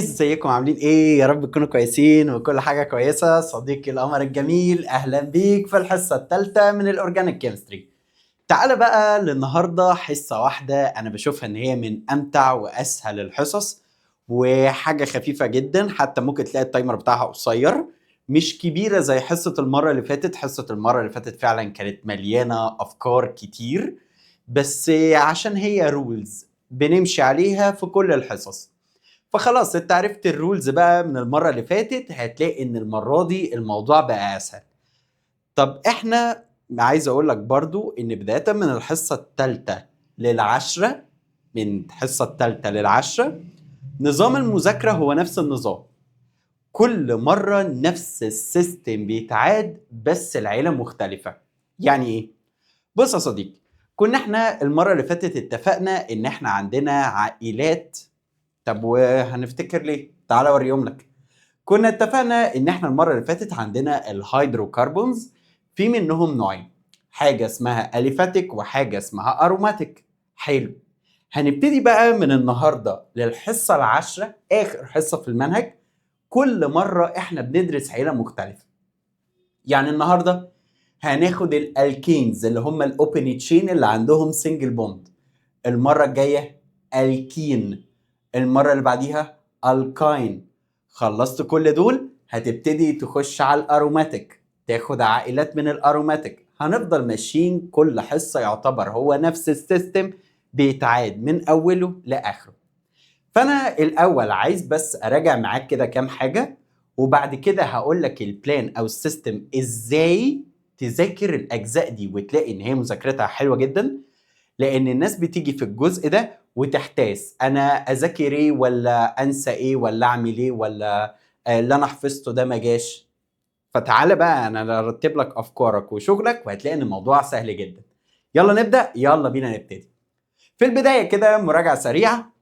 ازيكم عاملين ايه؟ يا رب تكونوا كويسين وكل حاجة كويسة. صديقي القمر الجميل، اهلا بيك في الحصة الثالثة من الاورجانيك كيمستري. تعال بقى للنهاردة حصة واحدة انا بشوفها ان هي من امتع واسهل الحصص، وحاجة خفيفة جدا، حتى ممكن تلاقي التايمر بتاعها قصير، مش كبيرة زي حصة المرة اللي فاتت. حصة المرة اللي فاتت فعلا كانت مليانة افكار كتير، بس عشان هي رولز بنمشي عليها في كل الحصص. فخلاص انت عرفت الرولز بقى من المرة اللي فاتت، هتلاقي ان المرة دي الموضوع بقى اسهل. طب احنا عايز اقول لك برضو ان بداية من الحصة الثالثة للعشرة، من الحصة الثالثة للعشرة نظام المذاكرة هو نفس النظام. كل مرة نفس السيستم بيتعاد، بس العيلة مختلفة. يعني ايه؟ بص يا صديقي، كنا احنا المرة اللي فاتت اتفقنا ان احنا عندنا عائلات. طب وهنفتكر ليه؟ تعال اوريهم لك. كنا اتفقنا ان احنا المره اللي فاتت عندنا الهيدروكربونز، في منهم نوعين، حاجه اسمها اليفاتيك وحاجه اسمها اروماتيك. حلو. هنبتدي بقى من النهارده للحصه العاشره، اخر حصه في المنهج. كل مره احنا بندرس عيله مختلفه. يعني النهارده هناخد الالكينز اللي هم الاوبن تشين اللي عندهم سنجل بوند. المره الجايه الكين. المره اللي بعديها الكاين. خلصت كل دول هتبتدي تخش على الاروماتيك، تاخد عائلات من الاروماتيك. هنفضل ماشيين كل حصه، يعتبر هو نفس السيستم بيتعاد من اوله لاخره. فانا الاول عايز بس اراجع معاك كده كام حاجه، وبعد كده هقول لك البلان او السيستم ازاي تذاكر الاجزاء دي وتلاقي ان هي مذاكرتها حلوه جدا. لان الناس بتيجي في الجزء ده وتحتاس، انا اذاكر ايه ولا انسى ايه ولا اعمل ايه ولا اللي انا حفظته ده ما جاش. فتعالى بقى انا ارتب لك افكارك وشغلك وهتلاقي ان الموضوع سهل جدا. يلا نبدا، يلا بينا نبتدي. في البدايه كده مراجعه سريعه.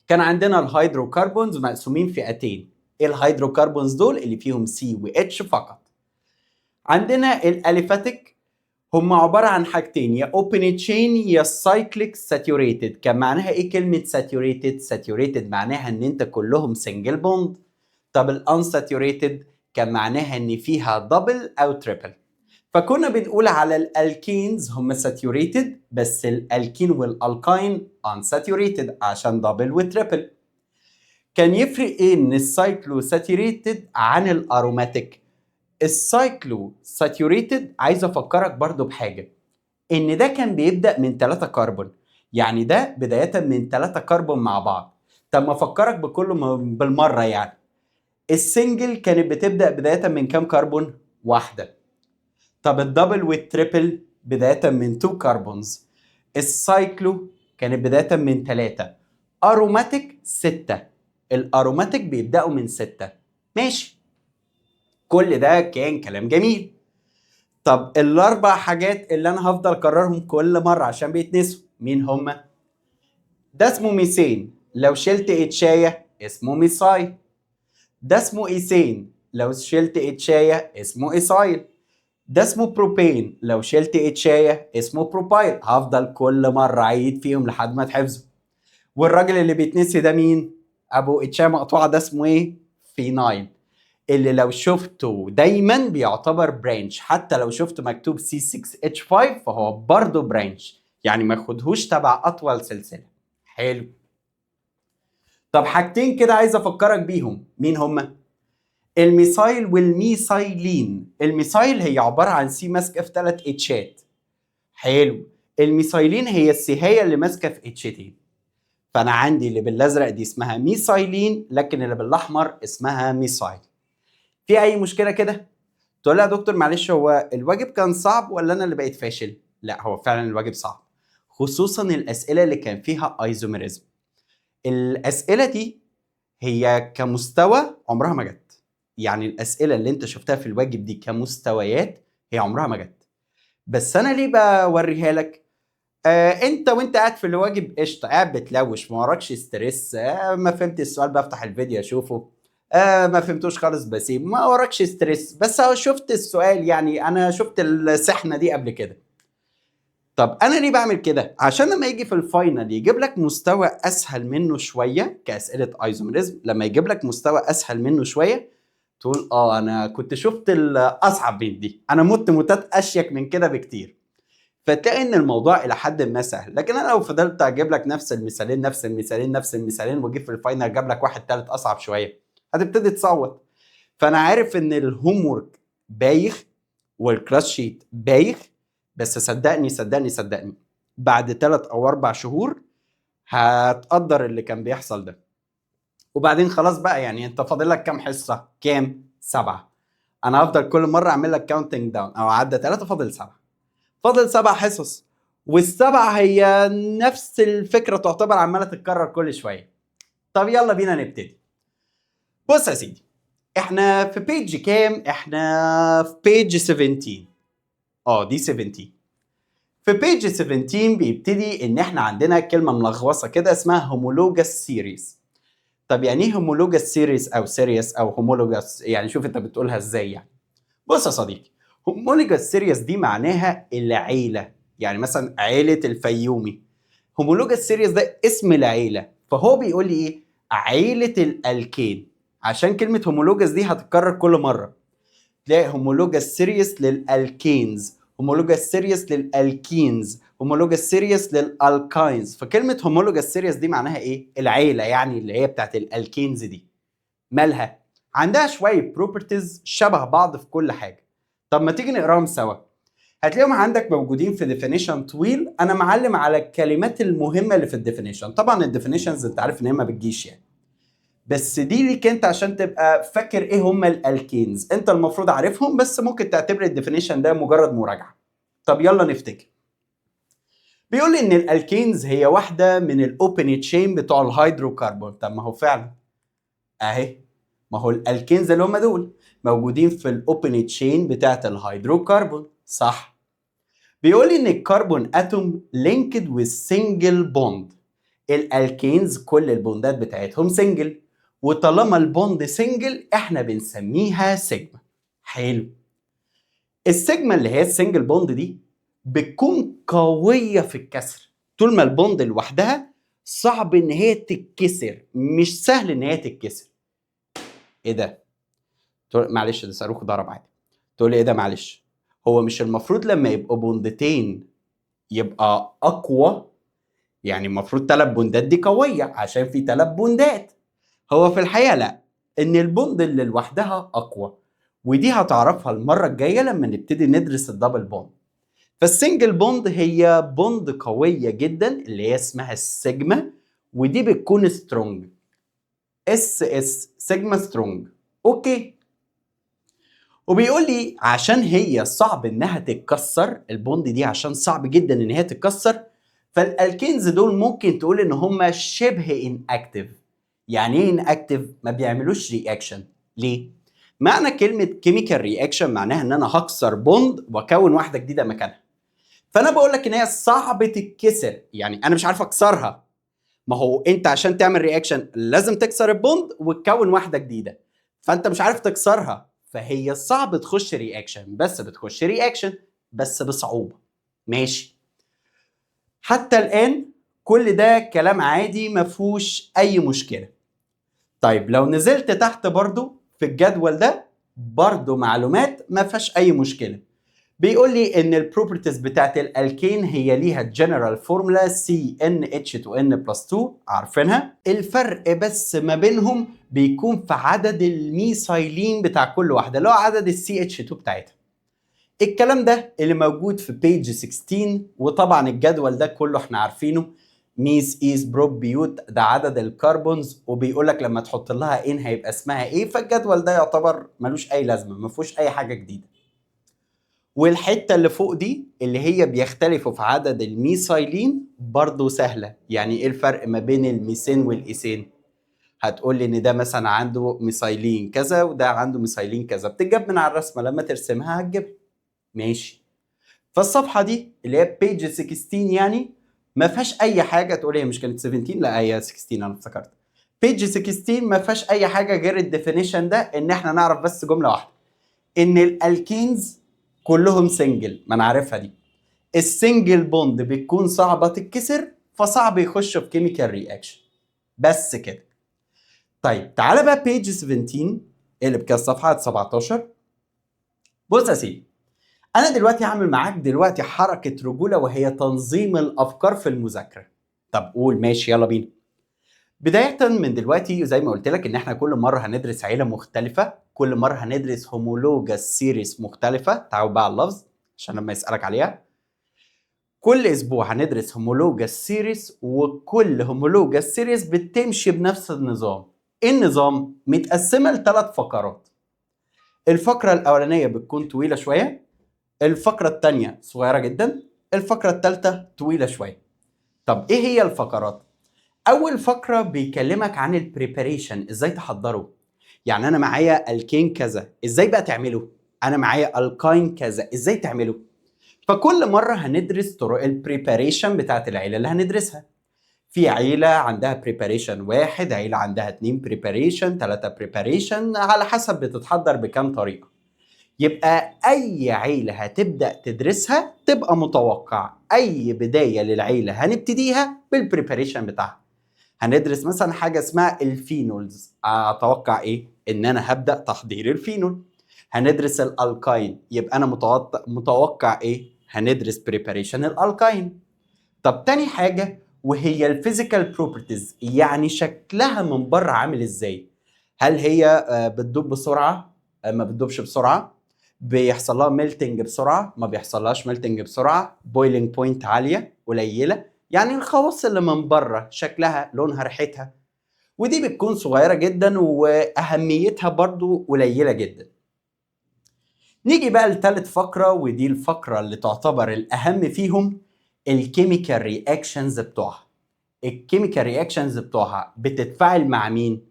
كان عندنا الهيدروكربونز مقسومين فئتين. ايه الهيدروكربونز دول؟ اللي فيهم سي و اتش فقط. عندنا الاليفاتيك، هم عبارة عن حاجتين، يا open chain يا cyclic saturated. كان معناها ايه كلمة saturated؟ saturated معناها ان انت كلهم single bond. طب ال unsaturated كان معناها ان فيها double او triple. فكنا بنقول على الالكينز هم saturated، بس الالكين والالكاين unsaturated عشان double وتريبل. كان يفرق ايه ان السايكلو ساتوريتد عن الاروماتيك؟ السايكلو ساتوريتد عايز افكرك برضو بحاجه، ان ده كان بيبدا من 3 كربون. يعني ده بدايه من 3 كربون مع بعض. طب ما افكرك بكله بالمره يعني. السنجل كانت بتبدا بدايه من كام كربون؟ واحده. طب الدبل والتريبل بدايه من 2 كربونز. السايكلو كانت بدايه من 3. اروماتيك 6. الاروماتيك بيبداوا من 6. ماشي. كل ده كان كلام جميل. طب الاربع حاجات اللي انا هفضل اكررهم كل مره عشان بيتنسوا، مين هما؟ ده اسمه ميثين، لو شلت اتشايه اسمه ميثايل. ده اسمه ايثين، لو شلت اتشايه اسمه ايثايل. ده اسمه بروبين، لو شلت اتشايه اسمه بروبايل. هفضل كل مره اعيد فيهم لحد ما تحفظوا. والراجل اللي بيتنسي ده مين؟ ابو اتشايه مقطوعه، ده اسمه ايه؟ فينايل. اللي لو شفته دايما بيعتبر برانش، حتى لو شفت مكتوب C6H5 فهو برضه برانش، يعني ما ياخدهوش تبع اطول سلسله. حلو. طب حاجتين كده عايز افكرك بيهم، مين هما؟ الميثايل والميثايلين. الميثايل هي عباره عن سي ماسكه في 3 اتشات. حلو. الميثايلين هي السهايه اللي ماسكه في اتشتين. فانا عندي اللي بالازرق دي اسمها ميثايلين، لكن اللي بالاحمر اسمها ميثايل. في اي مشكله كده؟ تقول لي يا دكتور معلش، هو الواجب كان صعب ولا انا اللي بقيت فاشل؟ لا، هو فعلا الواجب صعب، خصوصا الاسئله اللي كان فيها ايزوميريزم. الاسئله دي هي كمستوى عمرها ما جت. يعني الاسئله اللي انت شفتها في الواجب دي كمستويات هي عمرها ما جت. بس انا ليه بوريها لك؟ انت وانت قاعد في الواجب قشطه، قاعد بتلوش، ما وراكش ستريس. ما فهمت السؤال بفتح الفيديو اشوفه. ما فهمتوش خالص بسيب، ما وراكش ستريس. بس هو شفت السؤال، يعني انا شفت السحنه دي قبل كده. طب انا ليه بعمل كده؟ عشان لما يجي في الفاينل يجيب لك مستوى اسهل منه شويه كاسئله ايزوميريزم، لما يجيب لك مستوى اسهل منه شويه تقول انا كنت شفت الاصعب من دي، انا مت موتات اشيك من كده بكتير. فتلاقي ان الموضوع الى حد ما سهل. لكن انا لو فضلت اجيب لك نفس المثالين نفس المثالين نفس المثالين واجيب في الفاينل جاب لك واحد تالت اصعب شويه، هتبتدي تصوت. فانا عارف ان الهوم ورك بايخ والكلاس شيت بايخ، بس صدقني صدقني صدقني بعد 3 أو 4 شهور هتقدر اللي كان بيحصل ده. وبعدين خلاص بقى، يعني انت فاضل لك كام حصه؟ كام؟ 7. انا هفضل كل مره اعمل لك كاونتنج داون، او عدى 3 فاضل 7. فاضل 7 حصص، والسبعه هي نفس الفكره تعتبر عماله تتكرر كل شويه. طب يلا بينا نبتدي. بص يا سيدي، احنا في بيج كام؟ احنا في بيج 17. دي 17. في بيج 17 بيبتدي ان احنا عندنا كلمه ملغوصه كده اسمها هومولوجاس سيريز. طب يعني ايه هومولوجاس سيريز او سيريس او هومولوجاس؟ يعني شوف انت بتقولها ازاي يعني. بص يا صديقي، هومولوجاس سيريس دي معناها العيله، يعني مثلا عيله الفيومي. هومولوجاس سيريس ده اسم العيله، فهو بيقول لي ايه؟ عيله الالكين. عشان كلمه هومولوجاس دي هتتكرر كل مره، تلاقي هومولوجاس سيريس للالكينز، هومولوجاس سيريس للالكينز، هومولوجاس سيريس للالكاينز. فكلمه هومولوجاس سيريس دي معناها ايه؟ العيله، يعني اللي هي بتاعت الالكينز دي. مالها؟ عندها شويه بروبرتيز شبه بعض في كل حاجه. طب ما تيجي نقراهم سوا. هتلاقيهم عندك موجودين في ديفينيشن طويل، انا معلم على الكلمات المهمه اللي في الديفينيشن. طبعا الديفينيشنز انت عارف ان هي ما بتجيش يعني، بس دي ليك انت عشان تبقى فاكر ايه هم الالكينز. انت المفروض عارفهم، بس ممكن تعتبر الديفينيشن ده مجرد مراجعه. طب يلا نفتكر. بيقول لي ان الالكينز هي واحده من الاوبن تشين بتوع الهيدروكربون. طب ما هو فعلا اهي، ما هو الالكينز اللي هم دول موجودين في الاوبن تشين بتاعت الهيدروكربون، صح؟ بيقول لي ان الكربون اتوم لينكد وذ سنجل بوند. الالكينز كل البوندات بتاعتهم سنجل، وطالما البوند سنجل احنا بنسميها سيجما. حلو. السيجما اللي هي السنجل بوند دي بتكون قوية في الكسر. طول ما البوند لوحدها صعب ان هي تتكسر، مش سهل ان هي تتكسر. ايه ده؟ معلش ده صاروخ ضرب عادي. تقول لي ايه ده؟ معلش، هو مش المفروض لما يبقوا بوندتين يبقى اقوى؟ يعني المفروض 3 بوندات دي قويه عشان في 3 بوندات. هو في الحقيقه لا، ان البوند اللي لوحدها اقوى، ودي هتعرفها المره الجايه لما نبتدي ندرس الدبل بوند. فالسنجل بوند هي بوند قويه جدا اللي هي اسمها السيجما، ودي بتكون سترونج. اس سيجما سترونج. اوكي. وبيقول لي عشان هي صعب انها تتكسر، البوند دي عشان صعب جدا ان هي تتكسر، فالالكينز دول ممكن تقول ان هم شبه اناكتيف. يعني ايه اناكتيف؟ ما بيعملوش رياكشن. ليه؟ معنى كلمه كيميكال رياكشن معناها ان انا هكسر بوند واكون واحده جديده مكانها. فانا بقول لك ان هي صعب تتكسر، يعني انا مش عارف اكسرها. ما هو انت عشان تعمل رياكشن لازم تكسر البوند وتكون واحده جديده، فانت مش عارف تكسرها، فهي صعب تخش رياكشن، بس بتخش رياكشن بس بصعوبه. ماشي. حتى الان كل ده كلام عادي ما فيهوش اي مشكله. طيب لو نزلت تحت برضو في الجدول ده، برضو معلومات ما فيهاش اي مشكله. بيقول لي ان البروبرتيز بتاعت الالكين هي ليها جنرال فورمولا CnH2n+2، عارفينها. الفرق بس ما بينهم بيكون في عدد الميثايلين بتاع كل واحده، اللي هو عدد السي اتش 2 بتاعتها. الكلام ده اللي موجود في بيج 16، وطبعا الجدول ده كله احنا عارفينه. ميث ايز بروب بيوت ده عدد الكربونز، وبيقول لك لما تحط لها ان هيبقى اسمها ايه. فالجدول ده يعتبر ملوش اي لازمه، ما فيهوش اي حاجه جديده. والحته اللي فوق دي اللي هي بيختلفوا في عدد الميثايلين برضو سهله. يعني ايه الفرق ما بين الميثين والايثين؟ هتقول لي ان ده مثلا عنده ميثايلين كذا وده عنده ميثايلين كذا، بتتجاب من على الرسمه لما ترسمها هتجيبها. ماشي. فالصفحه دي اللي هي بيج 16 يعني ما فيهاش اي حاجه تقول هي مش كانت 17، لا هي 16 انا افتكرت. بيج 16 ما فيهاش اي حاجه غير الديفينيشن ده، ان احنا نعرف بس جمله واحده، ان الالكينز كلهم سنجل، ما انا عارفها دي. السنجل بوند بتكون صعبة تتكسر، فصعب يخش في كيميكال رياكشن. بس كده. طيب تعالى بقى بيج 17 اللي بكده صفحة 17. بص يا سيدي، أنا دلوقتي هعمل معاك دلوقتي حركة رجولة، وهي تنظيم الأفكار في المذاكرة. طب قول ماشي، يلا بينا. بداية من دلوقتي زي ما قلت لك إن إحنا كل مرة هندرس عيلة مختلفة، كل مرة هندرس هومولوجاس سيريس مختلفة. تعالوا بقى على اللفظ عشان لما يسألك عليها. كل اسبوع هندرس هومولوجاس سيريس، وكل هومولوجاس سيريس بتمشي بنفس النظام. النظام متقسمه لثلاث فقرات. الفقره الاولانيه بتكون طويله شويه، الفقره الثانيه صغيره جدا، الفقره الثالثه طويله شويه. طب ايه هي الفقرات؟ اول فقره بيكلمك عن البريباريشن، ازاي تحضره. يعني انا معايا الكين كذا، ازاي بقى تعمله. انا معايا الكاين كذا، ازاي تعمله. فكل مرة هندرس طرق البريباريشن بتاعت العيلة اللي هندرسها. في عيلة عندها بريباريشن واحد، عيلة عندها 2 بريباريشن، 3 بريباريشن، على حسب بتتحضر بكام طريقة. يبقى أي عيلة هتبدأ تدرسها تبقى متوقع أي بداية للعيلة هنبتديها بالبريباريشن بتاعها. هندرس مثلا حاجة اسمها الفينولز، أتوقع إيه؟ إن أنا هبدأ تحضير الفينول. هندرس الالكاين، يبقى انا متوقع ايه؟ هندرس بريباريشن الالكاين. طب تاني حاجه وهي الفيزيكال بروبرتيز، يعني شكلها من بره عامل ازاي. هل هي بتدوب بسرعه؟ ما بتدوبش بسرعه. بيحصل لها ميلتنج بسرعه؟ ما بيحصلهاش ميلتنج بسرعه. بويلنج بوينت عاليه قليله. يعني الخواص اللي من بره، شكلها، لونها، ريحتها. ودي بتكون صغيره جدا واهميتها برضو قليله جدا. نيجي بقى لتالت فقرة، ودي الفقرة اللي تعتبر الأهم فيهم، الكيميكال رياكشنز بتوعها. الكيميكال رياكشنز بتوعها بتتفاعل مع مين؟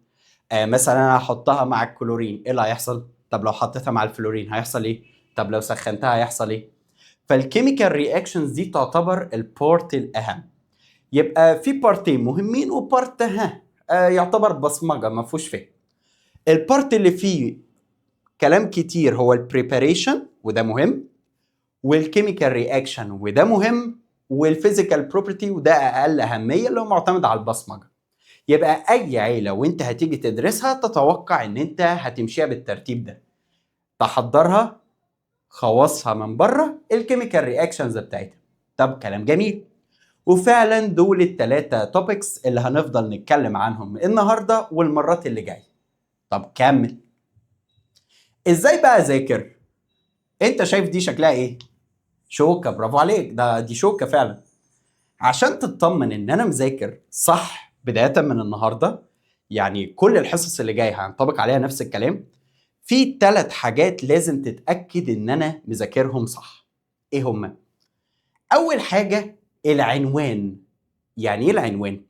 مثلا أنا هحطها مع الكلورين، إيه اللي هيحصل؟ طب لو حطيتها مع الفلورين هيحصل إيه؟ طب لو سخنتها هيحصل إيه؟ فالكيميكال رياكشنز دي تعتبر البارت الأهم. يبقى في بارتين مهمين وبارت يعتبر بصمجة ما فيهوش فهم. البارت اللي فيه كلام كتير هو البريباريشن، وده مهم، والكيميكال رياكشن، وده مهم، والفيزيكال بروبرتي، وده اقل اهميه اللي هو معتمد على البصمجه. يبقى اي عيله وانت هتيجي تدرسها تتوقع ان انت هتمشيها بالترتيب ده. تحضرها، خواصها من بره، الكيميكال رياكشنز بتاعتها. طب كلام جميل. وفعلا دول الثلاثه توبكس اللي هنفضل نتكلم عنهم النهارده والمرات اللي جايه. طب كمل. ازاي بقى اذاكر؟ انت شايف دي شكلها ايه؟ شوكه، برافو عليك، دي شوكه فعلا. عشان تطمن ان انا مذاكر صح بدايه من النهارده، يعني كل الحصص اللي جايه هنطبق عليها نفس الكلام. في 3 حاجات لازم تتاكد ان انا مذاكرهم صح. ايه هما؟ اول حاجه العنوان. يعني ايه العنوان؟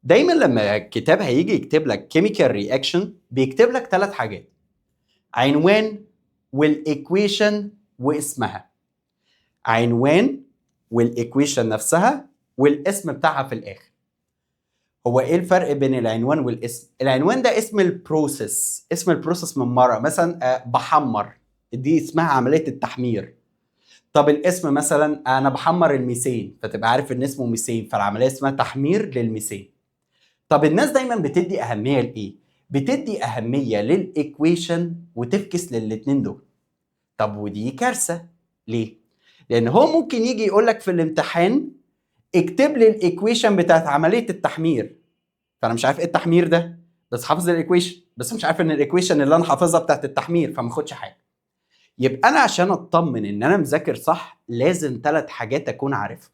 دايما لما الكتاب هيجي يكتب لك كيميكال رياكشن بيكتب لك 3 حاجات: عنوان، والايكويشن، واسمها. عنوان، والايكويشن نفسها، والاسم بتاعها في الاخر. هو ايه الفرق بين العنوان والاسم؟ العنوان ده اسم البروسيس، اسم البروسيس من مره، مثلا بحمر، دي اسمها عمليه التحمير. طب الاسم مثلا انا بحمر الميثين، فتبقى عارف ان اسمه ميثين، فالعمليه اسمها تحمير للميثين. طب الناس دايما بتدي اهميه لايه؟ بتدي اهميه للايكويشن وتفكس للاتنين دول. طب ودي كارثه. ليه؟ لان هو ممكن يجي يقول لك في الامتحان اكتب لي الايكويشن بتاعت عمليه التحمير، فانا مش عارف ايه التحمير ده، بس حافظ الايكويشن، بس مش عارف ان الايكويشن اللي انا حافظها بتاعت التحمير، فما اخدش حاجه. يبقى انا عشان اطمن ان انا مذاكر صح لازم 3 حاجات اكون عارفها.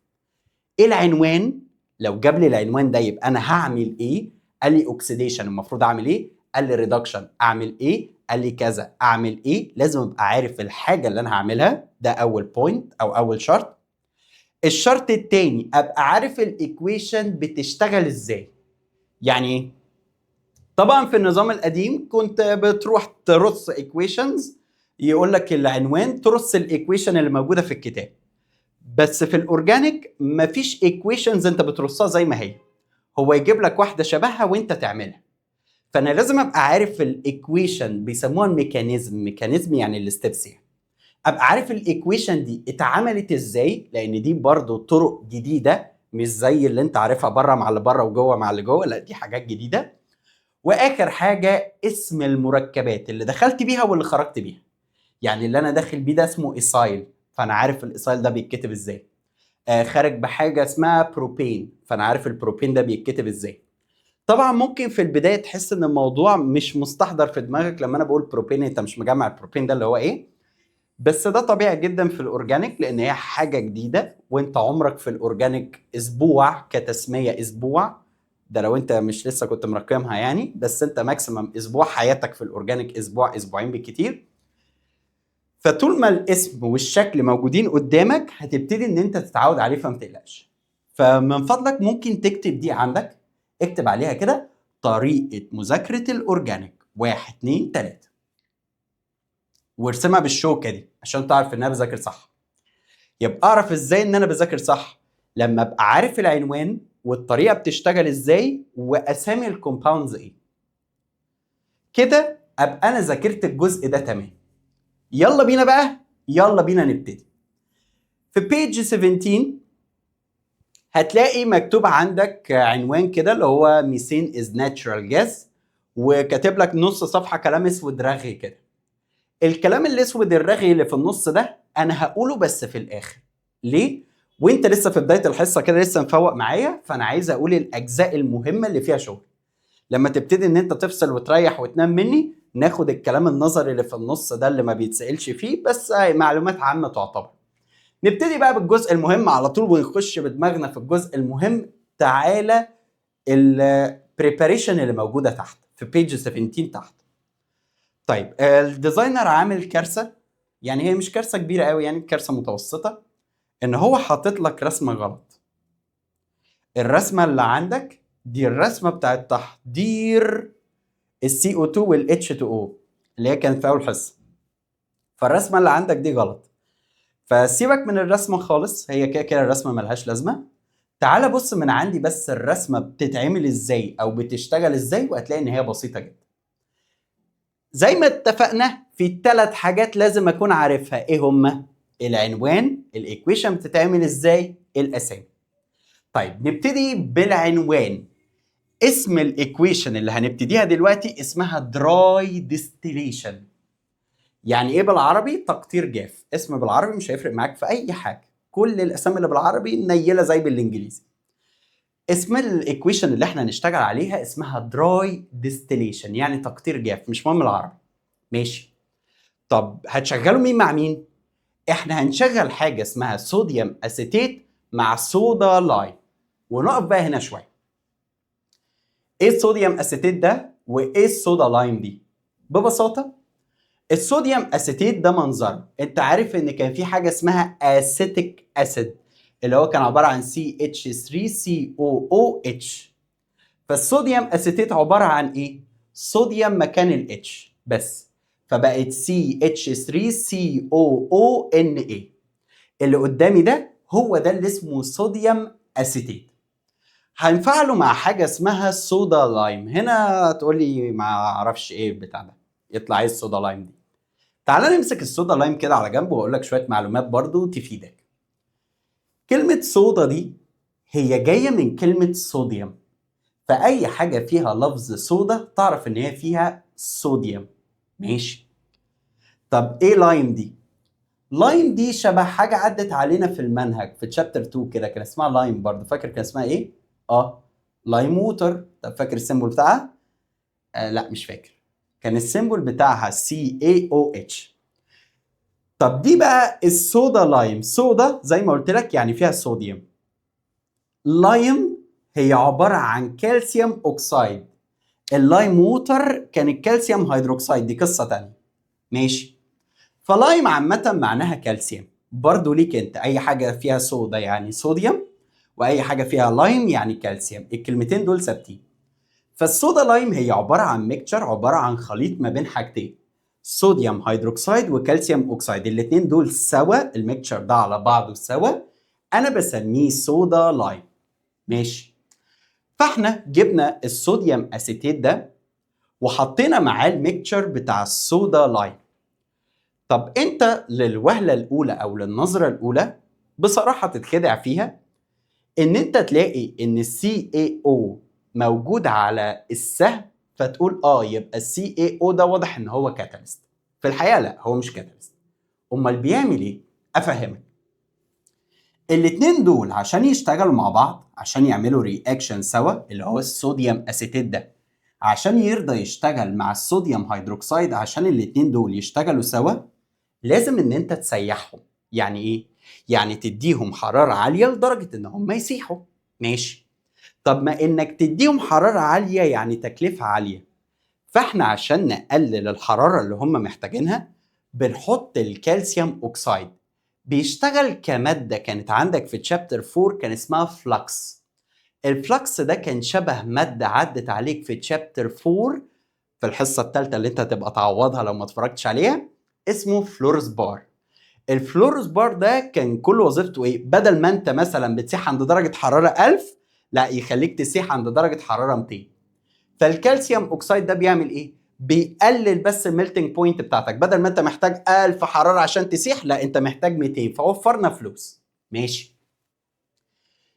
ايه العنوان؟ لو جاب لي العنوان ده يبقى انا هعمل ايه. قال لي اوكسيديشن المفروض اعمل ايه، قال لي ريدكشن اعمل ايه، قال لي كذا اعمل ايه. لازم ابقى عارف الحاجه اللي انا هعملها، ده اول بوينت او اول شرط. الشرط التاني ابقى عارف الايكويشن بتشتغل ازاي. يعني ايه؟ طبعا في النظام القديم كنت بتروح ترص ايكويشنز، يقول لك العنوان ترص الايكويشن اللي موجوده في الكتاب. بس في الاورجانيك مفيش ايكويشنز انت بترصها زي ما هي، هو يجيب لك واحده شبهها وانت تعملها. فانا لازم ابقى عارف الايكويشن، بيسموها الميكانيزم، ميكانيزم يعني الستبس يعني. ابقى عارف الايكويشن دي اتعملت ازاي، لان دي برضو طرق جديده مش زي اللي انت عارفها بره مع اللي بره وجوه مع اللي جوه، لا دي حاجات جديده. واخر حاجه اسم المركبات اللي دخلت بيها واللي خرجت بيها. يعني اللي انا داخل بيه ده اسمه ايسايل، فانا عارف الايسايل ده بيتكتب ازاي. خارج بحاجه اسمها بروبين، فانا عارف البروبين ده بيتكتب ازاي. طبعا ممكن في البدايه تحس ان الموضوع مش مستحضر في دماغك لما انا بقول بروبين، انت مش مجمع البروبين ده اللي هو ايه. بس ده طبيعي جدا في الاورجانيك لان هي حاجه جديده، وانت عمرك في الاورجانيك اسبوع كتسميه اسبوع. ده لو انت مش لسه كنت مرقمها يعني، بس انت ماكسيمم اسبوع حياتك في الاورجانيك اسبوع اسبوعين بالكتير. فطول ما الاسم والشكل موجودين قدامك هتبتدي ان انت تتعود عليه، فما تقلقش. فمن فضلك ممكن تكتب دي عندك، اكتب عليها كده طريقه مذاكره الاورجانيك 1 2 3، وارسمها بالشوكه دي عشان تعرف ان انا بذاكر صح. يبقى اعرف ازاي ان انا بذاكر صح لما ابقى عارف العنوان والطريقه بتشتغل ازاي واسامي الكومباوندز ايه. كده ابقى انا ذاكرت الجزء ده تمام. يلا بينا بقى، يلا بينا نبتدي. في بيج 17 هتلاقي مكتوب عندك عنوان كده اللي هو ميثين از ناتشرال جاز، وكاتب لك نص صفحه كلام اسود رغي كده. الكلام الاسود الرغي اللي في النص ده انا هقوله بس في الاخر. ليه؟ وانت لسه في بدايه الحصه كده لسه مفوق معايا، فانا عايز اقول الاجزاء المهمه اللي فيها شغل. لما تبتدي ان انت تفصل وتريح وتنام مني، ناخد الكلام النظري اللي في النص ده اللي ما بيتسالش فيه بس معلومات عامه تعتبر. نبتدي بقى بالجزء المهم على طول ونخش بدماغنا في الجزء المهم. تعالى البريباريشن اللي موجوده تحت في بيج 17 تحت. طيب الديزاينر عامل كارثه، يعني هي مش كارثه كبيره قوي، يعني كارثه متوسطه، ان هو حاطط لك رسمه غلط. الرسمه اللي عندك دي الرسمه بتاعت تحضير السي او 2 والاتش 2 او اللي هي كانت في اول حصه. فالرسمه اللي عندك دي غلط، فسيبك من الرسمه خالص، هي كده كده الرسمه ملهاش لازمه. تعال بص من عندي بس الرسمه بتتعمل ازاي او بتشتغل ازاي، وهتلاقي ان هي بسيطه جدا. زي ما اتفقنا في 3 حاجات لازم اكون عارفها، ايه هما؟ العنوان، الايكويشن بتتعمل ازاي، الاسامي. طيب نبتدي بالعنوان. اسم الايكويشن اللي هنبتديها دلوقتي اسمها دراي ديستيليشن. يعني ايه بالعربي؟ تقطير جاف. اسم بالعربي مش هيفرق معاك في اي حاجه، كل الاسامي اللي بالعربي نيله زي بالانجليزي. اسم الايكويشن اللي احنا هنشتغل عليها اسمها دراي ديستيليشن، يعني تقطير جاف، مش مهم العربي. ماشي. طب هتشغلوا مين مع مين؟ احنا هنشغل حاجه اسمها صوديوم اسيتيت مع صودا لايم. ونقف بقى هنا شويه. ايه الصوديوم اسيتيت ده وايه الصودا لايم دي؟ ببساطه الصوديوم اسيتيت ده منظره، انت عارف ان كان في حاجه اسمها اسيتيك اسيد اللي هو كان عباره عن CH3COOH. فالصوديوم اسيتيت عباره عن ايه؟ صوديوم مكان الاتش بس، فبقت CH3COONA. اللي قدامي ده هو ده اللي اسمه صوديوم اسيتيت. هنفعله مع حاجه اسمها صودا لايم. هنا تقول لي ما اعرفش ايه بتاع ده، يطلع ايه الصودا لايم دي؟ تعال نمسك الصودا لايم كده على جنب واقول لك شويه معلومات برضو تفيدك. كلمه صودا دي هي جايه من كلمه صوديوم، فاي حاجه فيها لفظ صودا تعرف ان هي فيها صوديوم. ماشي. طب ايه لايم دي؟ لايم دي شبه حاجه عدت علينا في المنهج في تشابتر 2 كده، كان اسمها لايم برضو. فاكر كان اسمها ايه؟ لايم ووتر. طب فاكر السيمبل بتاعها؟ لا مش فاكر. كان السيمبل بتاعها CaOH. طب دي بقى الصودا لايم. صودا زي ما قلت لك يعني فيها صوديوم. لايم هي عباره عن كالسيوم اوكسايد. اللايم ووتر كان الكالسيوم هيدروكسايد، دي قصه تانية. ماشي. فلايم عامه معناها كالسيوم. برضو ليك انت اي حاجه فيها صودا يعني صوديوم، واي حاجه فيها لايم يعني كالسيوم، الكلمتين دول ثابتين. فالصودا لايم هي عباره عن ميكتشر، عباره عن خليط ما بين حاجتين، صوديوم هيدروكسيد وكالسيوم اوكسيد. الاثنين دول سوا، الميكتشر ده على بعضه سوا، انا بسميه صودا لايم. ماشي. فاحنا جبنا الصوديوم اسيتيت ده وحطينا معاه الميكتشر بتاع الصودا لايم. طب انت للوهلة الاولى او للنظرة الاولى بصراحة تتخدع فيها ان انت تلاقي ان السي اي او موجود على السهم، فتقول يبقى السي اي او ده واضح ان هو كاتاليست. في الحقيقة لا، هو مش كاتاليست. امال بيعمل ايه؟ افهمك. الاتنين دول عشان يشتغلوا مع بعض، عشان يعملوا رياكشن سوا، اللي هو الصوديوم اسيتيت ده عشان يرضى يشتغل مع الصوديوم هيدروكسيد، عشان الاتنين دول يشتغلوا سوا لازم ان انت تسيحهم. يعني ايه؟ يعني تديهم حرارة عالية لدرجة ان هم يسيحوا. ماشي. طب ما انك تديهم حرارة عالية يعني تكلفة عالية، فاحنا عشان نقلل الحرارة اللي هم محتاجينها بنحط الكالسيوم اوكسايد. بيشتغل كمادة كانت عندك في تشابتر 4 كان اسمها فلكس. الفلكس ده كان شبه مادة عدت عليك في تشابتر 4 في الحصة الثالثة اللي انت هتبقى تعوضها لو ما اتفرجتش عليها، اسمه فلورس بار. الفلورس بار ده كان كل وظيفته ايه؟ بدل ما انت مثلا بتسيح عند درجة حرارة 1000، لا يخليك تسيح عند درجة حرارة 200. فالكالسيوم اوكسايد ده بيعمل ايه؟ بيقلل بس الميلتنج بوينت بتاعتك، بدل ما انت محتاج 1000 حرارة عشان تسيح، لا انت محتاج 200، فوفرنا فلوس. ماشي.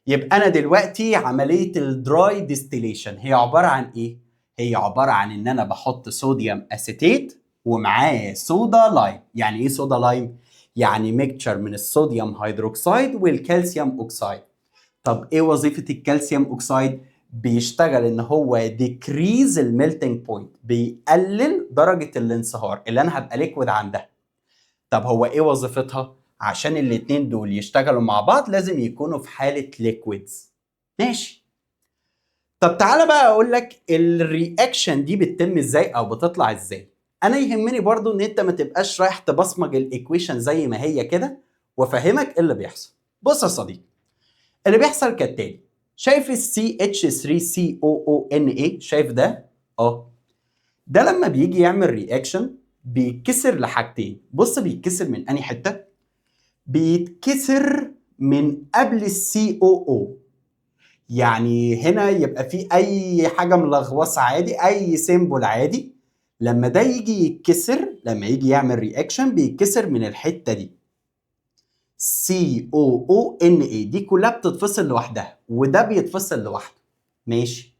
يبقى انا دلوقتي عملية الدراي ديستيليشن هي عبارة عن ايه؟ هي عبارة عن ان انا بحط صوديوم اسيتيت ومعاه صودا لايم. يعني ايه صودا لايم؟ يعني ميكتشر من الصوديوم هيدروكسيد والكالسيوم اوكسيد. طب ايه وظيفة الكالسيوم اوكسيد؟ بيشتغل ان هو ديكريز الميلتنج بوينت، بيقلل درجة الانصهار اللي انا هبقى ليكويد عندها. طب هو ايه وظيفتها؟ عشان الاتنين دول يشتغلوا مع بعض لازم يكونوا في حالة ليكويدز. ماشي. طب تعالى بقى اقول لك الرياكشن دي بتتم ازاي او بتطلع ازاي. انا يهمني برضو ان انت ما تبقاش رايح تبصمج الايكويشن زي ما هي كده، وافهمك ايه اللي بيحصل. بص يا صديقي، اللي بيحصل كالتالي. شايف ال CH3COONA؟ شايف ده؟ ده لما بيجي يعمل رياكشن بيتكسر لحاجتين. بص بيتكسر من انهي حته؟ بيتكسر من قبل السي او او. يعني هنا يبقى في اي حاجه ملغوصه عادي، اي سيمبل عادي، لما ده يجي يتكسر، لما يجي يعمل رياكشن بيتكسر من الحته دي. COONA دي كلها بتتفصل لوحدها وده بيتفصل لوحده. ماشي.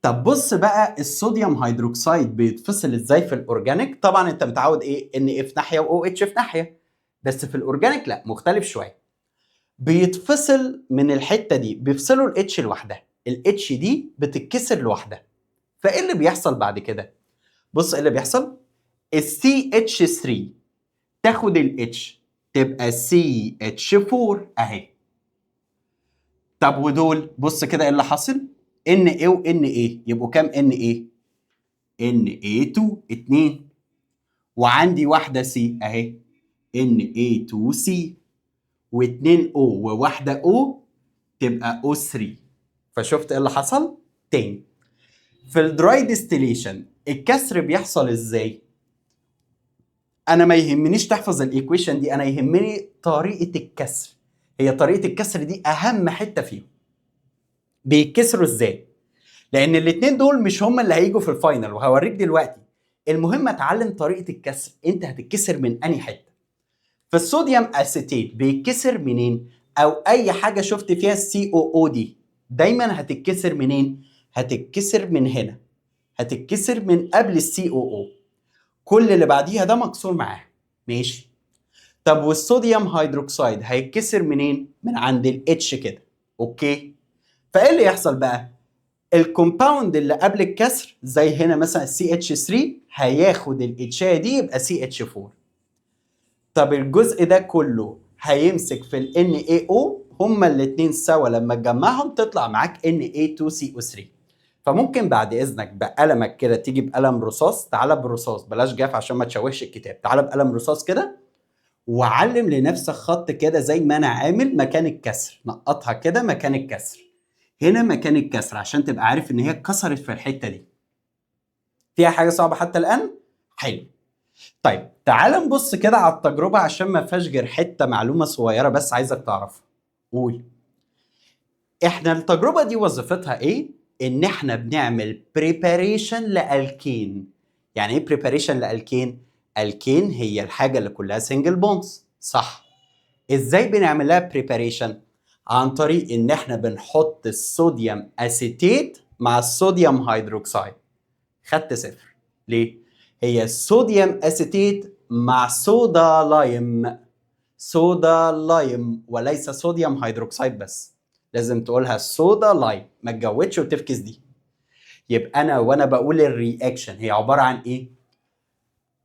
طب بص بقى الصوديوم هيدروكسيد بيتفصل ازاي في الاورجانيك؟ طبعا انت متعود ايه؟ ان اف ناحيه و اتش في ناحيه. بس في الاورجانيك لا، مختلف شويه. بيتفصل من الحته دي، بيفصلوا الاتش لوحدها، الاتش دي بتتكسر لوحدها. فايه اللي بيحصل بعد كده؟ بص ايه اللي بيحصل. السي اتش 3 تاخد الاتش تبقى سي اتش 4 اهي. طب ودول بص كده ايه اللي حاصل. ان ايه وان ايه يبقوا كام؟ ان ايه Na2 2. وعندي واحدة C اهي Na2C، و2 O وواحدة O تبقى O3. فشفت ايه اللي حصل؟ تاني. في الدراي ديستيليشن الكسر بيحصل ازاي؟ انا ما يهمنيش تحفظ الايكويشن دي، انا يهمني طريقة الكسر. هي طريقة الكسر دي اهم حتة فيهم. بيتكسروا ازاي؟ لان الاتنين دول مش هما اللي هيجوا في الفاينل وهوريك دلوقتي. المهم اتعلم طريقه الكسر، انت هتتكسر من انهي حته. فالصوديوم اسيتيت بيتكسر منين؟ او اي حاجه شفت فيها السي او او دي دايما هتتكسر منين؟ هتتكسر من هنا، هتتكسر من قبل السي او او. كل اللي بعديها ده مكسور معاه. ماشي. طب والصوديوم هيدروكسيد هيتكسر منين؟ من عند الاتش كده. اوكي. فايه اللي يحصل بقى؟ الكومباوند اللي قبل الكسر زي هنا مثلا سي اتش 3 هياخد الاتشايه دي يبقى سي اتش 4. طب الجزء ده كله هيمسك في ال NaO، هما الاثنين سوا لما تجمعهم تطلع معاك Na2CO3. فممكن بعد اذنك بقلمك كده تيجي بقلم رصاص، تعالى برصاص بلاش جاف عشان ما تشوهش الكتاب، تعالى بقلم رصاص كده وعلم لنفسك خط كده زي ما انا عامل مكان الكسر، نقطها كده مكان الكسر. هنا مكان الكسر عشان تبقى عارف ان هي اتكسرت في الحته دي. فيها حاجه صعبه حتى الان؟ حلو. طيب تعال نبص كده على التجربه عشان ما فيهاش غير حته معلومه صغيره بس عايزك تعرفها. قول. احنا التجربه دي وظيفتها ايه؟ ان احنا بنعمل بريباريشن لالكين. يعني ايه بريباريشن لالكين؟ الكين هي الحاجه اللي كلها سنجل بونز، صح. ازاي بنعمل لها بريباريشن؟ عن طريق ان احنا بنحط الصوديوم اسيتيت مع الصوديوم هيدروكسيد. خدت صفر. ليه؟ هي الصوديوم اسيتيت مع صودا لايم، صودا لايم وليس صوديوم هيدروكسيد بس. لازم تقولها صودا لايم، ما تجودش وتفكس دي. يبقى انا وانا بقول الرياكشن هي عباره عن ايه؟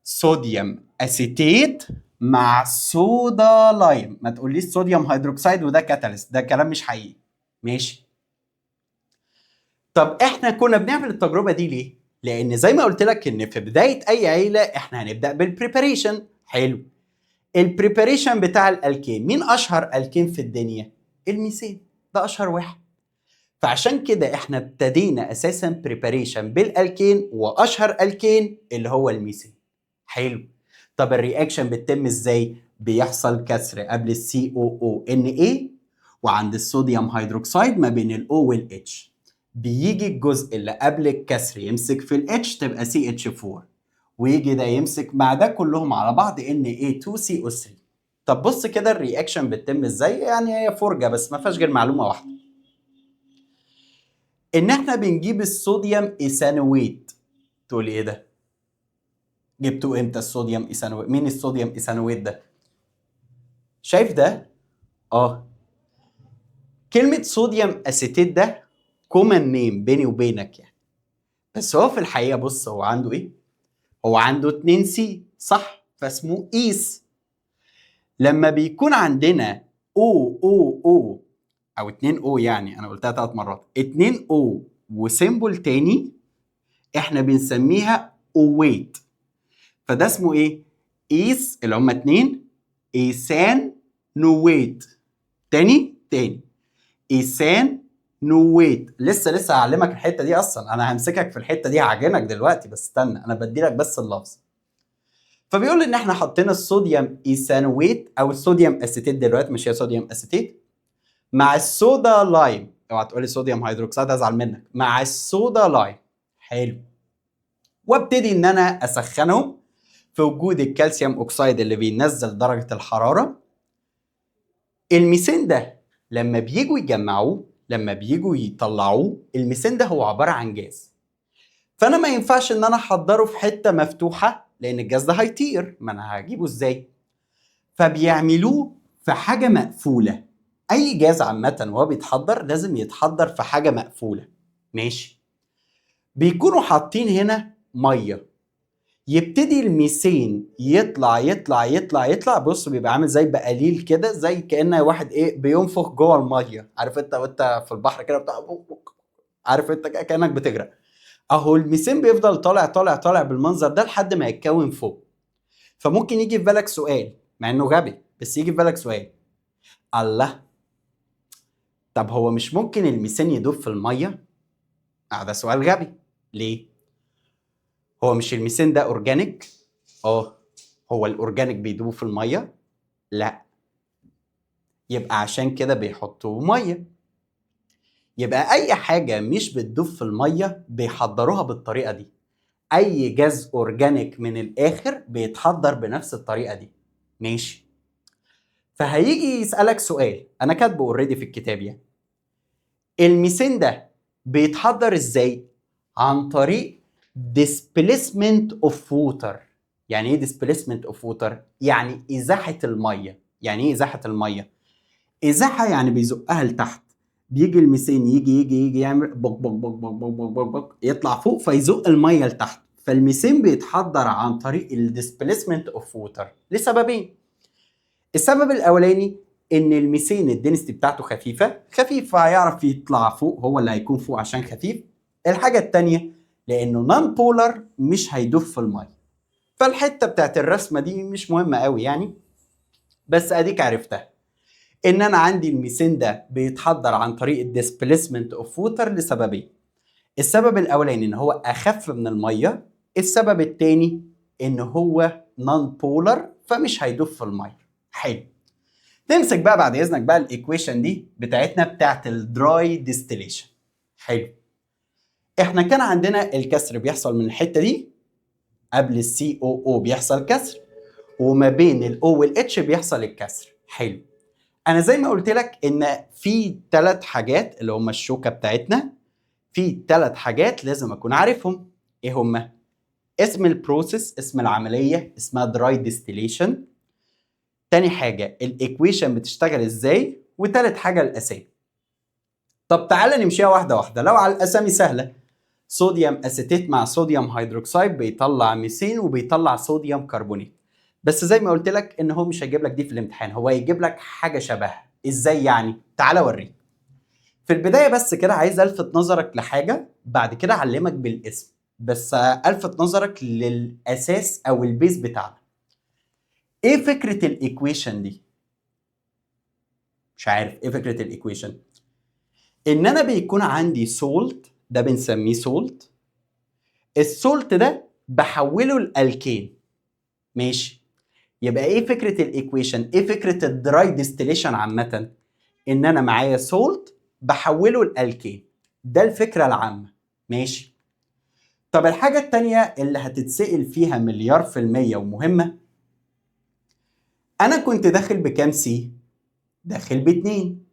صوديوم اسيتيت مع صودا لايم. ما تقوليش صوديوم هيدروكسيد وده كاتاليست، ده كلام مش حقيقي. ماشي. طب احنا كنا بنعمل التجربه دي ليه؟ لان زي ما قلت لك ان في بدايه اي عيله احنا هنبدا بالبريباريشن. حلو. البريباريشن بتاع الالكين، مين اشهر الكين في الدنيا؟ الميثين، ده اشهر واحد. فعشان كده احنا ابتدينا اساسا بريباريشن بالالكين، واشهر الكين اللي هو الميثين. حلو. طب الرياكشن بتتم ازاي؟ بيحصل كسر قبل السي او او ان اي، وعند الصوديوم هيدروكسيد ما بين الاو والاتش. بيجي الجزء اللي قبل الكسر يمسك في الاتش تبقى سي اتش 4، ويجي ده يمسك مع ده كلهم على بعض ان اي 2 سي او 3. طب بص كده الرياكشن بتتم ازاي، يعني هي فرجه بس ما فيهاش غير معلومه واحده، ان احنا بنجيب الصوديوم ايثانويت. تقول ايه ده؟ جبتوا امتى الصوديوم ايثانويت؟ مين الصوديوم ايثانويت ده؟ شايف ده؟ اه. كلمة صوديوم اسيتيت ده كومن نيم بيني وبينك يعني، بس هو في الحقيقة بص هو عنده ايه؟ هو عنده 2 سي، صح؟ فاسمه ايس. لما بيكون عندنا او او او او 2 او، يعني انا قلتها 3 مرات، 2 او وسيمبل تاني، احنا بنسميها اويت. فده اسمه ايه؟ ايس اللي هم 2 ايسان نويت. تاني ايسان نويت. لسه هعلمك الحته دي، اصلا انا همسكك في الحته دي هعجنك دلوقتي، بس استنى انا بديلك بس اللفظ. فبيقول ان احنا حطينا الصوديوم ايثانويت او الصوديوم اسيتيت، دلوقتي مش هي صوديوم اسيتيت، مع الصودا لايم. اوعى تقولي صوديوم هيدروكسيد ازعل منك، مع الصودا لايم. حلو. وابتدي ان انا اسخنهم في وجود الكالسيوم اوكسيد اللي بينزل درجه الحراره. الميثين ده لما بييجوا يجمعوه، لما بييجوا يطلعوه، الميثين ده هو عباره عن جاز. فانا ما ينفعش ان انا احضره في حته مفتوحه لان الجاز ده هيطير، ما انا هجيبه ازاي؟ فبيعملوه في حاجه مقفوله. اي جاز عامه وهو بيتحضر لازم يتحضر في حاجه مقفوله. ماشي. بيكونوا حاطين هنا ميه، يبتدي الميثين يطلع. بص بيبقى عامل زي بقليل كده، زي كأن واحد ايه بينفخ جوه الميه. عارف انت وانت في البحر كده بتاع، عارف انت كأنك بتغرق. اهو الميثين بيفضل طالع بالمنظر ده لحد ما يتكون فوق. فممكن يجي في بالك سؤال، مع انه غبي بس يجي في بالك سؤال. الله، طب هو مش ممكن الميثين يدوب في الميه؟ ده سؤال غبي. ليه؟ هو مش الميثين ده اورجانيك؟ اه. هو الاورجانيك بيدوب في الميه؟ لا. يبقى عشان كده بيحطوا ميه. يبقى اي حاجه مش بتدوب في الميه بيحضروها بالطريقه دي. اي جاز اورجانيك من الاخر بيتحضر بنفس الطريقه دي. ماشي. فهيجي يسالك سؤال انا كاتبه اوريدي في الكتاب يعني. الميثين ده بيتحضر ازاي؟ عن طريق displacement of water. يعني ايه displacement of water؟ يعني ازاحه الميه. يعني ايه ازاحه الميه؟ ازاحه يعني بيزقها لتحت. بيجي الميثين يجي يعمل بق بق بق بق بق بق بق بق، يطلع فوق فيزق الميه لتحت. فالميثين بيتحضر عن طريق الديسبليسمنت اوف ووتر لسببين. السبب الاولاني ان الميثين الدنسيتي بتاعته خفيفه هيعرف يطلع فوق، هو اللي هيكون فوق عشان خفيف. الحاجه الثانيه لانه نون بولر مش هيدوب في الميه. فالحته بتاعت الرسمه دي مش مهمه قوي يعني، بس اديك عرفتها ان انا عندي الميثين ده بيتحضر عن طريق الديسبليسمنت اوف ووتر لسببين. السبب الاولاني ان هو اخف من الميه. السبب الثاني ان هو نون بولر فمش هيدوب في الميه. حلو. نمسك بقى بعد اذنك بقى الايكويشن دي بتاعتنا بتاعت الدراي ديستيليشن. حلو. احنا كان عندنا الكسر بيحصل من الحته دي، قبل السي او او بيحصل كسر، وما بين الاو والاتش بيحصل الكسر. حلو. انا زي ما قلت لك ان في 3 حاجات اللي هم الشوكه بتاعتنا، في 3 حاجات لازم اكون عارفهم. ايه هم؟ اسم البروسيس، اسم العمليه اسمها دراي ديستيليشن. تاني حاجه الايكويشن بتشتغل ازاي، وتالت حاجه الاسامي. طب تعالى نمشيها واحده واحده. لو على الاسامي سهله، صوديوم اسيتيت مع صوديوم هيدروكسيد بيطلع ميثين وبيطلع صوديوم كربونات. بس زي ما قلت لك ان هو مش هيجيب لك دي في الامتحان، هو هيجيب لك حاجه شبهها. ازاي يعني؟ تعالى اوريك. في البدايه بس كده عايز الفت نظرك لحاجه، بعد كده اعلمك بالاسم، بس الفت نظرك للاساس او البيز بتاعنا. ايه فكره الايكويشن دي؟ مش عارف ايه فكره الايكويشن؟ ان انا بيكون عندي سولت، ده بنسميه سولت. السولت ده بحوله لالكين. ماشي. يبقى ايه فكره الايكويشن؟ ايه فكره الدراي ديستيليشن عامه؟ ان انا معايا سولت بحوله لالكين. ده الفكره العامه. ماشي. طب الحاجه التانيه اللي هتتسال فيها مليار في الميه ومهمه، انا كنت داخل بكام سي؟ داخل باتنين.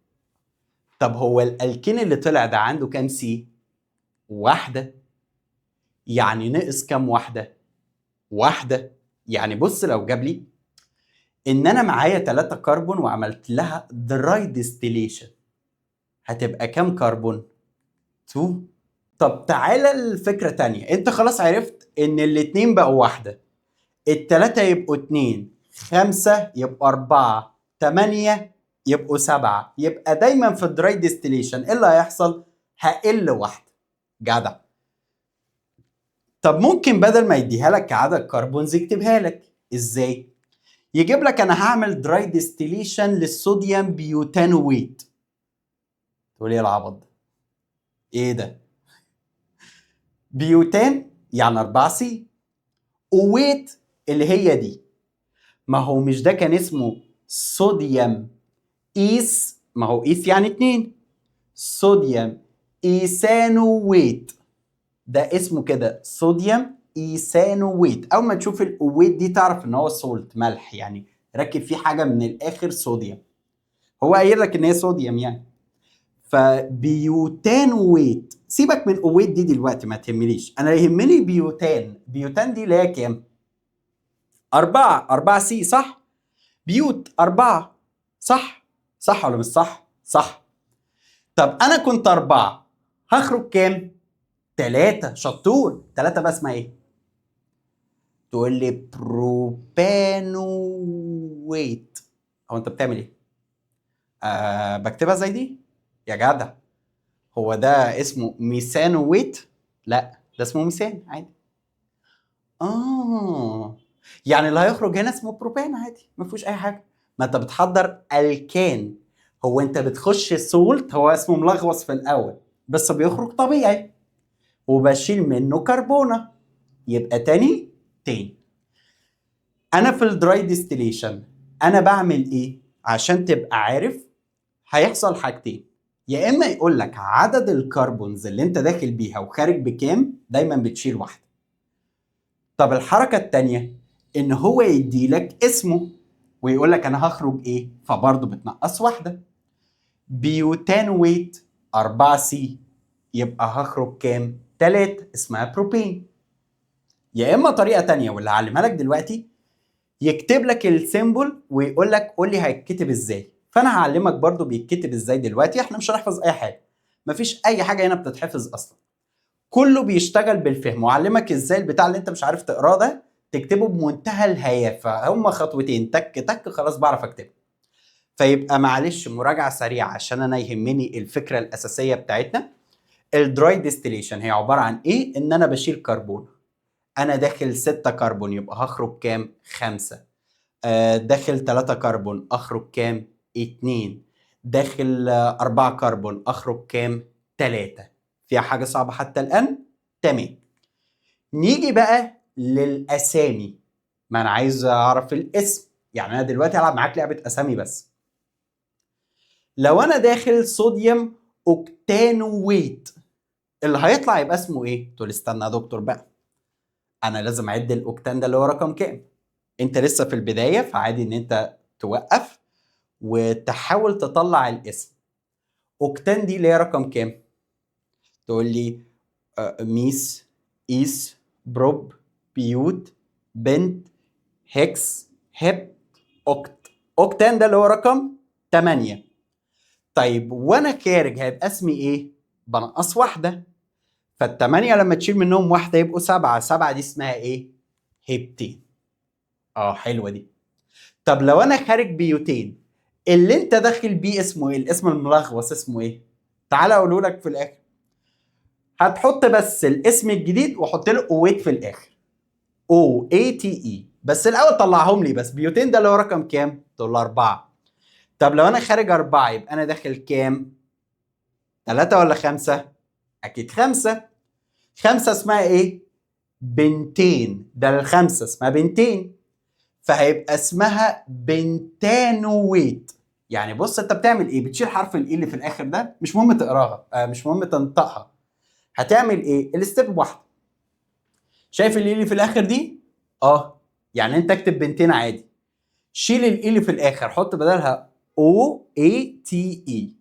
طب هو الالكين اللي طلع ده عنده كام سي؟ واحده. يعني نقص كام واحده؟ واحده. يعني بص لو جاب لي ان انا معايا 3 كربون وعملت لها دراي ديستيليشن، هتبقى كام كربون؟ 2. طب تعالى الفكرة تانية. انت خلاص عرفت ان الاتنين بقوا واحدة، التلاتة يبقوا 2، 5 يبقوا 4، 8 يبقوا 7. يبقى دايما في الدراي ديستيليشن ايه اللي هيحصل؟ هقل واحدة. جدع. طب ممكن بدل ما يديها لك كعدد كربونز يكتبها لك ازاي؟ يجيب لك انا هعمل دراي ديستيليشن للصوديوم بيوتانويت. تقول ايه العبط ده؟ ايه ده؟ بيوتان يعني 4 سي، وويت اللي هي دي. ما هو مش ده كان اسمه صوديوم ايس؟ ما هو ايس يعني 2. صوديوم ايثانويت، ده اسمه كده صوديوم ايثانويت. اول ما تشوف الويت دي تعرف ان هو سولت، ملح يعني، ركب فيه حاجه من الاخر صوديوم. هو قايل لك ان هي صوديوم يعني. فبيوتانويت، سيبك من اويت دي دلوقتي ما تهمنيش، انا يهمني بيوتان. بيوتان دي اللي هي كام؟ 4. 4 سي صح؟ بيوت 4 صح؟ صح ولا مش صح؟ صح. طب انا كنت 4، هخرج كام؟ 3. شطور. 3 بقى اسمها ايه؟ تقول لي بروبانويت. هو انت بتعمل ايه؟ بكتبها زي دي يا جدع. هو ده اسمه ميثانويت؟ لا ده اسمه ميثان عادي. يعني اللي هيخرج هنا اسمه بروبان عادي، ما فيهوش اي حاجه. ما انت بتحضر الكان، هو انت بتخش سولت، هو اسمه ملغوص في الاول بس بيخرج طبيعي، وبشيل منه كربونه، يبقى تاني. انا في الدراي ديستيليشن انا بعمل ايه؟ عشان تبقى عارف، هيحصل حاجتين. يا اما يقول لك عدد الكربونز اللي انت داخل بيها وخارج بكام، دايما بتشيل واحده. طب الحركه التانيه ان هو يدي لك اسمه ويقول لك انا هخرج ايه، فبرضه بتنقص واحده. بيوتانويت 4 سي، يبقى هخرج كام؟ 3، اسمها بروبين. يا اما طريقه تانيه واللي هعلمها لك دلوقتي، يكتب لك السيمبل ويقول لك قول لي هيتكتب ازاي. فانا هعلمك برضو بيتكتب ازاي دلوقتي. احنا مش هنحفظ اي حاجه، مفيش اي حاجه هنا بتتحفظ اصلا، كله بيشتغل بالفهم. وعلمك ازاي البتاع اللي انت مش عارف تقراه ده تكتبه بمنتهى الهيافه. هم خطوتين، تك تك خلاص بعرف اكتبه. فيبقى معلش مراجعه سريعه عشان انا يهمني الفكره الاساسيه بتاعتنا. الدراي ديستيليشن هي عباره عن ايه؟ ان انا بشيل كربون. انا داخل 6 كربون يبقى هخرج كام؟ 5. داخل 3 كربون اخرج كام؟ 2. داخل 4 كربون اخرج كام؟ 3. فيها حاجة صعبة حتى الآن؟ تمام. نيجي بقى للأسامي. ما أنا عايز أعرف الاسم، يعني أنا دلوقتي هلعب معاك لعبة أسامي بس. لو أنا داخل صوديوم أوكتانويت، اللي هيطلع يبقى اسمه إيه؟ تقول استنى يا دكتور بقى، انا لازم اعد الاوكتان ده اللي هو رقم كام. انت لسه في البدايه، فعادي ان انت توقف وتحاول تطلع الاسم. اوكتان دي اللي هي رقم كام؟ تقول لي ميس، ايس، بروب، بيوت، بنت، هكس، هب، اوكت. اوكتان ده اللي هو رقم 8. طيب وانا خارج هيبقى اسمي ايه؟ بنقص واحده. فالتمانية لما تشيل منهم واحده يبقوا 7. 7 دي اسمها ايه؟ هبتين. حلوه دي. طب لو انا خارج بيوتين، اللي انت داخل بيه اسمه ايه؟ الاسم الملغوص اسمه ايه؟ تعالى اقوله لك في الاخر. هتحط بس الاسم الجديد وحط له اويت في الاخر. او اي تي اي. بس الاول طلعهم لي. بس بيوتين ده اللي هو رقم كام؟ تقول له 4. طب لو انا خارج 4 يبقى انا داخل كام؟ 3 ولا 5؟ اكيد 5. 5 اسمها ايه؟ بنتين. ده الخمسة اسمها بنتين، فهيبقى اسمها بنتانويت. يعني بص انت بتعمل ايه؟ بتشيل حرف الاي اللي في الاخر ده، مش مهم تقراها، مش مهم تنطقها. هتعمل ايه؟ الستيب واحده. شايف الاي اللي في الاخر دي؟ يعني انت اكتب بنتين عادي. شيل الاي اللي في الاخر، حط بدلها او اي تي اي.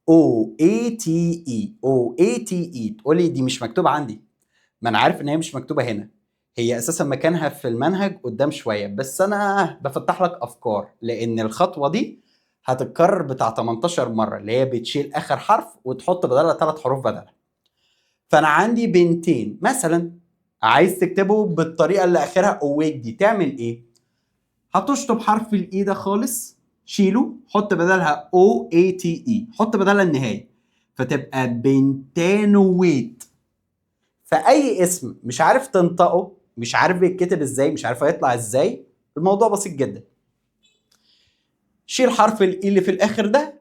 او اي تي اي. او اي تي اي. تقولي دي مش مكتوبه عندي. ما انا عارف ان هي مش مكتوبه هنا. هي اساسا مكانها في المنهج قدام شويه، بس انا بفتح لك افكار، لان الخطوه دي هتتكرر بتاع 18 مره، اللي هي بتشيل اخر حرف وتحط بدلها 3 حروف بدلها. فانا عندي بنتين مثلا، عايز تكتبه بالطريقه اللي اخرها اويت دي، تعمل ايه؟ هتشطب حرف الاي ده خالص، شيله، حط بدلها او اي تي اي، حط بدلها النهايه، فتبقى بنتانويت. فاي اسم مش عارف تنطقه، مش عارف بيتكتب ازاي، مش عارف هيطلع ازاي، الموضوع بسيط جدا. شيل حرف الاي اللي في الاخر ده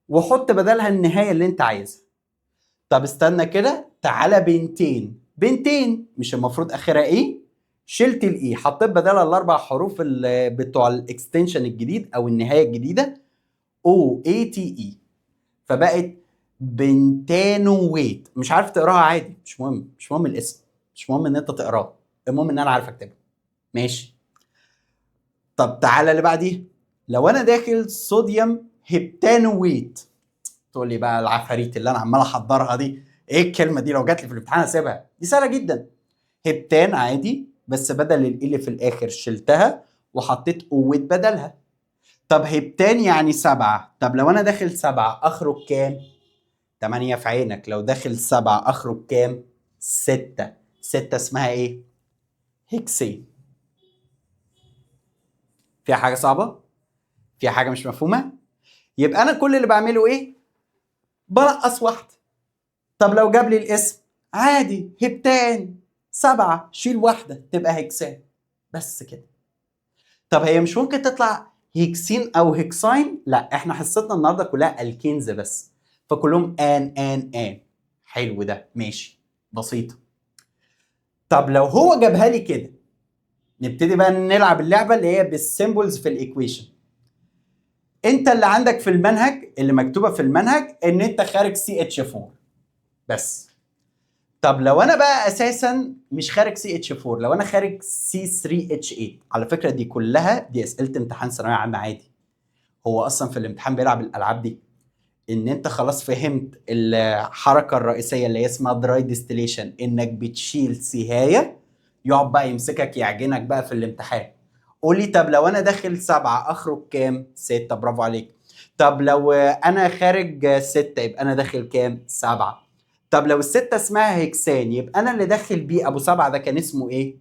وحط بدلها النهايه اللي انت عايزها. طب استنى كده، تعالى بنتين. بنتين مش المفروض اخرها ايه؟ شلت الاي، حطيت بدلها الاربع حروف بتوع الاكستنشن الجديد او النهايه الجديده، او اي تي اي، فبقت بنتانويت. مش عارف تقراها عادي، مش مهم، مش مهم الاسم، مش مهم ان انت تقراه، المهم ان انا عارف اكتبها. ماشي. طب تعالى اللي بعديه. لو انا داخل صوديوم هبتانويت، تقول لي بقى العفاريت اللي انا عمال احضرها دي، ايه الكلمه دي؟ لو جات لي في الامتحان اسيبها؟ دي سهله جدا. هبتان عادي، بس بدل ال اللي في الاخر شلتها وحطيت قوت بدلها. طب هبتان يعني 7. طب لو انا داخل 7 اخرج كام؟ 8 في عينك. لو داخل 7 اخرج كام؟ 6. 6 اسمها ايه؟ هكسين. فيها حاجه صعبه؟ فيها حاجه مش مفهومه؟ يبقى انا كل اللي بعمله ايه؟ بنقص واحده. طب لو جاب لي الاسم عادي، هبتان 7، شيل واحده تبقى هكسان. بس كده. طب هي مش ممكن تطلع هيكسين او هيكساين؟ لا، احنا حصتنا النهارده كلها الكينز بس، فكلهم ان. حلو ده، ماشي، بسيطه. طب لو هو جابها لي كده، نبتدي بقى نلعب اللعبه اللي هي بالسيمبلز في الايكويشن. انت اللي عندك في المنهج، اللي مكتوبه في المنهج ان انت خارج سي اتش 4 بس. طب لو انا بقى اساسا مش خارج سي اتش 4، لو انا خارج سي 3 اتش 8، على فكره دي كلها دي اسئله امتحان ثانويه عامه عادي. هو اصلا في الامتحان بيلعب الالعاب دي. ان انت خلاص فهمت الحركه الرئيسيه اللي هي اسمها دراي ديستليشن، انك بتشيل سهايه، يقعد بقى يمسكك يعجنك بقى في الامتحان. قولي طب لو انا داخل 7 اخرج كام؟ 6. برافو عليك. طب لو انا خارج 6 يبقى انا داخل كام؟ 7. طب لو الستة اسمها هيكسان، يبقى انا اللي داخل بيه ابو 7 ده كان اسمه ايه؟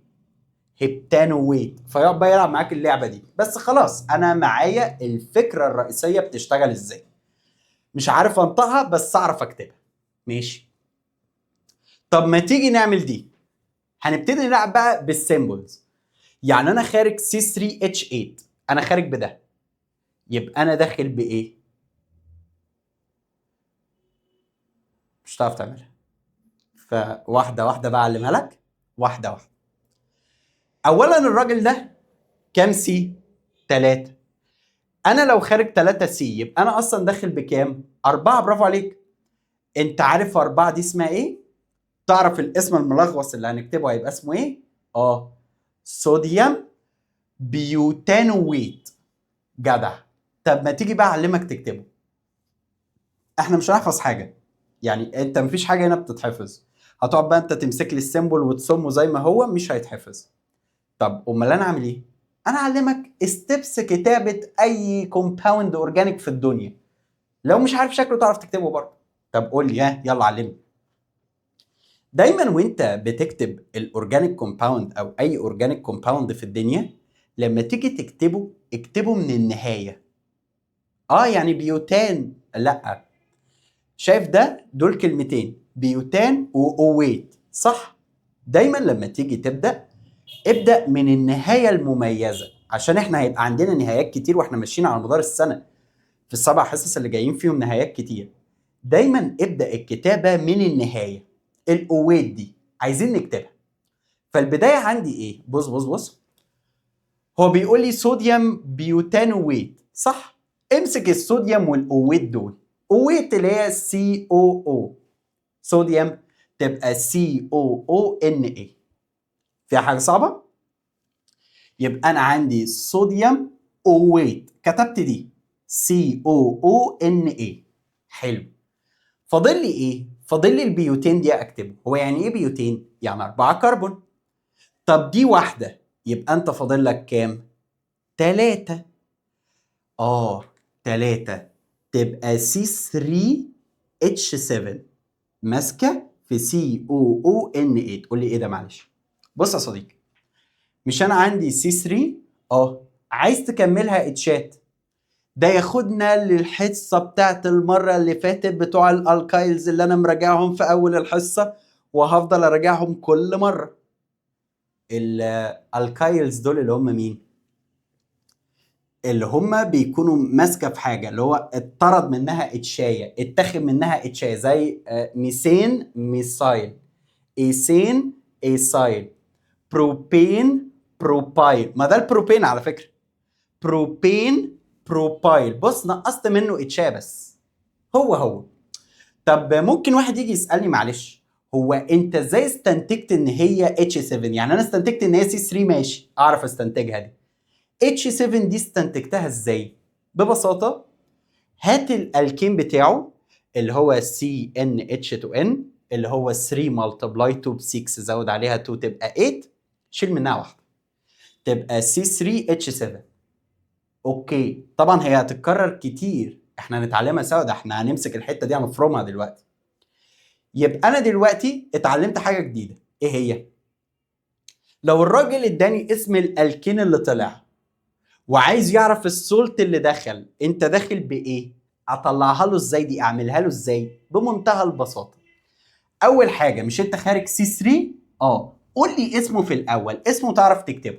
هبتانويت. فيقعد بقى يلعب معاك اللعبه دي. بس خلاص انا معايا الفكره الرئيسيه بتشتغل ازاي. مش عارف انطقها بس اعرف اكتبها. ماشي. طب ما تيجي نعمل دي. هنبتدي نلعب بقى بالسيمبلز. يعني انا خارج سي 3 اتش 8، انا خارج بده، يبقى انا داخل بايه؟ مش هتعرف تعملها. فواحده واحده بقى اعلمها لك، واحده واحده. اولا الراجل ده كام سي؟ 3. انا لو خارج 3 سي يبقى انا اصلا داخل بكام؟ 4. برافو عليك. انت عارف 4 دي اسمها ايه؟ تعرف الاسم الملغوص اللي هنكتبه هيبقى اسمه ايه؟ صوديوم بيوتانويت. جدع. طب ما تيجي بقى اعلمك تكتبه. احنا مش هنحفظ حاجه، يعني انت مفيش حاجه هنا بتتحفظ. هتقعد بقى انت تمسك لي السيمبل وتصمه زي ما هو، مش هيتحفظ. طب امال انا اعمل ايه؟ انا اعلمك ستيبس كتابه اي كومباوند اورجانيك في الدنيا. لو مش عارف شكله تعرف تكتبه برضه. طب قول لي، يلا علمني. دايما وانت بتكتب الاورجانيك كومباوند او اي اورجانيك كومباوند في الدنيا، لما تيجي تكتبه اكتبه من النهايه. يعني بيوتان، لا. شايف ده؟ دول كلمتين، بيوتان واويت، صح؟ دايما لما تيجي تبدا، ابدا من النهايه المميزه، عشان احنا هيبقى عندنا نهايات كتير واحنا ماشيين على مدار السنه، في السبع حصص اللي جايين فيهم نهايات كتير. دايما ابدا الكتابه من النهايه. الاويت دي عايزين نكتبها. فالبدايه عندي ايه؟ بص بص بص. هو بيقول لي صوديوم بيوتانويت، صح؟ امسك الصوديوم والاويت دول. اويت اللي هي سي او او، صوديوم تبقى سي او او ان اي. فيها حاجه صعبه؟ يبقى انا عندي صوديوم اويت، كتبت دي سي او او ان اي. حلو. فاضل لي ايه؟ فاضل لي البيوتين دي اكتبه. هو يعني ايه بيوتين؟ يعني 4 كربون. طب دي واحده، يبقى انت فاضل لك كام؟ 3. 3 تبقى C3H7 ماسكه في COONA. تقول لي ايه ده؟ معلش. بص يا صديقي، مش انا عندي C3؟ عايز تكملها اتشات. ده ياخدنا للحصه بتاعت المره اللي فاتت بتوع الالكايلز اللي انا مراجعهم في اول الحصه، وهفضل اراجعهم كل مره. الالكايلز دول اللي هم مين؟ اللي هم بيكونوا ماسكه في حاجه، اللي هو اتطرد منها اتشايه، اتاخد منها اتشايه، زي ميثين ميثايل، ايثين ايثايل، بروبين بروبايل. ما ده البروبين على فكره، بروبين بروبايل. بص نقصت منه اتشايه بس، هو. طب ممكن واحد يجي يسالني، معلش هو انت ازاي استنتجت ان هي اتش 7؟ يعني انا استنتجت ان هي سي 3، ماشي، اعرف استنتجها دي. اتش 7 دي استنتجتها ازاي؟ ببساطه، هات الالكين بتاعه اللي هو CnH2n، اللي هو 3 ملتبلاي 2 ب 6، زود عليها 2 تبقى 8، شيل منها واحده تبقى C3H7. اوكي، طبعا هي هتتكرر كتير، احنا هنتعلمها سوا، ده احنا هنمسك الحته دي هنفرمها دلوقتي. يبقى انا دلوقتي اتعلمت حاجه جديده. ايه هي؟ لو الراجل اداني اسم الالكين اللي طلع وعايز يعرف السولت اللي دخل، انت داخل بايه؟ اطلعها له ازاي دي؟ اعملها له ازاي؟ بمنتهى البساطه. اول حاجه، مش انت خارج سي 3؟ قول لي اسمه في الاول، اسمه تعرف تكتبه.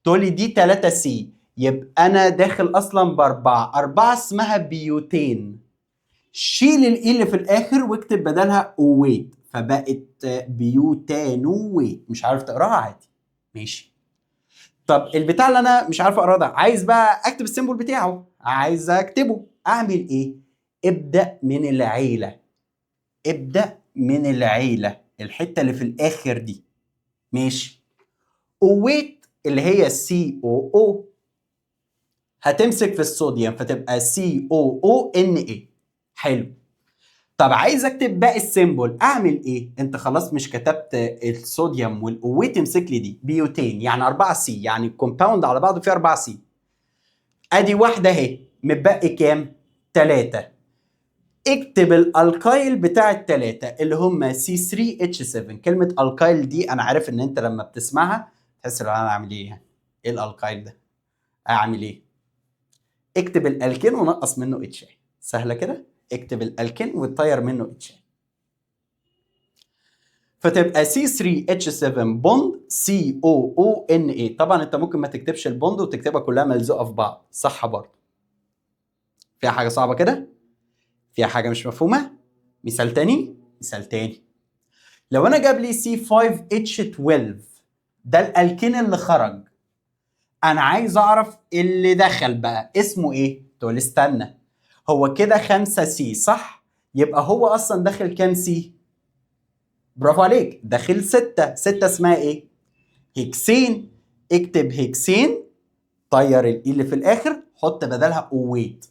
تقول لي دي 3 سي، يبقى انا داخل اصلا باربعه، 4 اسمها بيوتين. شيل الاي اللي في الاخر واكتب بدلها اويت، فبقت بيوتانويت. مش عارف تقراها؟ عادي، ماشي. طب البتاع اللي انا مش عارف اقراه ده، عايز بقى اكتب السيمبل بتاعه، عايز اكتبه، اعمل ايه؟ ابدا من العيله. ابدا من العيله، الحته اللي في الاخر دي، ماشي. اويت اللي هي سي او او، هتمسك في الصوديوم فتبقى سي او او ان اي. حلو. طب عايز اكتب باقي السيمبل، اعمل ايه؟ انت خلاص مش كتبت الصوديوم والاويت، تمسك لي دي بيوتين، يعني 4 سي، يعني الكومباوند على بعضه فيه 4 سي. ادي واحده اهي، متبقي كام؟ 3. اكتب الالكايل بتاع الثلاثه اللي هم C3H7. كلمه الكايل دي انا عارف ان انت لما بتسمعها تحس ان انا اعمل ايه؟ ايه الالكايل ده؟ اعمل ايه؟ اكتب الالكين ونقص منه اتش. سهله كده، اكتب الالكين وتطير منه اتش، فتبقى C3H7 بوند COONA. طبعا انت ممكن ما تكتبش البوند وتكتبها كلها ملزوقه في بعض، صح برضه؟ فيها حاجه صعبه كده؟ فيها حاجه مش مفهومه؟ مثال تاني، مثال تاني. لو انا جاب لي C5H12، ده الالكين اللي خرج، انا عايز اعرف اللي دخل بقى اسمه ايه. تقول استنى، هو كده 5 سي صح؟ يبقى هو اصلا داخل كام سي؟ برافو عليك، داخل 6. 6 اسمها ايه؟ هيكسين، اكتب هيكسين، طير الاي اللي في الاخر، حط بدلها اويت.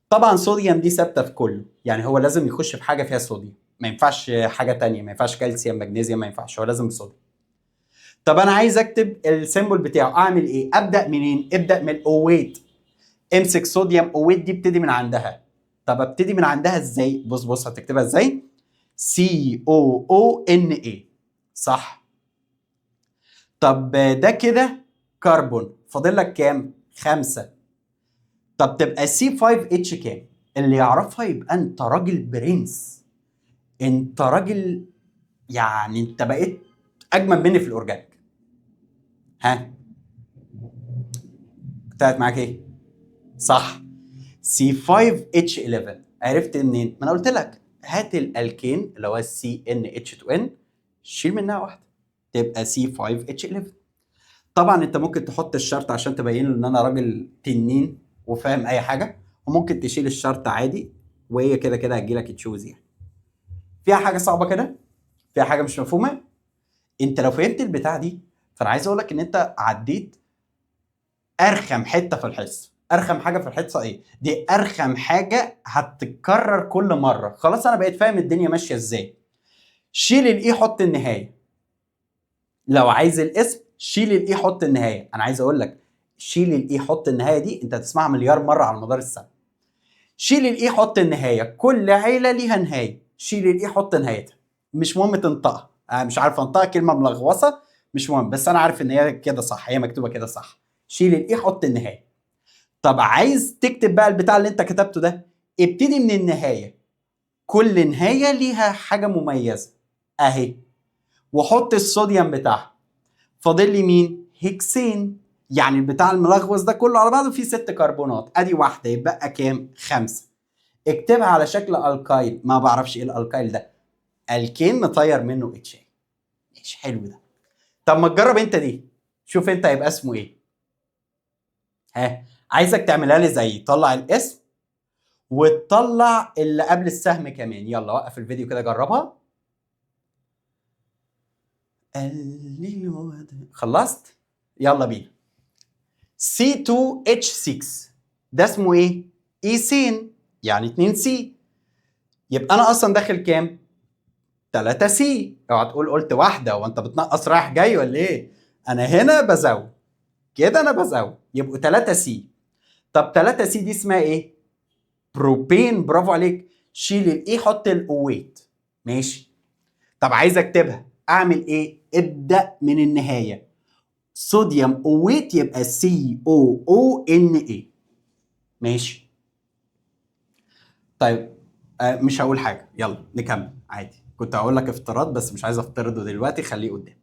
طبعا صوديوم دي ثابته في كله، يعني هو لازم يخش في حاجه فيها صوديوم، ما ينفعش حاجه تانية، ما ينفعش كالسيوم مغنيسيوم، ما ينفعش، هو لازم بصوديوم. طب انا عايز اكتب السيمبل بتاعه، اعمل ايه؟ ابدا منين؟ ابدا من الاويت. امسك صوديوم اويت دي، ابتدي من عندها. طب ابتدي من عندها ازاي؟ بص بص هتكتبها ازاي. COONA، صح. طب ده كده كربون، فاضل لك كام؟ 5. طب تبقى C5H كام؟ اللي يعرفها يبقى انت راجل برنس، انت راجل، يعني انت بقيت اجمل مني في الاورجانيك. ها، طلعت معاك ايه؟ صح، C5H11. عرفت منين؟ ما انا قلت لك هات الالكين اللي هو CnH2n، شيل منها واحده تبقى C5H11. طبعا انت ممكن تحط الشرط عشان تبين له ان انا راجل تنين وفاهم اي حاجه، وممكن تشيل الشرط عادي، وهي كده كده هتجيلك تشوز يعني. فيها حاجه صعبه كده؟ فيها حاجه مش مفهومه؟ انت لو فهمت البتاع دي، فانا عايز اقول لك ان انت عديت ارخم حته في الحصه. ارخم حاجه في الحصه ايه؟ دي ارخم حاجه هتتكرر كل مره. خلاص انا بقيت فاهم الدنيا ماشيه ازاي. شيل الاي، حط النهايه. لو عايز الاسم شيل الاي، حط النهايه. انا عايز اقول لك شيل الاي، حط النهايه دي انت هتسمعها مليار مره على مدار السنه. شيل الاي، حط النهايه. كل عيله ليها نهايه. شيل الاي، حط نهايتها. مش مهم تنطقها، انا مش عارف انطقها، كلمه ملغوصه مش مهم، بس انا عارف ان هي كده صح، هي مكتوبه كده صح. شيل الاي، حط النهايه. طب عايز تكتب بقى البتاع اللي انت كتبته ده، ابتدي من النهايه. كل نهايه ليها حاجه مميزه اهي، وحط الصوديوم بتاعها. فاضل لي مين؟ هيكسين. يعني البتاع الملغوص ده كله على بعضه فيه 6 كربونات، ادي واحده يبقى كام؟ 5. اكتبها على شكل الكايل، ما بعرفش ايه الالكايل ده، الكين مطير منه اتش اي. ماشي، حلو ده. طب ما تجرب انت دي، شوف انت هيبقى اسمه ايه. ها، عايزك تعملها لي زي طلع الاسم وتطلع اللي قبل السهم كمان. يلا وقف الفيديو كده جربها. خلصت؟ يلا بينا. C2H6 ده اسمه ايه؟ ايثين، يعني 2 سي. يبقى انا اصلا داخل كام؟ 3 سي. اوعى تقول قلت واحده وانت بتنقص رايح جاي ولا ايه؟ انا هنا بزود كده، انا بزود يبقوا 3 سي. طب 3 سي دي اسمها ايه؟ بروبين، برافو عليك. شيل الاي، حط الاويت. ماشي. طب عايز اكتبها، اعمل ايه؟ ابدا من النهايه. صوديوم اويت يبقى COONA. ماشي. طيب مش هقول حاجه، يلا نكمل عادي. كنت هقول لك افتراض بس مش عايز افترضه دلوقتي، خليه قدام.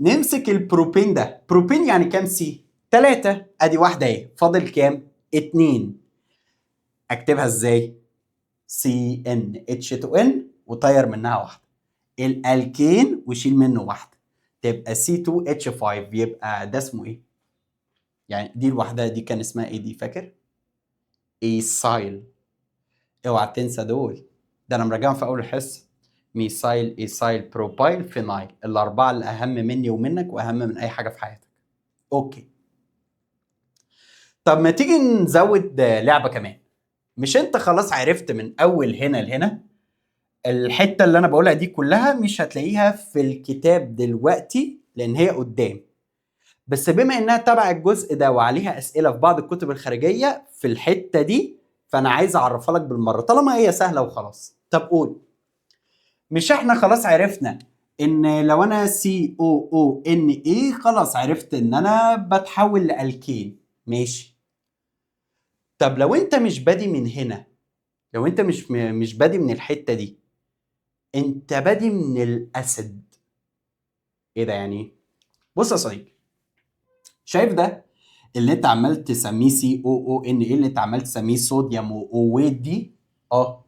نمسك البروبين ده. بروبين يعني كام سي؟ 3. ادي واحده اهي، فاضل كام؟ 2. اكتبها ازاي؟ CnH2n وطير منها واحده. الالكين وشيل منه واحده تبقى C2H5. يبقى ده اسمه ايه؟ يعني دي الوحده دي كان اسمها ايه دي، فاكر؟ ايسايل. اوعى تنسى دول، ده انا مراجعهم في اول الحصه. ميثايل، ايسايل، بروبايل، فينايل، الاربعه اللي اهم مني ومنك واهم من اي حاجه في حياتك. اوكي. طب ما تيجي نزود لعبه كمان. مش انت خلاص عرفت من اول هنا لهنا؟ الحته اللي انا بقولها دي كلها مش هتلاقيها في الكتاب دلوقتي لان هي قدام، بس بما انها تبع الجزء ده وعليها اسئله في بعض الكتب الخارجيه في الحته دي، فانا عايز اعرفها لك بالمره طالما هي سهله وخلاص. طب قول. مش احنا خلاص عرفنا ان لو انا COONA خلاص عرفت ان انا بتحول لالكين؟ ماشي. طب لو انت مش بادي من هنا، لو انت مش بادي من الحته دي، انت بادي من الاسيد. ايه ده يعني ايه؟ بص يا صديقي، شايف ده اللي انت عمال تسميه COONA، اللي انت عمال تسميه صوديوم واويت دي؟ اه،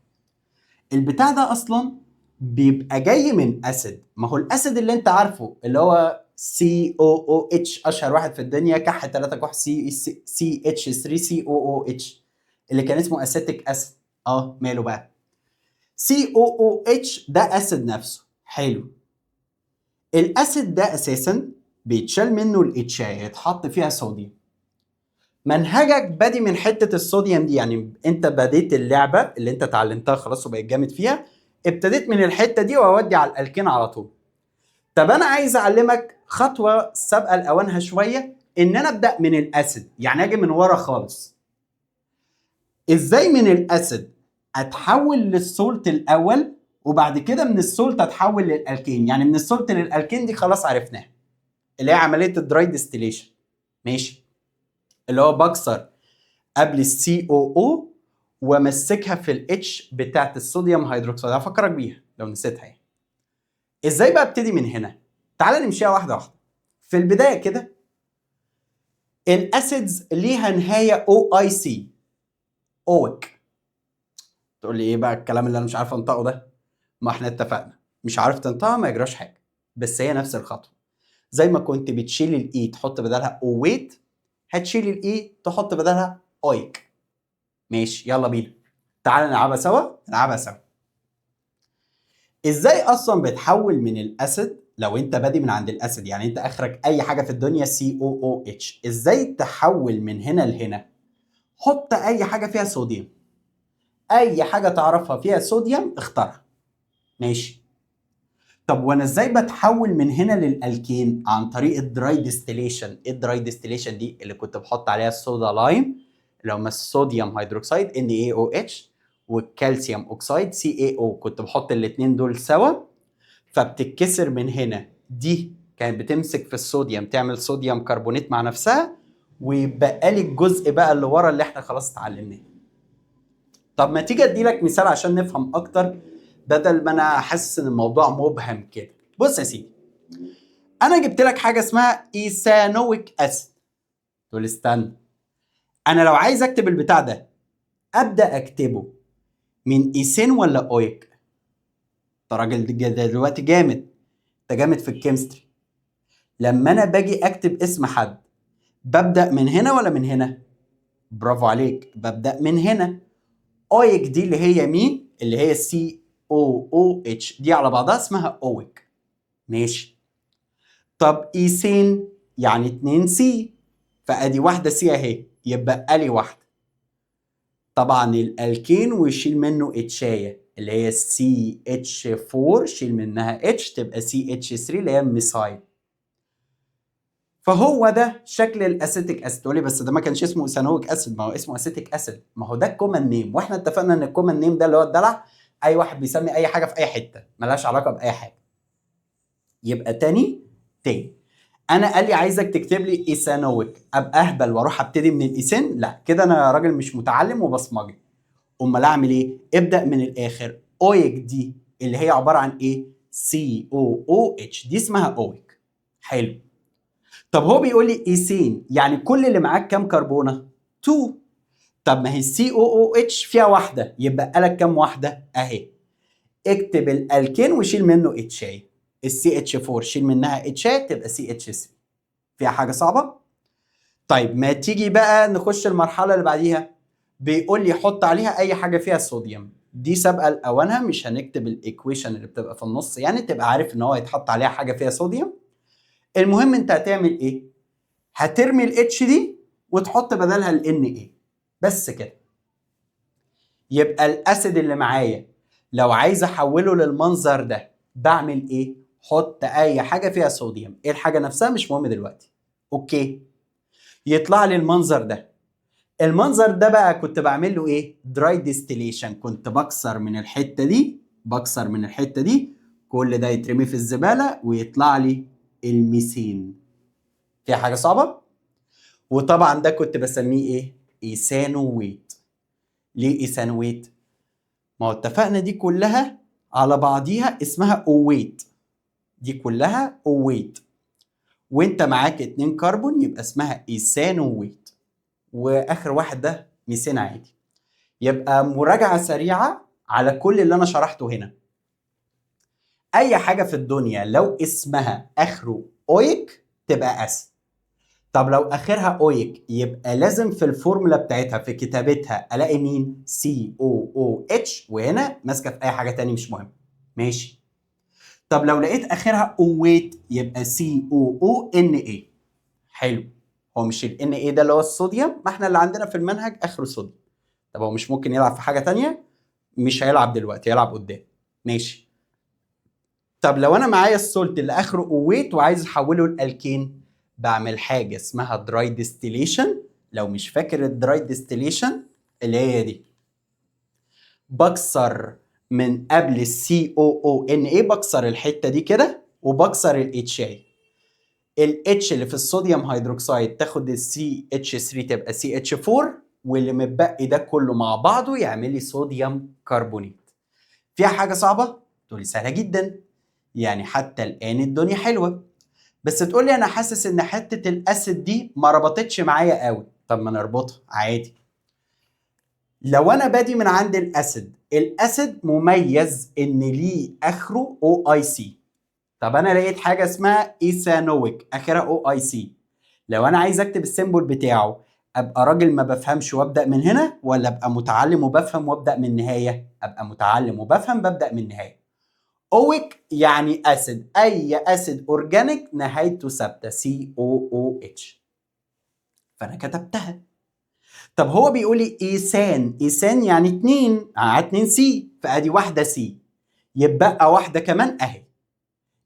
البتاع ده اصلا بيبقى جاي من اسيد. ما هو الاسيد اللي انت عارفه اللي هو COOH، اشهر واحد في الدنيا، كح 3 كح CH3COOH، اللي كان اسمه اسيتيك اسيد. اه، ماله بقى؟ COOH ده اسيد نفسه، حلو. الاسيد ده اساسا بيتشال منه الاتشاي يتحط فيها صوديوم. منهجك بادي من حته الصوديوم دي، يعني انت بديت اللعبه اللي انت اتعلمتها خلاص وبقيت جامد فيها، ابتديت من الحته دي واودي على الالكين على طول. طب انا عايز اعلمك خطوه سابقه لاوانها شويه، ان انا ابدا من الاسيد، يعني اجي من ورا خالص. ازاي من الاسيد اتحول للسولت الاول، وبعد كده من السولت اتحول للالكين؟ يعني من السولت للالكين دي خلاص عرفناها، اللي هي عمليه الدراي ديستيليشن. ماشي، اللي هو بكسر قبل السي او او وامسكها في الاتش بتاعت الصوديوم هيدروكسيد. هفكرك بيها لو نسيتها يعني. ازاي بقى ابتدي من هنا؟ تعال نمشيها واحده واحده. في البدايه كده الاسيدز ليها نهايه او اي سي، اوك. تقول لي ايه بقى الكلام اللي انا مش عارف انطقه ده؟ ما احنا اتفقنا مش عارف تنطقها ما يجراش حاجه، بس هي نفس الخطوه. زي ما كنت بتشيل الاي تحط بدلها اويت، هتشيل الاي تحط بدلها اويك. ماشي يلا بينا، تعال نلعبها سوا نلعبها سوا. ازاي اصلا بتحول من الاسيد لو انت بادي من عند الاسيد، يعني انت اخرك اي حاجه في الدنيا سي او او اتش، ازاي تحول من هنا لهنا؟ حط اي حاجه فيها صوديوم، اي حاجه تعرفها فيها صوديوم اختارها. ماشي. طب وانا ازاي بتحول من هنا للالكين؟ عن طريق الدراي ديستيليشن. ايه الدراي ديستيليشن دي؟ اللي كنت بحط عليها الصودا لايم اللي هم الصوديوم هيدروكسيد NaOH، والكالسيوم اوكسيد CaO، كنت بحط الاثنين دول سوا فبتتكسر من هنا. دي كانت بتمسك في الصوديوم تعمل صوديوم كربونات مع نفسها، ويبقى لي الجزء بقى اللي ورا اللي احنا خلاص اتعلمناه. طب ما تيجي ادي لك مثال عشان نفهم اكتر، بدل ما انا حاسس ان الموضوع مبهم كده. بص يا سيدي، انا جبت لك حاجه اسمها ايثانويك اسيد. تقول استنى، انا لو عايز اكتب البتاع ده ابدا اكتبه من ايثين ولا اويك؟ انت راجل دلوقتي جامد، انت جامد في الكيمستري. لما انا باجي اكتب اسم حد ببدا من هنا ولا من هنا؟ برافو عليك، ببدا من هنا. اويك دي اللي هي مين؟ اللي هي COOH، دي على بعضها اسمها اويك. ماشي. طب ايثين يعني 2 سي، فادي واحده سي اهي، يبقى لي واحده. طبعا الالكين ويشيل منه اتشايه اللي هي CH4، شيل منها اتش تبقى CH3 اللي هي ميثايل. فهو ده شكل الاسيتيك اسيد. تقول لي بس ده ما كانش اسمه ايثانويك اسيد، ما هو اسمه اسيتيك اسيد. ما هو ده الكومن نيم، واحنا اتفقنا ان الكومن نيم ده اللي هو الدلع، اي واحد بيسمي اي حاجه في اي حته ملهاش علاقه باي حاجه. يبقى تاني انا قال لي عايزك تكتب لي ايثانويك، ابقى اهبل واروح ابتدي من الايثين؟ لا، كده انا راجل مش متعلم وبصمجي. امال اعمل ايه؟ ابدا من الاخر. اويك دي اللي هي عباره عن ايه؟ COOH، دي اسمها اويك. حلو. طب هو بيقول لي ايثين، يعني كل اللي معاك كام كربونه؟ 2. طب ما هي COOH فيها واحده، يبقى لك كام واحده اهي. اكتب الالكين وشيل منه اتشاي، CH4 شيل منها اتشاي تبقى CH3. فيها حاجه صعبه؟ طيب ما تيجي بقى نخش المرحله اللي بعديها. بيقول لي حط عليها اي حاجه فيها صوديوم، دي سابقه لاوانها، مش هنكتب الايكويشن اللي بتبقى في النص، يعني تبقى عارف ان هو هيتحط عليها حاجه فيها صوديوم. المهم انت هتعمل ايه؟ هترمي الاتش دي وتحط بدلها Na، بس كده. يبقى الاسيد اللي معايا لو عايز احوله للمنظر ده بعمل ايه؟ حط اي حاجه فيها صوديوم، ايه الحاجه نفسها مش مهم دلوقتي. اوكي، يطلع لي المنظر ده. المنظر ده بقى كنت بعمل له ايه؟ دراي ديستيليشن. كنت بكسر من الحته دي، بكسر من الحته دي، كل ده يترمي في الزباله ويطلع لي الميثين. فيها حاجه صعبه؟ وطبعا ده كنت بسميه ايه؟ ايثانويت. ليه ايثانويت؟ ما هو اتفقنا دي كلها على بعضيها اسمها اويت، دي كلها اويت، وانت معاك 2 كربون يبقى اسمها ايثانويت، واخر واحد ده ميثين عادي. يبقى مراجعة سريعة على كل اللي انا شرحته هنا. اي حاجة في الدنيا لو اسمها اخره اويك تبقى اسيد. طب لو اخرها اويك يبقى لازم في الفورمولا بتاعتها في كتابتها الاقي مين؟ COOH، وهنا ماسكة في اي حاجة تاني مش مهم. ماشي. طب لو لقيت اخرها اويت يبقى COONA. حلو. هو مش ال Na ده اللي هو الصوديوم؟ ما احنا اللي عندنا في المنهج اخره صوديوم. طب هو مش ممكن يلعب في حاجه تانية؟ مش هيلعب دلوقتي، هيلعب قدام. ماشي. طب لو انا معايا السولت اللي اخره اويت وعايز احوله لالكين، بعمل حاجه اسمها دراي ديستيليشن. لو مش فاكر الدراي ديستيليشن اللي هي دي، بكسر من قبل السي او او ان ايه، بكسر الحته دي كده وبكسر الاتش اي. الاتش اللي في الصوديوم هيدروكسيد تاخد السي اتش 3 تبقى سي اتش 4، واللي متبقي ده كله مع بعضه يعمل لي صوديوم كربونيت. فيها حاجه صعبه؟ تقولي سهله جدا، يعني حتى الان الدنيا حلوه. بس تقولي انا حاسس ان حته الاسيد دي ما ربطتش معايا قوي. طب ما نربطها عادي. لو انا بادي من عند الاسيد، الاسيد مميز ان ليه اخره او اي سي. طب انا لقيت حاجه اسمها ايثانويك اخرها او اي سي. لو انا عايز اكتب السيمبل بتاعه، ابقى راجل ما بفهمش وابدا من هنا، ولا ابقى متعلم وبفهم وابدا من النهايه؟ ابقى متعلم وبفهم ببدا من النهايه. اويك يعني اسيد، اي اسيد اورجانيك نهايته ثابته COOH، فانا كتبتها. طب هو بيقول لي ايثان، ايثان يعني 2 على 2 سي، فادي واحده سي، يبقى واحده كمان اهي.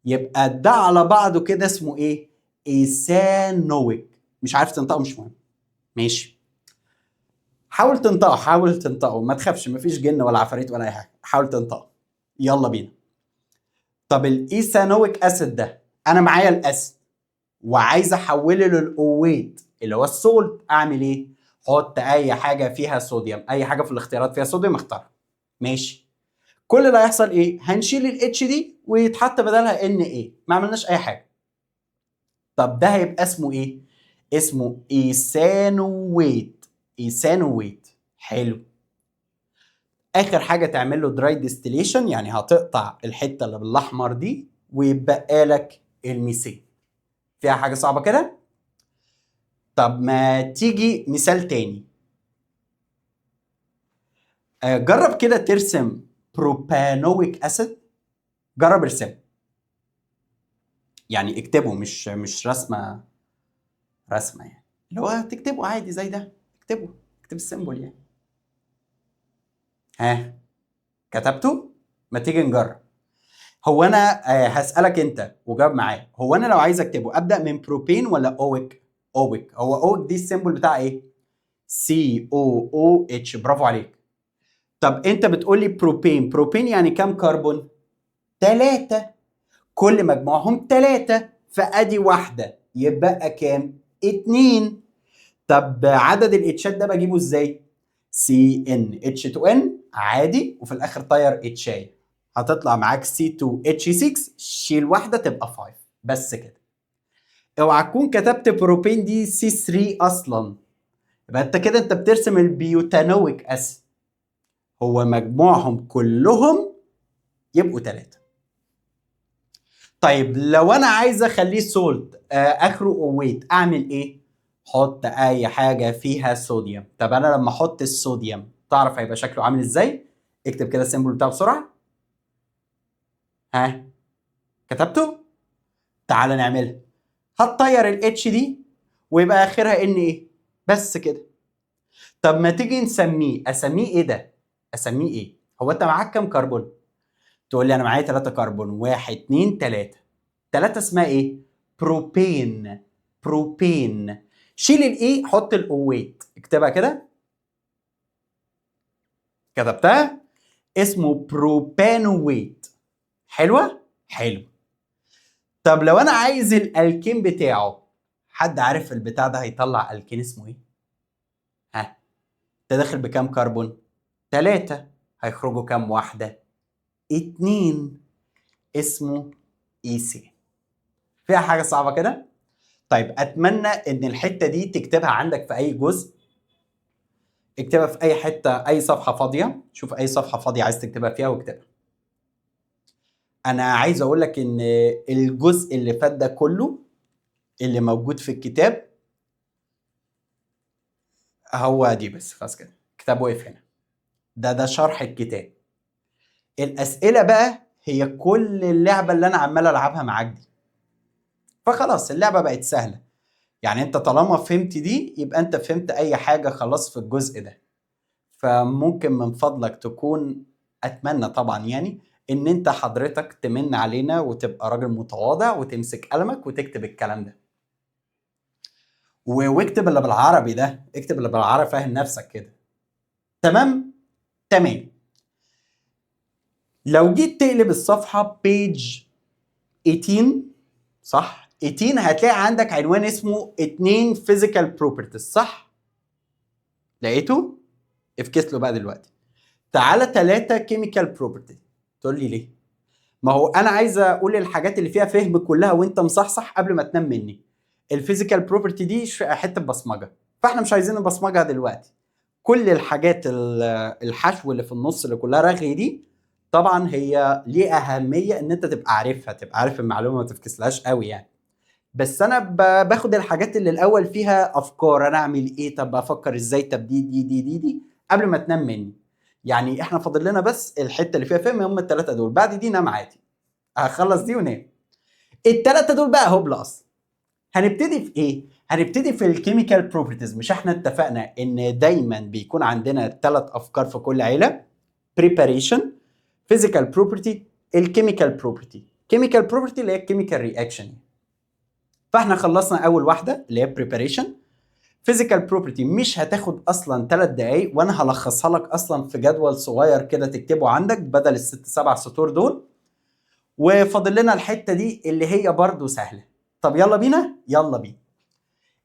يبقى ده على بعضه كده اسمه ايه؟ ايثانويك. مش عارف تنطقه، مش مهم. ماشي. حاول تنطقه، حاول تنطقه، ما تخافش، مفيش جن ولا عفاريت ولا اي حاجه، حاول تنطقه. يلا بينا. طب الايثانويك اسيد ده، انا معايا الاسيد وعايز احوله للاويت اللي هو السولت، اعمل ايه؟ حط اي حاجه فيها صوديوم، اي حاجه في الاختيارات فيها صوديوم اختارها. ماشي. كل اللي هيحصل ايه؟ هنشيل الاتش دي ويتحط بدلها ان ايه، ما عملناش اي حاجه. طب ده هيبقى اسمه ايه؟ اسمه ايثانويت. ايثانويت. حلو. اخر حاجه تعمل له دراي ديستيليشن، يعني هتقطع الحته اللي بالاحمر دي ويبقى لك الميثين. فيها حاجه صعبه كده؟ طب ما تيجي مثال تاني. جرب كده ترسم بروبانويك اسيد. جرب ارسمه، يعني اكتبه، مش رسمه، رسمه يعني اللي هو تكتبه عادي زي ده. اكتبه، اكتب السيمبل يعني. ها، كتبته؟ ما تيجي نجرب. هو انا هسألك انت وجاوب معايا. هو انا لو عايز اكتبه ابدأ من بروبين ولا اويك؟ اويك. هو اويك دي السيمبل بتاع ايه؟ COOH. برافو عليك. طب انت بتقول لي بروبين، بروبين يعني كام كربون؟ 3. كل مجموعهم 3، فادي واحدة يبقى كام؟ 2. طب عدد الاتشات ده بجيبه ازاي؟ CnH2n عادي، وفي الاخر طير اتشاي، هتطلع معاك C2H6، شيل واحده تبقى 5. بس كده. اوعى تكون كتبت بروبين دي C3 اصلا، يبقى انت كده انت بترسم البيوتانويك اسيد. هو مجموعهم كلهم يبقوا 3. طيب لو انا عايز اخليه سولت اخره اويت، اعمل ايه؟ حط اي حاجه فيها صوديوم. طب انا لما احط الصوديوم تعرف هيبقى شكله عامل ازاي؟ اكتب كده السيمبل بتاعه بسرعه. ها، كتبته؟ تعال نعملها. هتطير الاتش دي ويبقى اخرها ان ايه، بس كده. طب ما تيجي نسميه، اسميه ايه ده؟ اسميه ايه؟ هو انت معاك كام كربون؟ تقول لي انا معايا 3 كربون، 1 2 3. 3 اسمها ايه؟ بروبين. بروبين. شيل الاي، حط الاويت، اكتبها كده. كتبتها؟ اسمه بروبانويت. حلوه؟ حلو. طب لو انا عايز الالكين بتاعه، حد عارف البتاع ده هيطلع الكين اسمه ايه؟ ها، انت داخل بكام كربون؟ 3. هيخرجوا كام واحده؟ 2. اسمه ايثين. فيها حاجه صعبه كده؟ طيب اتمنى ان الحته دي تكتبها عندك في اي جزء. اكتبها في اي حته، اي صفحه فاضيه، شوف اي صفحه فاضيه عايز تكتبها فيها واكتبها. انا عايز اقول لك ان الجزء اللي فات ده كله اللي موجود في الكتاب هو دي بس، خلاص كده الكتاب وقف هنا. ده شرح الكتاب. الاسئله بقى هي كل اللعبه اللي انا عمال العبها معاك دي. فخلاص اللعبه بقت سهله. يعني انت طالما فهمت دي يبقى انت فهمت اي حاجه خلاص في الجزء ده. فممكن من فضلك تكون، اتمنى طبعا يعني ان انت حضرتك تمن علينا وتبقى راجل متواضع وتمسك قلمك وتكتب الكلام ده. واكتب اللي بالعربي ده، اكتب اللي بالعربي، فاهم نفسك كده. تمام. تمام. لو جيت تقلب الصفحه بيج 18، صح 18، هتلاقي عندك عنوان اسمه 2 physical properties، صح؟ لقيته؟ افكس له بقى دلوقتي. تعالى 3 chemical property. تقول لي ليه؟ ما هو انا عايز اقول الحاجات اللي فيها فهم كلها وانت مصحصح قبل ما تنام مني. الفيزيكال بروبرتي دي حته بصمجه، فاحنا مش عايزين نبصمجها دلوقتي. كل الحاجات الحشو اللي في النص اللي كلها رغي دي، طبعا هي ليه اهميه ان انت تبقى عارفها، تبقى عارف المعلومه ما تفكسلهاش قوي يعني. بس انا باخد الحاجات اللي الاول فيها افكار، انا اعمل ايه، طب افكر ازاي، طب دي قبل ما تنام مني. يعني احنا فاضل لنا بس الحته اللي فيها فهم، هم الثلاثه دول، بعد دي نام عادي. هخلص دي ونام. الثلاثه دول بقى هبل اصلا. هنبتدي في ايه؟ هنبتدي في الكيميكال بروبرتيز. مش احنا اتفقنا ان دايما بيكون عندنا 3 افكار في كل عيله؟ بريباريشن، فيزيكال بروبرتي، الكيميكال بروبرتي. كيميكال بروبرتي اللي هي الكيميكال رياكشن. فاحنا خلصنا اول واحده اللي هي بريباريشن. فيزيكال بروبرتي مش هتاخد اصلا 3 دقايق، وانا هلخصها لك اصلا في جدول صغير كده تكتبه عندك بدل الست 7 سطور دول. وفاضل لنا الحته دي اللي هي برضو سهله. طب يلا بينا، يلا بينا.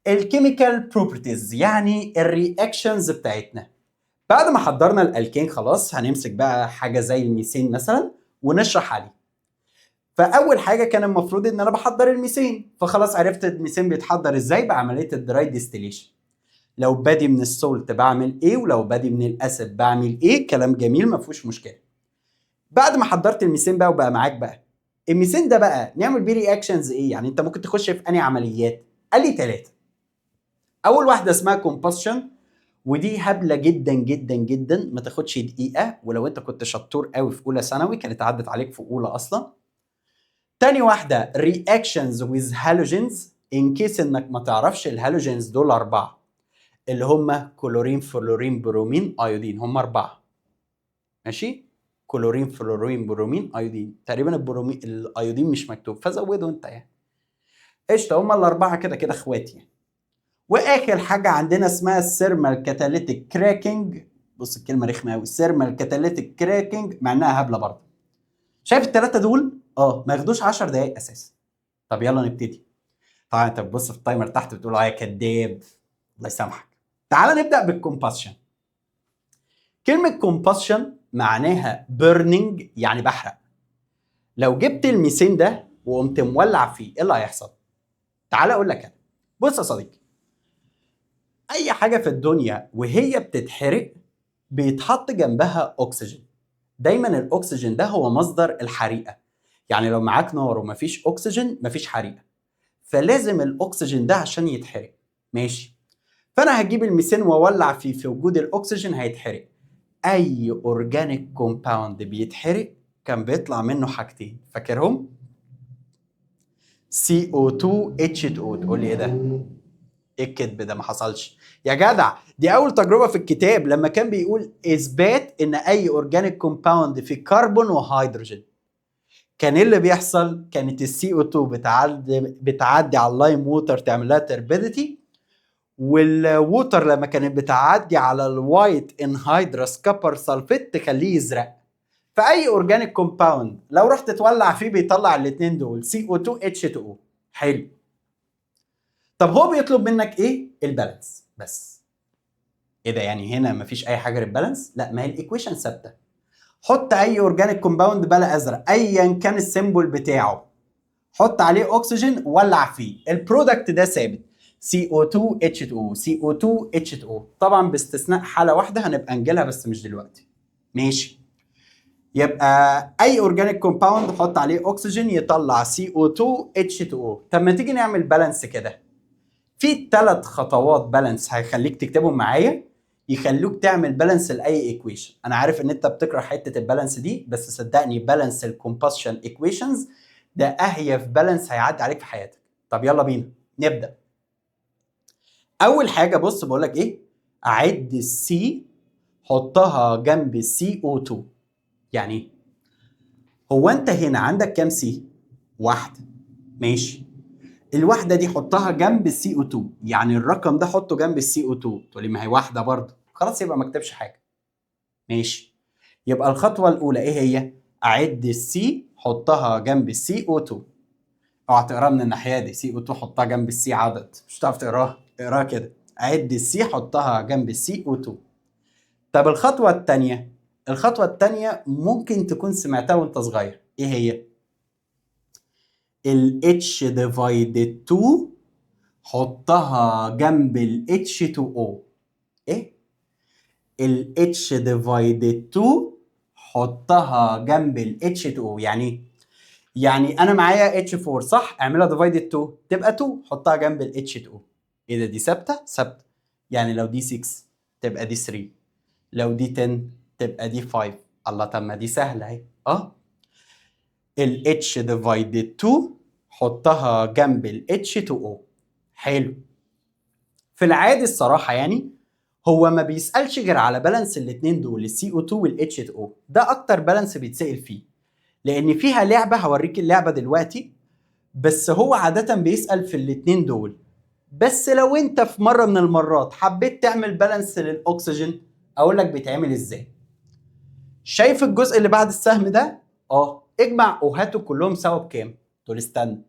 الكيميكال بروبرتيز يعني الرياكشنز بتاعتنا. بعد ما حضرنا الالكين خلاص، هنمسك بقى حاجه زي الميثين مثلا ونشرح عليه. فاول حاجه كان المفروض ان انا بحضر الميثين، فخلاص عرفت الميثين بيتحضر ازاي بعمليه الدراي ديستيليشن. لو بادي من السولت بعمل ايه، ولو بادي من الاسيد بعمل ايه، كلام جميل ما فيهوش مشكله. بعد ما حضرت الميثين بقى وبقى معاك بقى الميثين ده بقى نعمل بيه رياكشنز ايه، يعني انت ممكن تخش في انهي عمليات؟ قال لي 3. اول واحده اسمها كومباشن، ودي هبله جدا جدا جدا، ما تاخدش دقيقه، ولو انت كنت شطور قوي في اولى ثانوي كانت عدت عليك في اولى اصلا. تاني واحده رياكشنز ويز هالوجينز، ان كيس انك ما تعرفش الهالوجينز دول 4 اللي هم كلورين فلورين برومين ايودين، هم 4. ماشي؟ كلورين فلورين برومين ايودين. تقريبا البرومين الايودين مش مكتوب فزوده انت يعني. قشطه، هم ال4 كده كده اخواتي يعني. واخر حاجه عندنا اسمها الثيرمال كاتاليتيك كراكنج. بص الكلمه رخمه قوي، الثيرمال كاتاليتيك كراكنج مع انها هبله برضه. شايف الثلاثه دول؟ ما ياخدوش 10 دقائق اساسا. طب يلا نبتدي. طبعا انت بتبص في التايمر تحت بتقول يا كداب، الله يسامحك. تعال نبدا بالكومباشن. كلمه كومباشن معناها بيرنينج، يعني بحرق. لو جبت الميثين ده وقمت مولع فيه ايه اللي هيحصل؟ تعال اقول لك انا. بص يا صديقي، اي حاجه في الدنيا وهي بتتحرق بيتحط جنبها اكسجين. دايما الاكسجين ده هو مصدر الحريقه. يعني لو معاك نار ومفيش اكسجين مفيش حريقه، فلازم الاكسجين ده عشان يتحرق. ماشي؟ فانا هجيب الميثين واولع فيه، في وجود الاكسجين هيتحرق. اي اورجانيك كومباوند بيتحرق كان بيطلع منه حاجتين، فاكرهم؟ CO2 H2O. تقول لي ايه ده؟ ايه الكذب ده؟ ما حصلش يا جدع. دي اول تجربه في الكتاب لما كان بيقول اثبات ان اي اورجانيك كومباوند فيه كربون وهيدروجين. كان ايه اللي بيحصل؟ كانت السي او 2 بتعدي على اللايم ووتر تعمل لها تربيديتي، والووتر لما كانت بتعدي على الوايت انهيدرس كبر سلفيت تخليه يزرق. فاي اورجانيك كومباوند لو رحت تولع فيه بيطلع الاثنين دول CO2 H2O. حلو. طب هو بيطلب منك ايه؟ البالانس بس. ايه ده يعني هنا مفيش اي حاجه غير البالانس؟ لا، ما هي الايكويشن ثابته. حط اي اورجانيك كومباوند بلا ازرق ايا كان السيمبل بتاعه، حط عليه اكسجين ولع فيه، البرودكت ده ثابت CO2 H2O CO2 H2O. طبعا باستثناء حاله واحده هنبقى نجيلها بس مش دلوقتي. ماشي؟ يبقى اي اورجانيك كومباوند حط عليه اكسجين يطلع CO2 H2O. طب ما تيجي نعمل بالانس كده. في 3 خطوات بالانس هيخليك تكتبهم معايا. يخلوك تعمل بالانس لاي ايكويشن. انا عارف ان انت بتكره حته البالانس دي، بس صدقني بالانس الكومباشن ايكويشنز ده اهيف بالانس هيعدي عليك في حياتك. طب يلا بينا نبدا. اول حاجه بص بقول لك ايه، اعد السي حطها جنب السي او 2. يعني ايه؟ هو انت هنا عندك كام سي؟ واحده، ماشي. الواحده دي حطها جنب السي او 2، يعني الرقم ده حطه جنب السي او 2. تقول لي ما هي واحده برضه، خلاص يبقى ما اكتبش حاجه. ماشي، يبقى الخطوه الاولى ايه هي؟ اعد السي حطها جنب السي او 2. اوعى تقراها من الناحيه دي، سي او 2 حطها جنب السي عدد، مش هتعرف تقراها، اقراها كده، اعد السي حطها جنب السي او 2. طب الخطوه الثانيه، الخطوه الثانيه ممكن تكون سمعتها وانت صغير، ايه هي؟ ال H divided 2 حطها جنب ال H2O. ايه؟ ال H divided 2 حطها جنب ال H2O. يعني ايه؟ يعني انا معايا H4 صح؟ اعملها divided 2 تبقى 2، حطها جنب ال H2O. ايه ده؟ دي ثابته؟ ثابته. يعني لو دي 6 تبقى دي 3، لو دي 10 تبقى دي 5. الله، طب ما دي سهله اهي. ال H divided 2 حطها جنب ال H2O. حلو. في العادي الصراحة يعني هو ما بيسألش غير على بالانس الاتنين دول، ال CO2 وال H2O. ده أكتر بالانس بيتسأل فيه، لأن فيها لعبة هوريك اللعبة دلوقتي. بس هو عادة بيسأل في الاتنين دول. بس لو أنت في مرة من المرات حبيت تعمل بالانس للأكسجين، أقول لك بيتعمل إزاي. شايف الجزء اللي بعد السهم ده؟ اجمع اوهاته كلهم سوا بكام؟ دول استنى،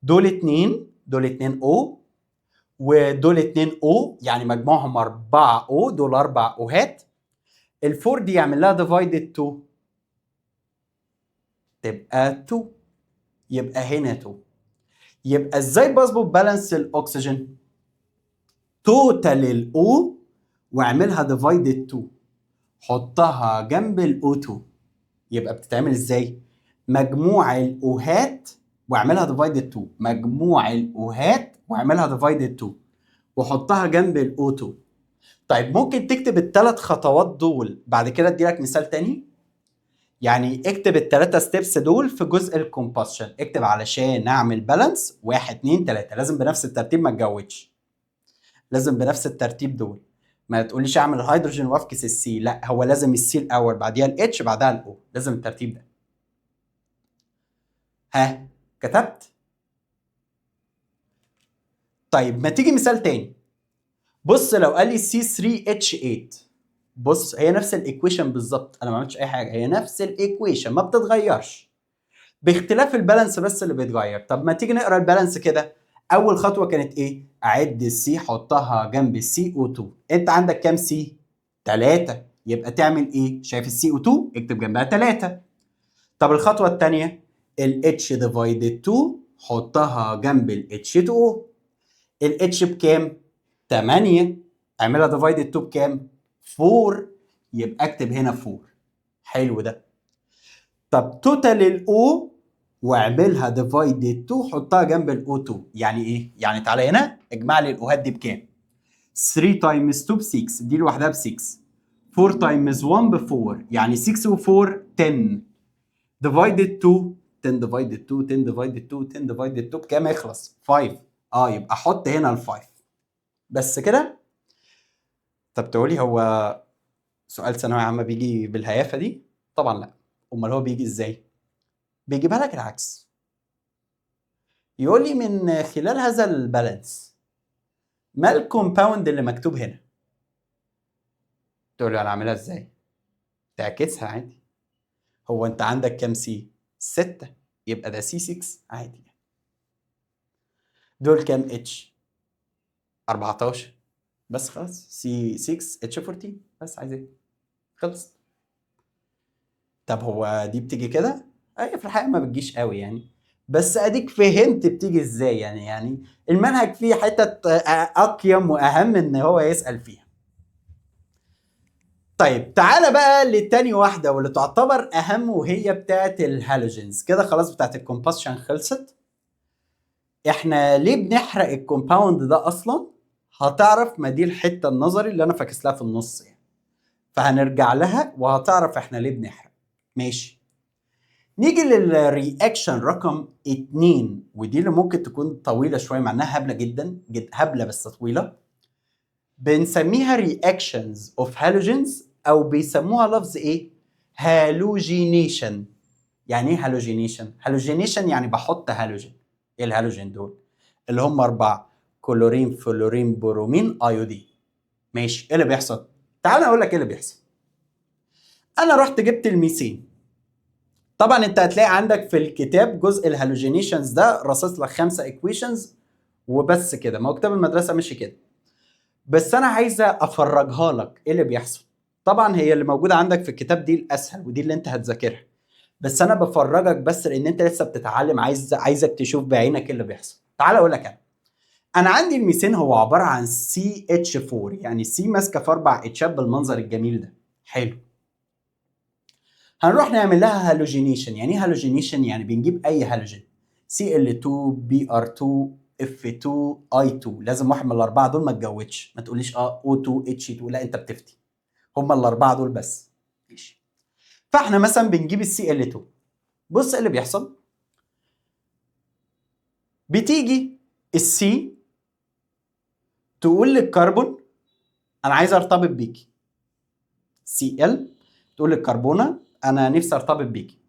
دول 2، دول 2 او، ودول 2 او، يعني مجموعهم 4 او، دول 4 اوهات. ال4 دي يعمل لها ديفايدد 2 تبقى 2، يبقى هنا 2. يبقى ازاي بظبط بالانس الاكسجين؟ توتال الاو واعملها ديفايدد 2، حطها جنب الاو 2. يبقى بتتعمل ازاي؟ مجموع الاوهات واعملها ديفايدد 2، مجموع الاوهات واعملها ديفايدد 2 وحطها جنب الاو 2. طيب ممكن تكتب الثلاث خطوات دول بعد كده ادي لك مثال تاني. يعني اكتب الثلاثه ستيبس دول في جزء الكومباشن، اكتب علشان اعمل بالانس 1 2 3، لازم بنفس الترتيب ما تجودش، لازم بنفس الترتيب دول. ما تقوليش اعمل الهيدروجين وافكس السي، لا هو لازم السي الاول بعديها الاتش بعدها الاو، لازم الترتيب ده. ها كتبت؟ طيب ما تيجي مثال تاني. بص لو قال لي C3H8، بص هي نفس الايكويشن بالظبط، انا ما عملتش اي حاجه، هي نفس الايكويشن ما بتتغيرش، باختلاف البالانس بس اللي بيتغير. طب ما تيجي نقرا البالانس كده. اول خطوه كانت ايه؟ اعد السي حطها جنب السي او 2. انت عندك كام سي؟ 3. يبقى تعمل ايه؟ شايف السي او 2 اكتب جنبها 3. طب الخطوه الثانيه، الاتش ديفايدد 2 حطها جنب الاتش 2. الاتش بكام؟ 8. اعملها ديفايدد 2 بكام؟ 4. يبقى اكتب هنا 4. حلو ده. طب توتال الاو واعملها ديفايدد 2 حطها جنب الاو 2. يعني ايه؟ يعني تعالى هنا اجمع لي الاوهات دي بكام؟ 3 تايمز 2 ب 6، دي لوحدها ب 6. 4 تايمز 1 ب 4، يعني 6 و4 10. ديفايدد 2، 10 ديفايدد 2، 10 ديفايدد 2، 10 ديفايدد 2 بكام يخلص؟ 5. يبقى احط هنا ال 5 بس كده. طب تقولي هو سؤال ثانوية عامة بيجي بالهيافة دي؟ طبعا لا. امال هو بيجي ازاي؟ بيجيبها لك العكس. يقول لي من خلال هذا البالانس ما الكومباوند اللي مكتوب هنا؟ تقول لي انا اعملها ازاي؟ تعكسها عادي. هو انت عندك كام سي؟ 6، يبقى ده سي 6 عادي. دول كام اتش؟ 14. بس خلاص سي 6 اتش 14، بس عايز ايه؟ خلص. طب هو دي بتيجي كده؟ هي في الحقيقة ما بتجيش قوي يعني، بس اديك فهمت بتيجي ازاي. يعني المنهج فيه حتة اقيم واهم ان هو يسأل فيها. طيب تعالى بقى لتاني واحدة واللي تعتبر اهم، وهي بتاعت الهالوجينز. كده خلاص بتاعت الكومباشن خلصت. احنا ليه بنحرق الكومباوند ده اصلا؟ هتعرف ما دي الحته النظري اللي انا فاكس لها في النص يعني، فهنرجع لها وهتعرف احنا ليه بنحرق. ماشي. نيجي للرياكشن رقم 2، ودي اللي ممكن تكون طويله شويه مع انها هبله جدا هبله بس طويله. بنسميها reactions of halogens او بيسموها لفظ ايه؟ هالوجينيشن. يعني ايه هالوجينيشن؟ هالوجينيشن يعني بحط هالوجين. ايه الهالوجين دول؟ اللي هم 4: كلورين، فلورين، برومين، ايودين. ماشي. ايه اللي بيحصل؟ تعال اقول لك ايه اللي بيحصل. انا رحت جبت الميثين. طبعا انت هتلاقي عندك في الكتاب جزء الهالوجينيشنز ده رصص لك 5 ايكويشنز وبس كده، ما هو كتاب المدرسه ماشي كده. بس انا عايزه افرجها لك ايه اللي بيحصل. طبعا هي اللي موجوده عندك في الكتاب دي الاسهل ودي اللي انت هتذاكرها، بس انا بفرجك بس لان انت لسه بتتعلم، عايزك تشوف بعينك ايه اللي بيحصل. تعال اقول لك انا عندي الميثين هو عباره عن CH4، يعني سي ماسكه في 4 اتشات بالمنظر الجميل ده. حلو. هنروح نعمل لها هالوجينيشن. يعني ايه هالوجينيشن؟ يعني بنجيب اي هالوجين، Cl2 Br2 F2 I2. لازم واحد من الاربعه دول ما تجودش، ما تقوليش O2 H2، لا انت بتفتي، هم الاربعه دول بس. ماشي. فاحنا مثلا بنجيب Cl2. بص ايه اللي بيحصل. بتيجي السي تقول للكربون انا عايز ارتبط بيكي. Cl تقول للكربونه انا نفسي ارتبط بيكي.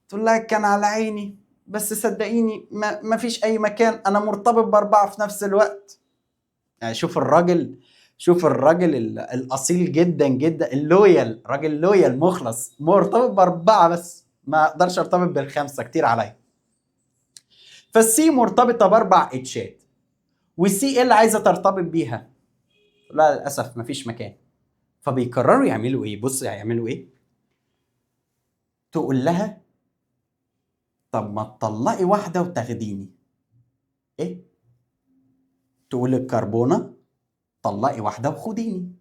تقول لها كان على عيني، بس صدقيني ما فيش اي مكان، انا مرتبط باربعه في نفس الوقت. يعني شوف الراجل، شوف الراجل الاصيل جدا جدا، اللويال، راجل لويال مخلص، مرتبط باربعه بس، ما اقدرش ارتبط بالخمسه كتير عليا. فالسي مرتبطه باربع اتشات، والسي اللي عايزه ترتبط بيها لا للاسف مفيش مكان. فبيقرروا يعملوا ايه؟ بص هيعملوا ايه. تقول لها طب ما تطلقي واحده وتاخديني. ايه؟ تقول الكربونه طلقي واحده وخديني.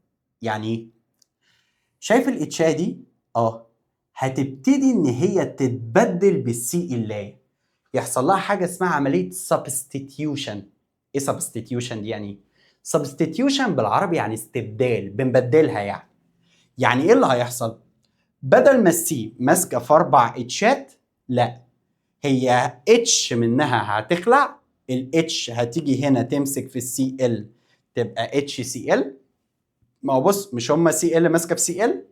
يعني ايه؟ شايف الاتشاه دي؟ هتبتدي ان هي تتبدل بالسي اللاي، يحصل لها حاجه اسمها عمليه سبستيتيوشن. ايه سبستيتيوشن دي؟ يعني سبستيتيوشن بالعربي يعني استبدال، بنبدلها يعني. يعني ايه اللي هيحصل؟ بدل ما السي ماسكه في 4 اتشات، لا، هي اتش منها هتخلع، الاتش هتيجي هنا تمسك في السي ال تبقى اتش سي ال. ما هو بص، مش هما سي ال ماسكه في سي ال؟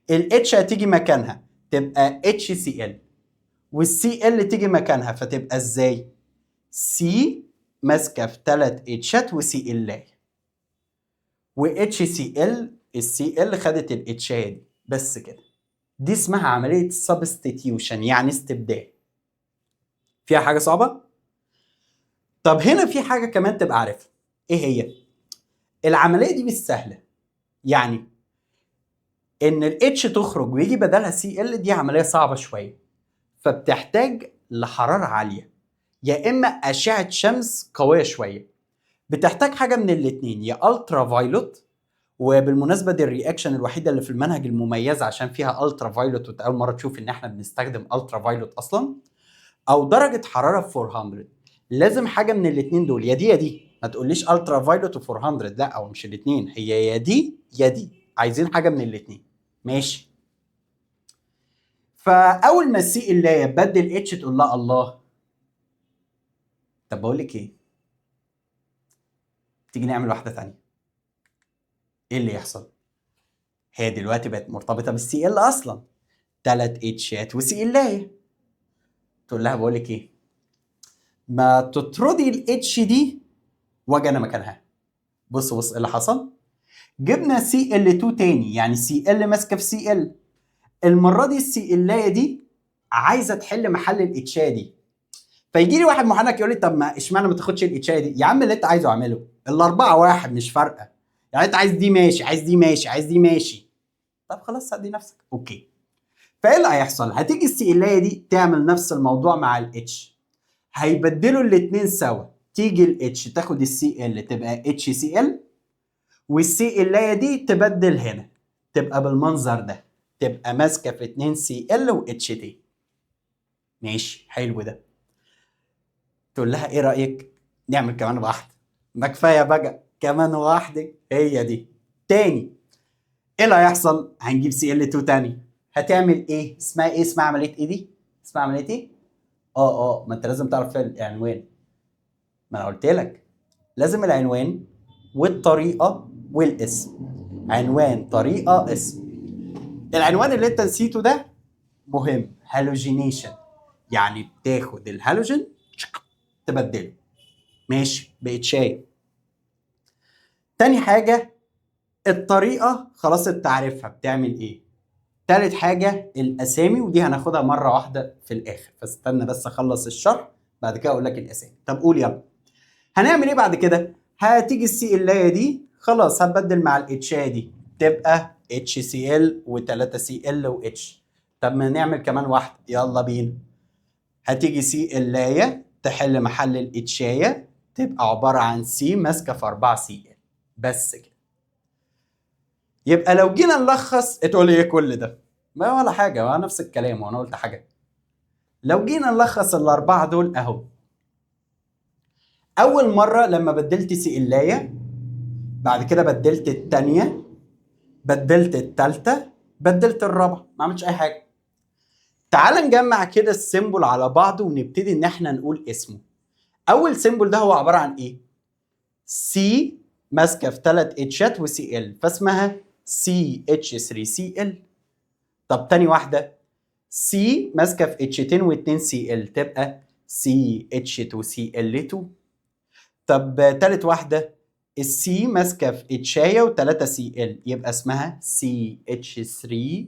الاتش هتيجي مكانها تبقى اتش سي ال، والسي ال تيجي مكانها فتبقى ازاي؟ سي ماسكه في 3 اتشات وسي ال، واتش سي ال، السي ال خدت الاتشايه دي بس كده. دي اسمها عمليه سبستيتيوشن، يعني استبدال. فيها حاجه صعبه؟ طب هنا في حاجه كمان تبقى عارفها. ايه هي؟ العمليه دي مش سهله. يعني ان الاتش تخرج ويجي بدلها سي ال دي عمليه صعبه شويه، فبتحتاج لحراره عاليه يا اما اشعه شمس قويه شويه. بتحتاج حاجه من الاثنين، يا الترا فايلوت، وبالمناسبه دي الرياكشن الوحيده اللي في المنهج المميزه عشان فيها الترا فايلوت، وتاول مره تشوف ان احنا بنستخدم الترا فايلوت اصلا، او درجه حراره 400. لازم حاجه من الاثنين دول، يا دي يا دي. ما تقوليش الترا فايلوت و400، لا، او مش الاثنين، هي يا دي يا دي، عايزين حاجه من الاثنين. ماشي. فاول ما السي اللي يبدل اتش تقول لها الله، طب بقول لك ايه، تيجي نعمل واحده ثانيه. ايه اللي يحصل؟ هي دلوقتي بقت مرتبطه بالسي ال اصلا، 3 اتشات وسي ال. تقول لها بقول لك ايه، ما تطردي الاتش دي واجي انا مكانها. بص بص ايه اللي حصل. جبنا سي ال 2 تاني، يعني سي ال ماسكه في سي ال. المره دي السي ال دي عايزه تحل محل الاتشا دي. فيجي لي واحد محنك يقول لي طب ما اشمعنى ما تاخدش الاتشا دي؟ يا عم اللي انت عايزه اعمله، الاربعه واحد مش فارقه. يعني انت عايز دي ماشي، عايز دي ماشي، عايز دي ماشي. طب خلاص هدي نفسك اوكي. فايه اللي هيحصل؟ هتيجي السي ال دي تعمل نفس الموضوع مع الاتش، هيبدلوا الاثنين سوا. تيجي الاتش تاخد السي ال تبقى اتش سي ال، والسي ال دي تبدل هنا تبقى بالمنظر ده، تبقى ماسكه في 2 سي ال واتش تي. ماشي حلو ده. تقول لها ايه رايك نعمل كمان واحده؟ ما كفايه بقى كمان واحده هي دي. تاني، ايه اللي هيحصل؟ هنجيب Cl2 تاني. هتعمل ايه؟ اسمها ايه؟ اسمها عمليه ايه دي؟ اسمها عمليه ايه؟ ما انت لازم تعرف العنوان. ما انا قلت لك لازم العنوان والطريقه والاسم. عنوان، طريقه، اسم. العنوان اللي انت نسيته ده مهم، هالوجينيشن، يعني بتاخد الهالوجين تبدله. ماشي، بقت شاي. تاني حاجه الطريقه، خلاص انت عارفها بتعمل ايه. تالت حاجه الاسامي، ودي هناخدها مره واحده في الاخر، فاستنى بس اخلص الشرح بعد كده اقول لك الاسامي. طب قول يلا، هنعمل ايه بعد كده؟ هتيجي السي اللايه دي خلاص هتبدل مع الاتشايه دي تبقى HCl و3Cl وH. طب ما نعمل كمان واحده، يلا بينا. هتيجي سي اللايه تحل محل الاتشايه تبقى عباره عن سي ماسكه في 4Cl. بس كده. يبقى لو جينا نلخص تقول لي ايه كل ده؟ ما ولا حاجه، ما نفس الكلام وانا قلت حاجه. لو جينا نلخص الاربعه دول اهو. اول مره لما بدلت سي اللايه، بعد كده بدلت الثانيه، بدلت الثالثه، بدلت الرابعه، ما عملتش اي حاجه. تعال نجمع كده السيمبل على بعضه ونبتدي ان احنا نقول اسمه. اول سيمبل ده هو عباره عن ايه؟ سي ماسكه في 3 اتشات وسي ال فاسمها سي اتش 3 سي ال. طب تاني واحده سي ماسكه في اتشتين و2 سي ال تبقى سي اتش 2 سي ال 2. طب تالت واحده السي ماسكه في اتشايه و3 سي ال يبقى اسمها سي اتش 3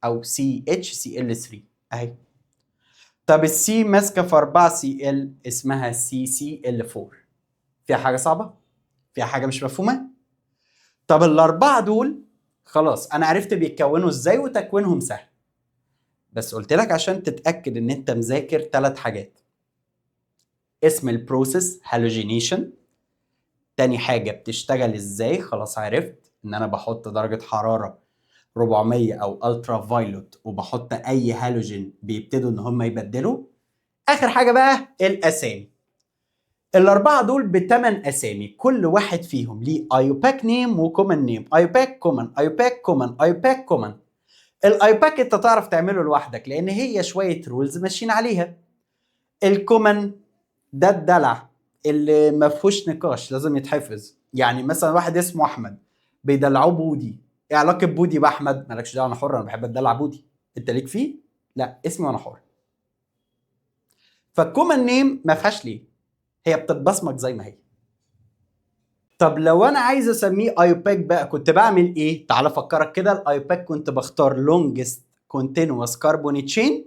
او سي اتش سي ال 3 اهي. طب السي ماسكه في 4 سي ال اسمها سي سي ال 4. فيها حاجه صعبه؟ فيها حاجه مش مفهومه؟ طب الاربعه دول خلاص انا عرفت بيتكونوا ازاي وتكوينهم سهل، بس قلت لك عشان تتاكد ان انت مذاكر 3 حاجات. اسم البروسيس هالوجينيشن، تاني حاجه بتشتغل ازاي، خلاص عرفت ان انا بحط درجه حراره 400 او الترا فايلوت وبحط اي هالوجين بيبتدوا ان هم يبدلوا. اخر حاجه بقى الاسامي. الاربعه دول ب8 اسامي، كل واحد فيهم ليه ايوباك نيم وكومن نيم. ايوباك كومن، ايوباك كومن، ايوباك كومن. الايوباك انت تعرف تعمله لوحدك لان هي شويه رولز ماشيين عليها. الكومن ده الدلع اللي ما فيهوش نقاش، لازم يتحفظ. يعني مثلا واحد اسمه احمد بيدلعوه بودي، ايه علاقه بودي باحمد؟ مالكش دعوه، انا حر، انا بحب اتدلع بودي. انت ليك فيه؟ لا، اسمي وانا حر. فالكومن نيم ما فيهاش ليه، هي بتتبصمج زي ما هي. طب لو انا عايز اسميه ايوباك بقى كنت بعمل ايه؟ تعال افكرك كده. الايوباك كنت بختار لونجست كونتينوس كاربون تشين،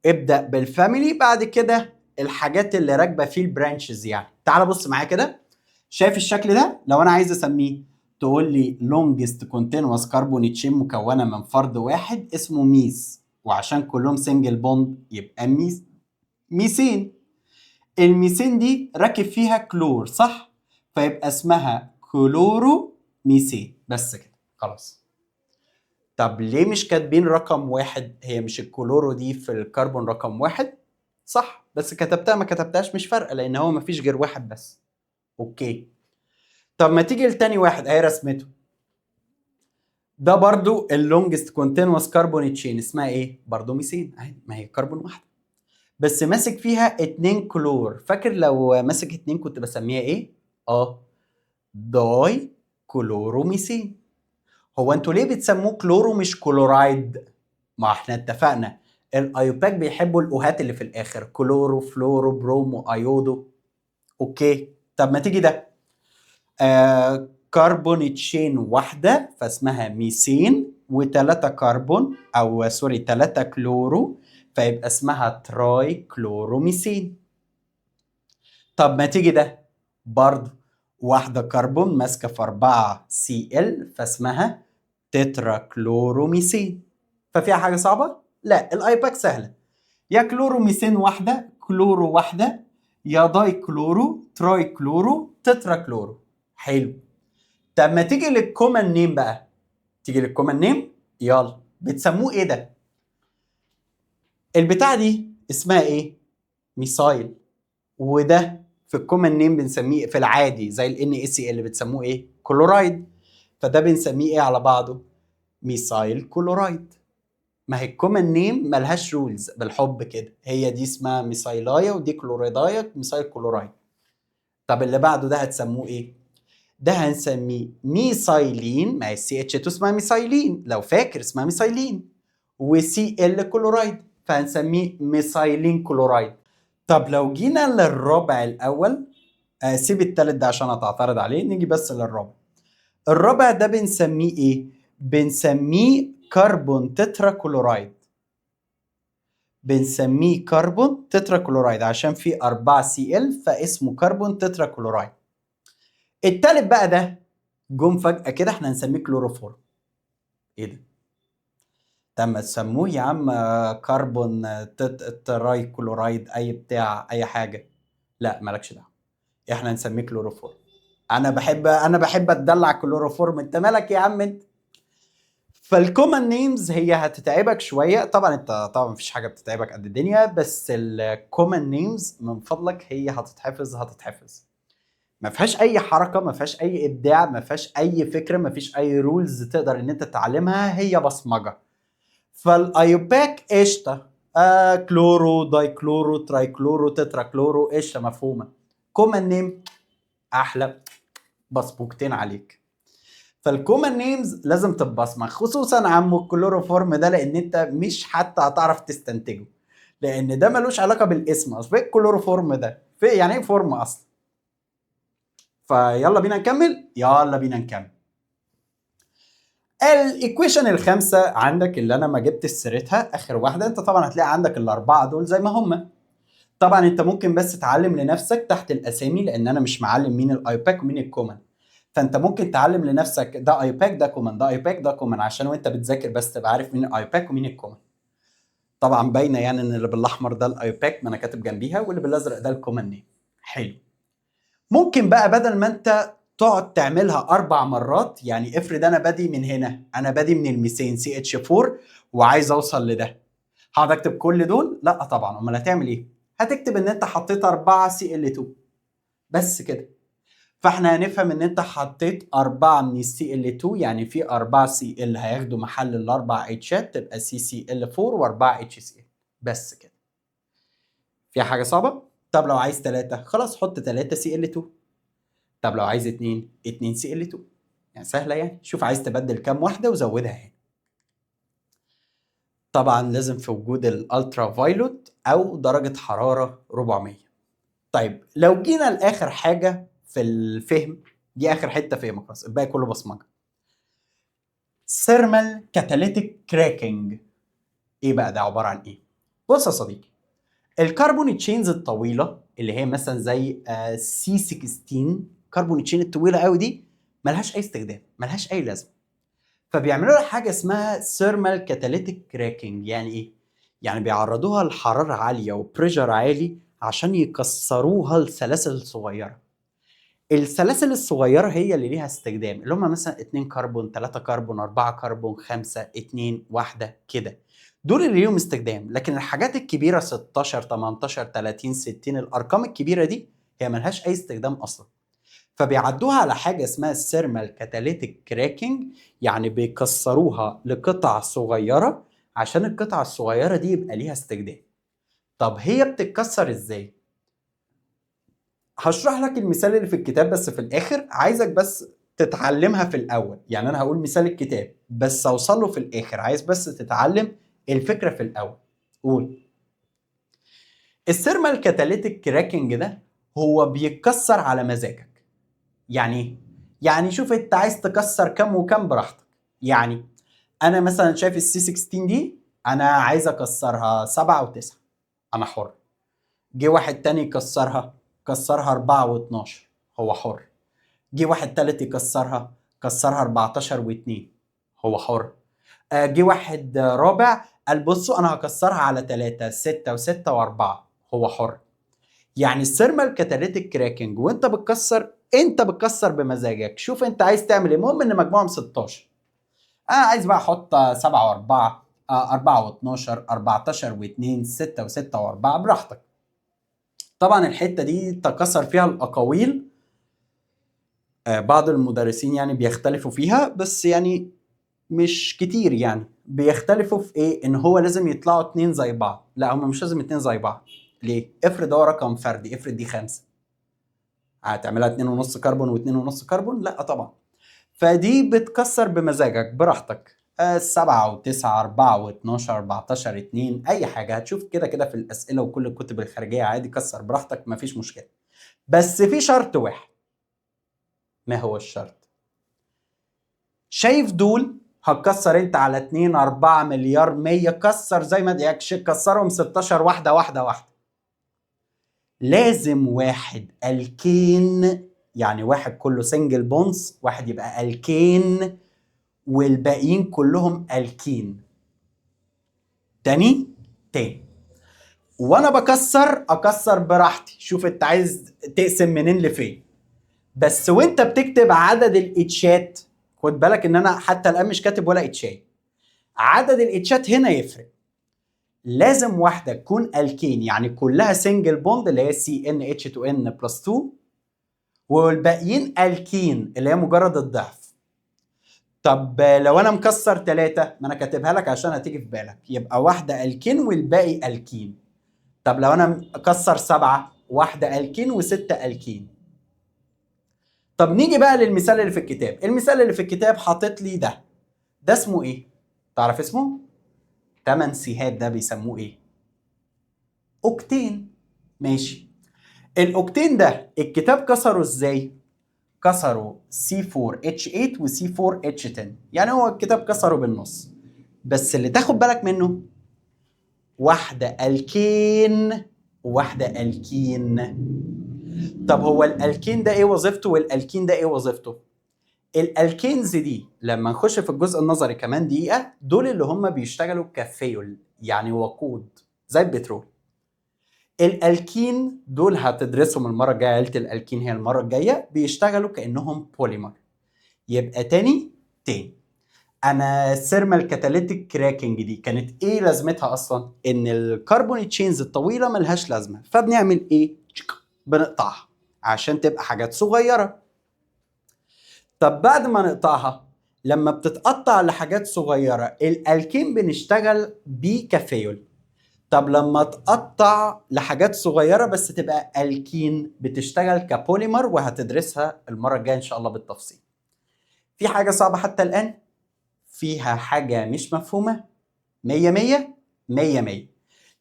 ابدا بالفاميلي، بعد كده الحاجات اللي راكبه فيه البرانشز. يعني تعال بص معايا كده، شايف الشكل ده؟ لو انا عايز اسميه تقول لي لونجست كونتينوس كاربون تشين مكونه من فرد واحد اسمه ميس، وعشان كلهم سنجل بوند يبقى ميسين. الميسين دي راكب فيها كلور صح؟ فيبقى اسمها كلورو ميسين. بس كده خلاص. طب ليه مش كاتبين رقم واحد؟ هي مش الكلورو دي في الكربون رقم واحد؟ صح، بس كتبتها ما كتبتهاش مش فارقه لان هو مفيش غير واحد بس. اوكي. طب ما تيجي لتاني واحد اهي رسمته. ده برضو اللونجست كونتينوس كربون تشين اسمها ايه؟ برضو ميسين اهي، ما هي كربون واحده بس ماسك فيها 2 كلور. فاكر لو ماسك 2 كنت بسميها ايه؟ داي كلوروميثين. هو انتوا ليه بتسموه كلورو مش كلورايد؟ ما احنا اتفقنا الايوباك بيحبوا الاوهات اللي في الاخر، كلورو فلورو برومو ايودو. اوكي. طب ما تيجي ده كربون تشين واحده فاسمها ميثين، و3 كربون او سوري 3 كلورو فيبقى اسمها تراي كلوروميثين. طب ما تيجي ده برضه واحدة كربون ماسكة في 4 سي ال فاسمها تترا كلوروميثين. ففيها حاجة صعبة؟ لا، الايباك سهلة. يا كلوروميثين واحدة، كلورو واحدة، يا داي كلورو، تراي كلورو، تترا كلورو. حلو. طب ما تيجي للكومن نيم بقى. تيجي للكومن نيم، يلا بتسموه ايه ده؟ البتاع دي اسمها ايه؟ ميثايل. وده في الكومن نيم بنسميه في العادي زي ال NaCl بتسموه ايه؟ كلورايد. فده بنسميه ايه على بعضه؟ ميثايل كلورايد. ما هي الكومن نيم ملهاش رولز، بالحب كده، هي دي اسمها ميثايلايا ودي كلورايدايا ميثايل كلورايد. طب اللي بعده ده هتسموه ايه؟ ده هنسميه ميثايلين، ما هي السي اتش 2 اسمها ميثايلين لو فاكر اسمها ميثايلين، وسي ال كلورايد فهنسميه ميثايلين كلورايد. طب لو جينا للرابع الاول، سيب التالت ده عشان هتعترض عليه، نيجي بس للرابع. الرابع ده بنسميه ايه؟ بنسميه كربون تترا كلورايد. بنسميه كربون تترا كلورايد عشان فيه 4 سي ال فاسمه كربون تترا كلورايد. التالت بقى ده جم فجأة كده احنا هنسميه كلوروفورم. ايه ده؟ طب ما تسموه يا عم كربون تراي كلورايد اي بتاع اي حاجة. لا مالكش دعوة، احنا هنسميه كلوروفورم. انا بحب اتدلع كلوروفورم، انت مالك يا عم انت؟ فالكومن نيمز هي هتتعبك شويه، طبعا انت طبعا مفيش حاجه بتتعبك قد الدنيا، بس الكومن نيمز من فضلك هي هتتحفظ. ما فيهاش اي حركه، ما فيهاش اي ابداع، ما فيهاش اي فكره، ما فيش اي رولز تقدر ان انت تتعلمها، هي بصمجه. فالايوباك قشطه، كلورو داي كلورو تراي كلورو تترا كلورو قشطه مفهومه. كومن نيم احلى، بصبوكتين عليك. فالكومن نيمز لازم تتبصمج، خصوصا عم الكلوروفورم ده، لان انت مش حتى هتعرف تستنتجه، لان ده ملوش علاقه بالاسم اصلا. ايه الكلوروفورم ده؟ في يعني ايه فورم اصلا؟ فيلا بينا نكمل، يلا بينا نكمل. الايكويشن الخامسه عندك اللي انا ما جبت سيرتها، اخر واحده، انت طبعا هتلاقي عندك الاربعه دول زي ما هم. طبعا انت ممكن بس تعلم لنفسك تحت الاسامي، لان انا مش معلم مين الايباك ومين الكومن. فانت ممكن تعلم لنفسك ده ايباك ده كومن، ده ايباك ده كومن، عشان وانت بتذاكر بس تبقى عارف مين الايباك ومين الكومن. طبعا باينه يعني ان اللي بالاحمر ده الايباك، ما انا كاتب جنبيها، واللي بالازرق ده الكومن نيم. حلو. ممكن بقى بدل ما انت تقعد تعملها 4 مرات، يعني افرض انا بادي من هنا، انا بادي من الميثين سي اتش 4 وعايز اوصل لده، هقعد اكتب كل دول؟ لا طبعا. امال هتعمل ايه؟ هتكتب ان انت حطيت 4 سي ال 2 بس كده. فاحنا هنفهم ان انت حطيت 4 من السي ال 2، يعني في 4 سي ال هياخدوا محل الاربع اتشات، تبقى سي ال 4 و4 اتش سي ال بس كده. فيها حاجه صعبه؟ طب لو عايز 3 خلاص حط 3 سي ال 2. طب لو عايز 2 سي ال 2. يعني سهله، يعني شوف عايز تبدل كام واحده وزودها هنا. طبعا لازم في وجود الالترا فايلوت او درجه حراره 400. طيب لو جينا لاخر حاجه في الفهم، دي اخر حته فهمك، خلاص الباقي كله بصمجه. ثيرمال كاتاليتيك كراكنج. ايه بقى ده؟ عباره عن ايه؟ بص يا صديقي، الكربون تشينز الطويله اللي هي مثلا زي سي 16، كربون تشين الطويله قوي دي ملهاش اي استخدام، ملهاش اي لازمه. فبيعملوا لها حاجه اسمها ثيرمال كاتاليتيك كراكنج. يعني ايه؟ يعني بيعرضوها لحراره عاليه وبريشر عالي عشان يكسروها لسلاسل صغيره. السلاسل الصغيرة هي اللي ليها استخدام، اللي هم مثلا 2 كربون 3 كربون 4 كربون 5 2 1 كده، دول اللي ليهم استخدام. لكن الحاجات الكبيرة 16 18 30 60، الأرقام الكبيرة دي هي ملهاش أي استخدام أصلا. فبيعدوها على حاجة اسمها الثيرمال كاتاليتيك كراكنج، يعني بيكسروها لقطع صغيرة عشان القطع الصغيرة دي يبقى ليها استخدام. طب هي بتتكسر ازاي؟ هشرح لك المثال اللي في الكتاب بس في الاخر، عايزك بس تتعلمها في الاول. يعني انا هقول مثال الكتاب بس اوصل له في الاخر، عايز بس تتعلم الفكره في الاول. قول. الثيرمال كاتاليتيك كراكنج ده هو بيتكسر على مزاجك. يعني ايه؟ يعني شوف انت عايز تكسر كم وكم براحتك. يعني انا مثلا شايف السي 16 دي، انا عايز اكسرها 7 و9، انا حر. جه واحد تاني يكسرها، كسرها 4 و12، هو حر. جه واحد تالت يكسرها، كسرها 14 و2، هو حر. جه واحد رابع قال بصوا انا هكسرها على 3 6 و6 و4، هو حر. يعني الثيرمال كاتاليتيك كراكنج وانت بتكسر، انت بتكسر بمزاجك، شوف انت عايز تعمل ايه. المهم ان مجموعهم 16. انا عايز بقى احط 7 و4، 4 و12، 14 و2، 6 و6 و4 براحتك. طبعا الحته دي تكسر فيها الاقاويل، بعض المدرسين يعني بيختلفوا فيها، بس يعني مش كتير. يعني بيختلفوا في ايه؟ ان هو لازم يطلعوا اتنين زي بعض. لا، هم مش لازم اتنين زي بعض. ليه؟ افرض هو رقم فردي، افرض دي 5، هتعملها 2.5 كربون و2.5 كربون؟ لا طبعا. فدي بتكسر بمزاجك براحتك، 7 و9 4 و12 14 2، اي حاجه هتشوف كده كده في الاسئله وكل الكتب الخارجيه عادي، كسر براحتك مفيش مشكله. بس في شرط واحد. ما هو الشرط؟ شايف دول؟ هتكسر انت على 2 4 مليار 100، كسر زي ما ديكش، كسرهم 16 واحده واحده واحده. لازم واحد الكين، يعني واحد كله سنجل بونز، واحد يبقى الكين والباقيين كلهم الكين. تاني وانا بكسر اكسر براحتي، شوف انت عايز تقسم منين لفين. بس وانت بتكتب عدد الاتشات، خد بالك ان انا حتى الان مش كاتب ولا اتشات. عدد الاتشات هنا يفرق. لازم واحده تكون الكين، يعني كلها سنجل بوند اللي هي CnH2n بلس 2، والباقيين الكين اللي هي مجرد الضعف. طب لو انا مكسر 3، ما انا كاتبها لك عشان هتيجي في بالك، يبقى واحده الكين والباقي الكين. طب لو انا مكسر 7، واحده الكين وستة الكين. طب نيجي بقى للمثال اللي في الكتاب. المثال اللي في الكتاب حاطط لي ده اسمه ايه؟ تعرف اسمه؟ 8 سيهات، ده بيسموه ايه؟ اوكتين. ماشي. الاوكتين ده الكتاب كسره ازاي؟ كسره C4H8 و C4H10، يعني هو الكتاب كسره بالنص. بس اللي تاخد بالك منه، واحدة الكين وواحدة الكين. طب هو الالكين ده ايه وظيفته والالكين ده ايه وظيفته؟ الالكينز دي لما نخش في الجزء النظري كمان دقيقة، دول اللي هم بيشتغلوا كفيول، يعني وقود زي البترول. الالكين دول هتدرسهم المره الجايه، عيله الالكين هي المره الجايه، بيشتغلوا كانهم بوليمر. يبقى تاني انا الثيرمال كاتاليتيك كراكنج دي كانت ايه لازمتها اصلا؟ ان الكربون تشينز الطويله ملهاش لازمه، فبنعمل ايه؟ بنقطعها عشان تبقى حاجات صغيره. طب بعد ما نقطعها، لما بتتقطع لحاجات صغيره، الالكين بنشتغل بيه كفيول. طب لما تقطع لحاجات صغيرة بس تبقى الكين، بتشتغل كبوليمر، وهتدرسها المرة الجاية إن شاء الله بالتفصيل. في حاجة صعبة حتى الآن؟ فيها حاجة مش مفهومة؟ 100 100 100 100.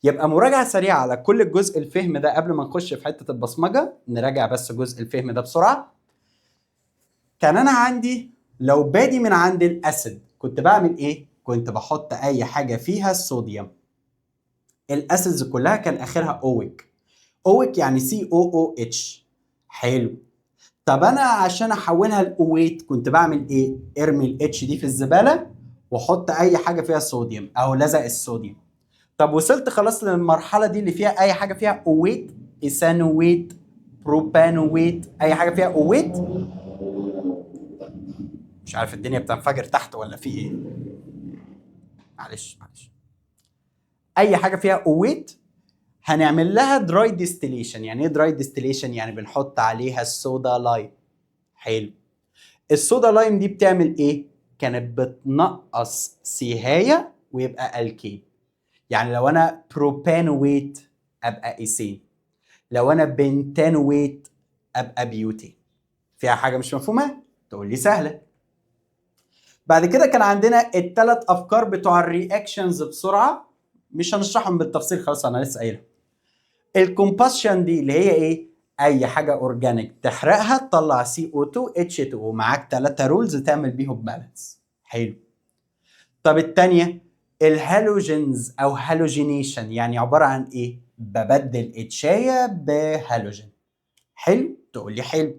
يبقى مراجعة سريعة على كل الجزء الفهم ده قبل ما نخش في حتة البصمجة. نراجع بس جزء الفهم ده بسرعة. كان أنا عندي لو بادي من عند الأسيد كنت بعمل إيه؟ كنت بحط أي حاجة فيها الصوديوم. الأسيدز كلها كان آخرها أويك. اويك يعني COOH. حلو. طب انا عشان احولها لاويت كنت بعمل ايه؟ ارمي الاتش دي في الزباله واحط اي حاجه فيها صوديوم، او لزق الصوديوم. طب وصلت خلاص للمرحله دي اللي فيها اي حاجه فيها اويت، ايثانويت، بروبانويت، اي حاجه فيها اويت. مش عارف الدنيا بتنفجر تحت ولا في ايه. معلش. اي حاجه فيها اويت هنعمل لها دراي ديستيليشن. يعني ايه دراي ديستيليشن؟ يعني بنحط عليها الصودا لايم. حلو. الصودا لايم دي بتعمل ايه؟ كانت بتنقص سيهاية ويبقى الكين. يعني لو انا بروبانويت ابقى ايثين، لو انا بنتانويت ابقى بيوتين. فيها حاجه مش مفهومه؟ تقول لي سهله. بعد كده كان عندنا الثلاث افكار بتوع الرياكشنز بسرعه، مش هنشرحهم بالتفصيل خلاص انا لسه قايلها. الكومباشن دي اللي هي ايه؟ اي حاجه اورجانيك تحرقها تطلع CO2H2، ومعاك 3 رولز تعمل بيهم بالانس. حلو. طب الثانيه الهالوجينز او هالوجينيشن، يعني عباره عن ايه؟ ببدل اتشايه بهالوجين. حلو. تقول لي حلو.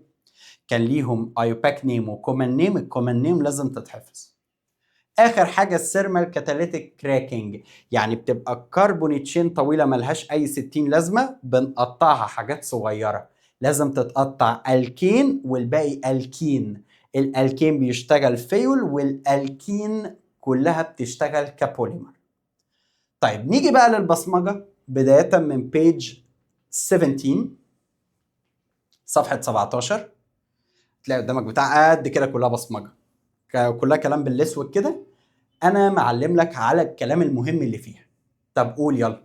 كان ليهم ايوباك نيم وكومن نيم، الكومن نيم لازم تتحفظ. اخر حاجه الثيرمال كاتاليتيك كراكنج، يعني بتبقى الكربون تشين طويله ملهاش اي 60 لازمه، بنقطعها حاجات صغيره. لازم تتقطع الكين والباقي الكين. الالكين بيشتغل فيول، والالكين كلها بتشتغل كبوليمر. طيب نيجي بقى للبصمجه بدايه من بيج 17 صفحة 17 تلاقي قدامك بتاع قد كده كلها بصمجة، كلها كلام بالاسود كده. انا معلم لك على الكلام المهم اللي فيها. طب قول يلا.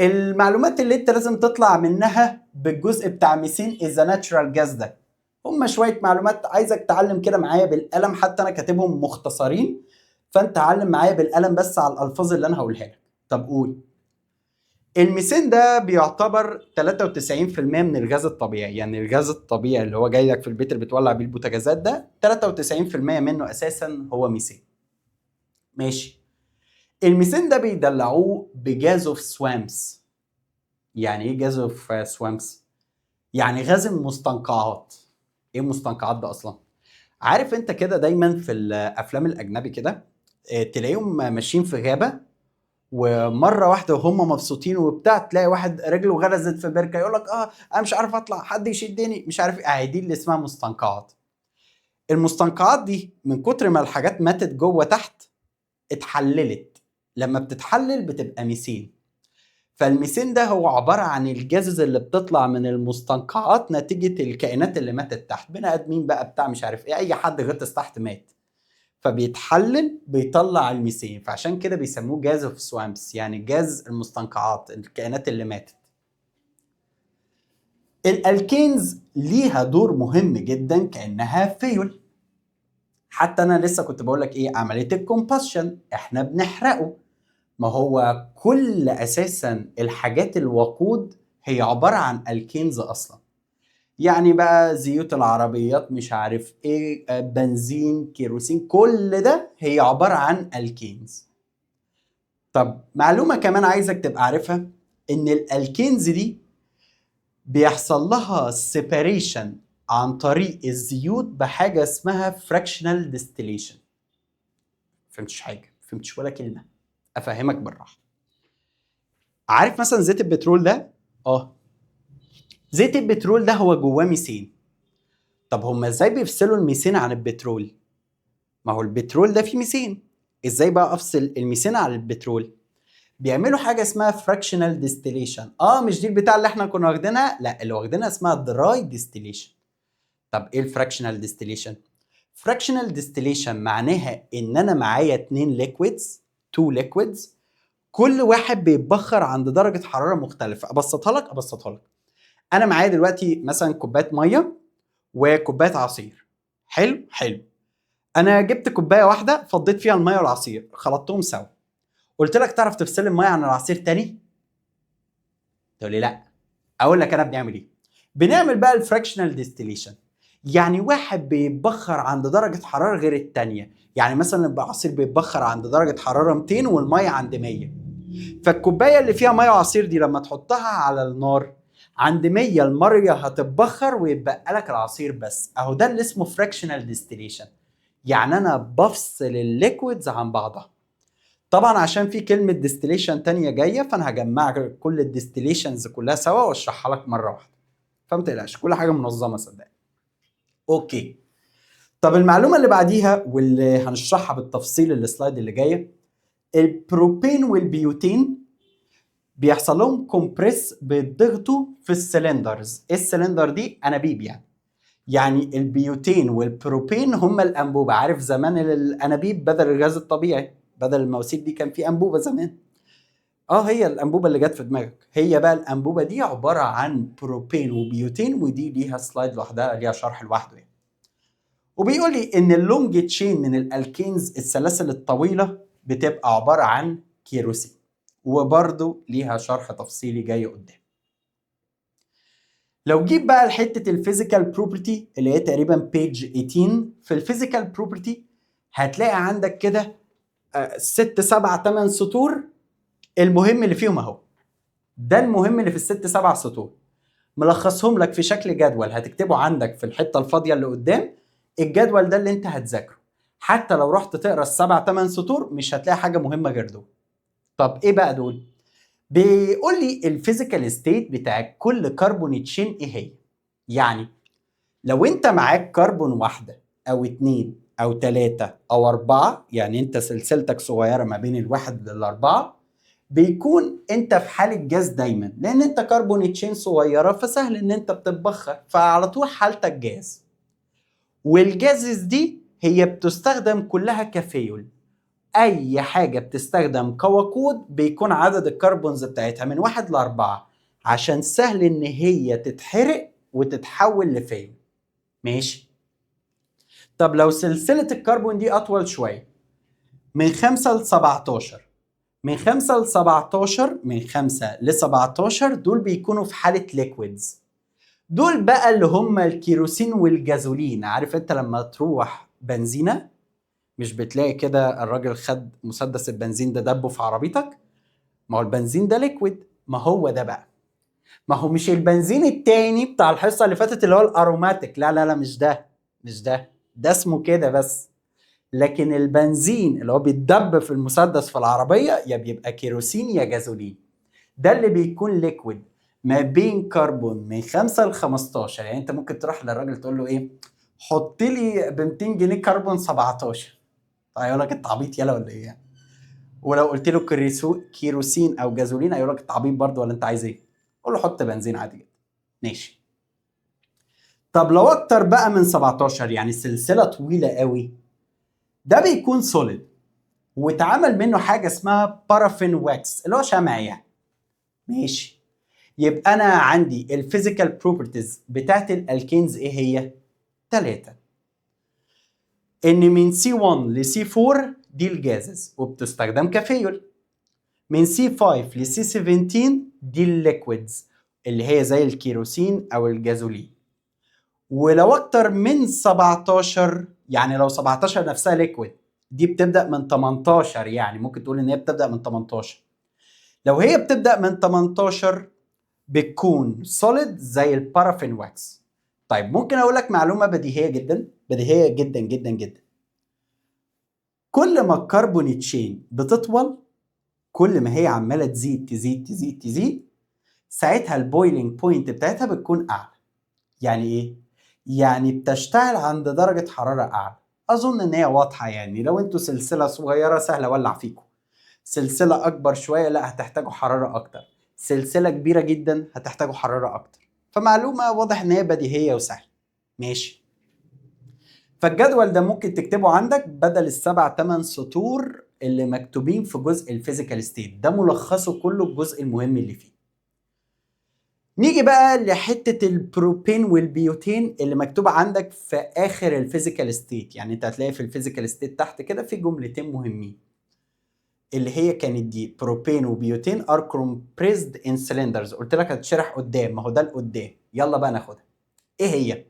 المعلومات اللي انت لازم تطلع منها بالجزء بتاع ميثين از ناتشورال جاز ده، هم شويه معلومات عايزك تعلم كده معايا بالقلم، حتى انا كاتبهم مختصرين، فانت علم معايا بالقلم بس على الالفاظ اللي انا هقولها لك. طب قول. الميثين ده بيعتبر 93% من الغاز الطبيعي، يعني الغاز الطبيعي اللي هو جاي لك في البيت اللي بتولع بيه البوتاجازات ده 93% منه اساسا هو ميثين. ماشي. الميثين ده بيدلعوه بجاز اوف سوامس. يعني ايه جاز اوف سوامس؟ يعني غاز المستنقعات. ايه المستنقعات ده اصلا؟ عارف انت كده دايما في الافلام الاجنبي كده تلاقيهم ماشيين في غابه، ومره واحده وهم مبسوطين وبتاع تلاقي واحد رجله غرزت في بركه يقول لك انا مش عارف اطلع، حد يشدني، مش عارف ايه. دي اللي اسمها مستنقعات. المستنقعات دي من كتر ما الحاجات ماتت جوه تحت اتحللت، لما بتتحلل بتبقى ميثين. فالميثين ده هو عبارة عن الجازز اللي بتطلع من المستنقعات نتيجة الكائنات اللي ماتت تحت، بني ادمين بقى بتاع مش عارف ايه، اي حد غطس تحت مات، فبيتحلل بيطلع الميثين، فعشان كده بيسموه جاز اوف سوامبس، يعني جاز المستنقعات، الكائنات اللي ماتت. الالكينز ليها دور مهم جدا كانها فيول. حتى انا لسه كنت بقول لك ايه عمليه الكومباشن، احنا بنحرقه. ما هو كل اساسا الحاجات الوقود هي عباره عن الكينز اصلا. يعني بقى زيوت العربيات مش عارف ايه بنزين كيروسين، كل ده هي عباره عن الكينز. طب معلومه كمان عايزك تبقى عارفها، ان الالكينز دي بيحصل لها سيباريشن عن طريق الزيوت بحاجه اسمها فراكشنال ديستيليشن. فهمتش حاجه؟ فهمتش ولا كلمه؟ افهمك بالراحه. عارف مثلا زيت البترول ده؟ زيت البترول ده هو جواه ميثين. طب هما ازاي بيفصلوا الميثين عن البترول؟ ما هو البترول ده فيه ميثين، ازاي بقى افصل الميثين عن البترول؟ بيعملوا حاجه اسمها فراكشنال ديستيليشن. مش دي البتاع اللي احنا كنا واخدينها، لا اللي واخدينها اسمها دراي ديستيليشن. طب ايه الفراكشنال ديستيليشن؟ فراكشنال ديستيليشن معناها ان انا معايا اتنين ليكويدز، تو ليكويدز، كل واحد بيتبخر عند درجه حراره مختلفه. ابسطها لك. انا معايا دلوقتي مثلا كوبايه ميه وكوبايه عصير. حلو. انا جبت كوبايه واحده فضيت فيها الميه والعصير خلطتهم سوا، قلت لك تعرف تفصل الميه عن العصير تاني؟ تقول لي لا. اقول لك انا بنعمل ايه. بنعمل بقى الفراكشنال ديستيليشن، يعني واحد بيتبخر عند درجه حراره غير التانيه. يعني مثلا العصير بيتبخر عند درجه حراره 200 والميه عند 100، فالكوبايه اللي فيها ميه وعصير دي لما تحطها على النار عند 100 الميه هتتبخر ويتبقى لك العصير بس. اهو ده اللي اسمه فراكشنال ديستيليشن، يعني انا بفصل الليكويدز عن بعضها. طبعا عشان في كلمه ديستيليشن تانية جايه، فانا هجمع كل الديستيليشنز كلها سوا واشرحها لك مره واحده، فما تقلقش كل حاجه منظمه صدقني. اوكي. طب المعلومه اللي بعديها واللي هنشرحها بالتفصيل السلايد اللي جايه، البروبين والبيوتين بيحصل لهم كومبريس، بيضغطوا في السلندرز. ايه السلندر دي؟ انابيب يعني البيوتين والبروبين هما الانبوبه. عارف زمان الانابيب بدل الغاز الطبيعي، بدل المواسير دي كان في انبوبه زمان. هي الانبوبه اللي جت في دماغك، هي بقى الانبوبه دي عباره عن بروبين وبيوتين، ودي ليها سلايد لوحدها، ليها شرح لوحده يعني. وبيقول لي ان اللونج تشين من الالكينز، السلاسل الطويله، بتبقى عباره عن كيروسين، وبرضه ليها شرح تفصيلي جاي قدام. لو جيت بقى لحته الفيزيكال بروبرتي اللي هي تقريبا بيج 18 في الفيزيكال بروبرتي، هتلاقي عندك كده 6 7 8 سطور. المهم اللي فيهم اهو، ده المهم اللي في الست 7 سطور، ملخصهم لك في شكل جدول هتكتبه عندك في الحته الفاضيه اللي قدام. الجدول ده اللي انت هتذاكره، حتى لو رحت تقرا السبع 8 سطور مش هتلاقي حاجه مهمه غير دول. طب ايه بقى دول؟ بيقول لي الفيزيكال ستيت بتاع كل كربون تشين ايه هي. يعني لو انت معاك كربون واحده او اتنين او تلاته او اربعه، يعني انت سلسلتك صغيره ما بين الواحد للاربعه، بيكون انت في حالة جاز دايما، لان انت كربون تشين صغيرة فسهل ان انت بتتبخر، فعلى طول حالتك جاز. والجازز دي هي بتستخدم كلها كفيول. اي حاجة بتستخدم كوقود بيكون عدد الكربونز بتاعتها من 1 ل4، عشان سهل ان هي تتحرق وتتحول لفيول. ماشي. طب لو سلسلة الكربون دي اطول شوية، من 5 ل17، من 5 ل17 دول بيكونوا في حالة ليكويدز. دول بقى اللي هم الكيروسين والجازولين. عارف انت لما تروح بنزينة، مش بتلاقي كده الراجل خد مسدس البنزين ده دبه في عربيتك؟ ما هو البنزين ده ليكويد. ما هو ده بقى، ما هو مش البنزين التاني بتاع الحصة اللي فاتت اللي هو الاروماتيك، لا لا لا، مش ده، مش ده، ده اسمه كده بس. لكن البنزين اللي هو بيتدب في المسدس في العربية يا بيبقى كيروسين يا جازولين، ده اللي بيكون ليكويد ما بين كربون من 5 ل15. يعني انت ممكن تروح للراجل تقول له ايه، حط لي ب 200 جنيه كربون 17، هيقول لك انت عبيط يلا ولا ايه يعني؟ ولو قلت له كيروسين او جازولين هيقول لك انت عبيط برضه ولا انت عايز ايه؟ قول له حط بنزين عادي جدا. ماشي. طب لو اكتر بقى من 17، يعني سلسله طويله قوي، ده بيكون سوليد، واتعمل منه حاجه اسمها بارافين واكس اللي هو شمع يعني. ماشي. يبقى انا عندي الفيزيكال بروبرتيز بتاعت الالكينز ايه هي؟ 3. ان من C1 ل C4 دي الجازز وبتستخدم كفيول. من C5 ل C17 دي الليكويدز اللي هي زي الكيروسين او الجازولين. ولو اكتر من 17، يعني لو 17 نفسها ليكويد، دي بتبدأ من 18، يعني ممكن تقول ان هي بتبدأ من 18. لو هي بتبدأ من 18 بتكون سوليد زي البارافين واكس. طيب ممكن اقول لك معلومة بديهية جدا، بديهية جدا جدا جدا. كل ما الكربون تشين بتطول، كل ما هي عمالة تزيد تزيد تزيد تزيد، ساعتها البويلينج بوينت بتاعتها بتكون اعلى. يعني ايه؟ يعني بتشتغل عند درجة حرارة اعلى. اظن ان هي واضحة، يعني لو انتوا سلسلة صغيرة سهل اولع فيكم، سلسلة اكبر شوية لا هتحتاجوا حرارة اكتر، سلسلة كبيرة جدا هتحتاجوا حرارة اكتر. فمعلومة واضح ان هي بديهية وسهلة. ماشي. فالجدول ده ممكن تكتبه عندك بدل ال7 8 سطور اللي مكتوبين في جزء الفيزيكال ستيت، ده ملخصه كله الجزء المهم اللي فيه. نيجي بقى لحتة البروبين والبيوتين اللي مكتوبة عندك في آخر الفيزيكال ستيت. يعني انت هتلاقي في الفيزيكال ستيت تحت كده في جملتين مهمين، اللي هي كانت دي بروبين وبيوتين are compressed in cylinders. قلت لك هتشرح قدام، ما هو ده القدام. يلا بقى ناخدها. ايه هي؟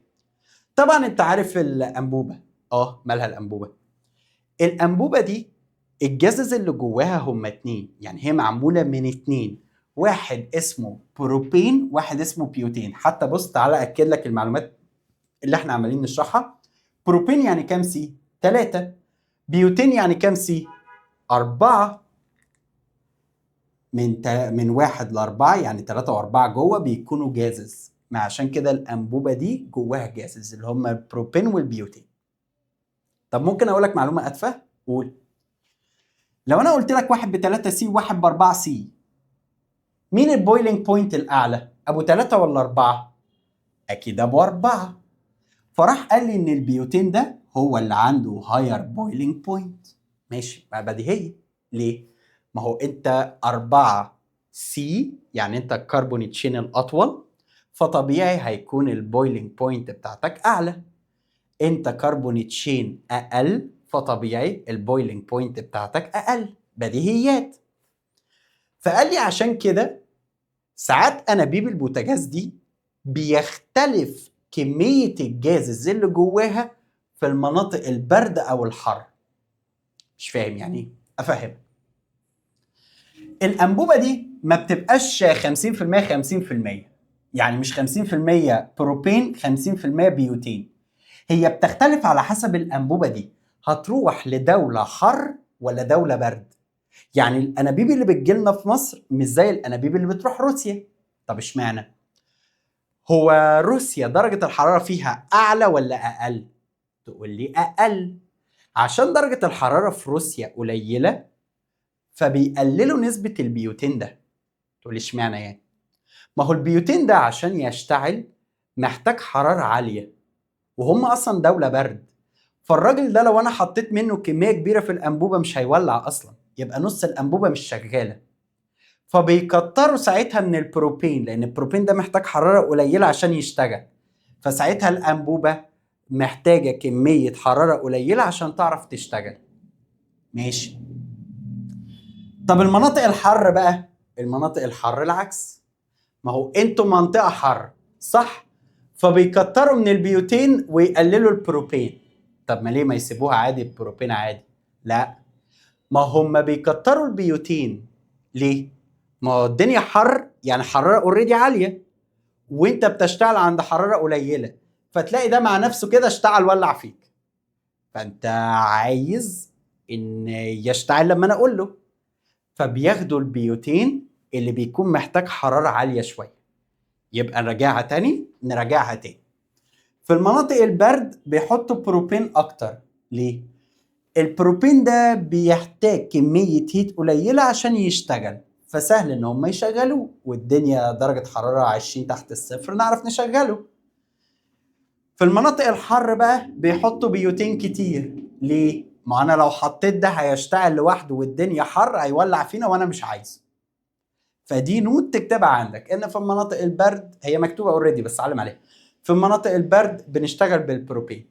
طبعا انت عارف الأنبوبة. مالها الأنبوبة؟ الأنبوبة دي الجزز اللي جواها هما 2، يعني هي معمولة من 2، واحد اسمه بروبين واحد اسمه بيوتين. حتى بص تعالى أكد لك المعلومات اللي احنا عمالين نشرحها. بروبين يعني كام سي؟ 3. بيوتين يعني كام سي؟ 4. من 1 ل4 يعني 3 و4 جوه بيكونوا جازز. ما عشان كده الأنبوبة دي جواها جازز اللي هما البروبين والبيوتين. طب ممكن أقول لك معلومة أتفه؟ قول. لو انا قلت لك واحد ب3 سي وواحد ب4 سي، مين البويلينج بوينت الاعلى؟ ابو 3 ولا 4؟ اكيد ابو 4. فراح قال لي ان البيوتين ده هو اللي عنده هاير بويلينج بوينت. ماشي، ما بديهيه. ليه؟ ما هو انت 4 سي، يعني انت الكربون تشين الاطول، فطبيعي هيكون البويلينج بوينت بتاعتك اعلى. انت كربون تشين اقل، فطبيعي البويلينج بوينت بتاعتك اقل. بديهيات. فقال لي عشان كده ساعات انابيب البوتاجاز دي بيختلف كمية الجازز اللي جواها في المناطق البرد او الحر. مش فاهم يعني ايه؟ افهمك. الانبوبة دي ما بتبقاش 50% 50%، يعني مش 50% بروبين 50% بيوتين. هي بتختلف على حسب الانبوبة دي هتروح لدولة حر ولا دولة برد. يعني الانابيب اللي بتجيلنا في مصر مش زي الانابيب اللي بتروح روسيا. طب اشمعنى؟ هو روسيا درجة الحرارة فيها اعلى ولا اقل؟ تقول لي اقل، عشان درجة الحرارة في روسيا قليلة، فبيقللوا نسبة البيوتين ده. تقول اشمعنى يعني؟ ما هو البيوتين ده عشان يشتعل محتاج حرارة عالية، وهم اصلا دولة برد، فالراجل ده لو انا حطيت منه كمية كبيرة في الانبوبة مش هيولع اصلا، يبقى نص الانبوبة مش شغالة. فبيكتروا ساعتها من البروبين، لان البروبين ده محتاج حرارة قليلة عشان يشتغل، فساعتها الانبوبة محتاجة كمية حرارة قليلة عشان تعرف تشتغل. ماشي. طب المناطق الحر بقى، المناطق الحر العكس. ما هو انتوا منطقة حر صح؟ فبيكتروا من البيوتين ويقللوا البروبين. طب ما ليه ما يسيبوها عادي البروبين عادي؟ لا، ما هم بيكتروا البيوتين ليه؟ ما هو الدنيا حر، يعني حرارة اوريدي عالية، وانت بتشتغل عند حرارة قليلة، فتلاقي ده مع نفسه كده اشتعل ولع فيك. فانت عايز ان يشتعل لما انا اقول له، فبياخدوا البيوتين اللي بيكون محتاج حرارة عالية شوية. يبقى نراجعها تاني. في المناطق البرد بيحطوا بروبين اكتر. ليه؟ البروبين ده بيحتاج كمية هيت قليلة عشان يشتغل، فسهل ان هم يشغلوه، والدنيا درجة حرارة 20 تحت الصفر نعرف نشغله. في المناطق الحر بقى بيحطوا بيوتين كتير. ليه؟ ما انا لو حطيت ده هيشتغل لوحده والدنيا حر هيولع فينا وانا مش عايزه. فدي نوت تكتبها عندك، ان في المناطق البرد، هي مكتوبه اوريدي بس علم عليها، في المناطق البرد بنشتغل بالبروبين،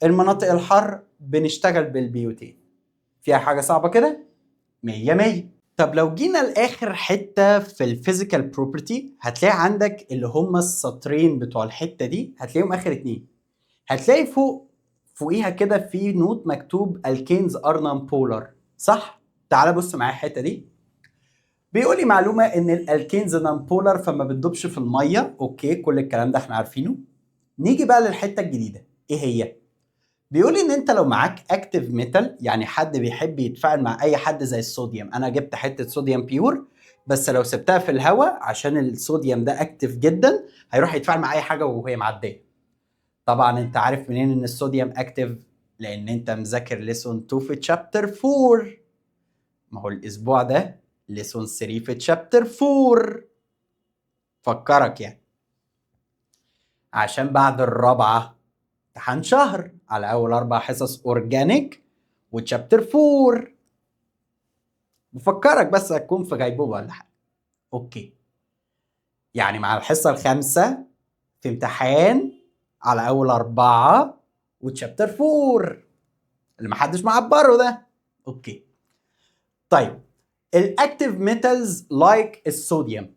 المناطق الحر بنشتغل بالبيوتين. فيها حاجه صعبه كده؟ 100 100. طب لو جينا لاخر حته في الفيزيكال بروبرتي، هتلاقي عندك اللي هم السطرين بتوع الحته دي، هتلاقيهم اخر اتنين. هتلاقي فوقيها كده في نوت مكتوب الكينز ار نون بولار، صح؟ تعال بص معايا الحته دي. بيقول لي معلومه ان الالكينز نون بولار فما بتدوبش في الميه. اوكي، كل الكلام ده احنا عارفينه. نيجي بقى للحته الجديده، ايه هي؟ بيقول لي ان انت لو معاك اكتيف ميتال، يعني حد بيحب يتفاعل مع اي حد زي الصوديوم، انا جبت حته صوديوم بيور بس لو سبتها في الهواء عشان الصوديوم ده اكتيف جدا هيروح يتفاعل مع اي حاجه وهي معديه. طبعا انت عارف منين ان الصوديوم اكتيف؟ لان انت مذاكر ليسون 2 في تشابتر 4. ما هو الاسبوع ده ليسون 3 في تشابتر 4. فكرك يعني، عشان بعد الرابعه امتحان شهر على اول 4 حصص اورجانيك وتشابتر 4. بفكرك بس هتكون في غيبوبه ولا حاجه. اوكي، يعني مع الحصه الخامسه في امتحان على اول 4 وتشابتر 4 اللي محدش معبره ده. اوكي. طيب الاكتيف ميتالز لايك الصوديوم،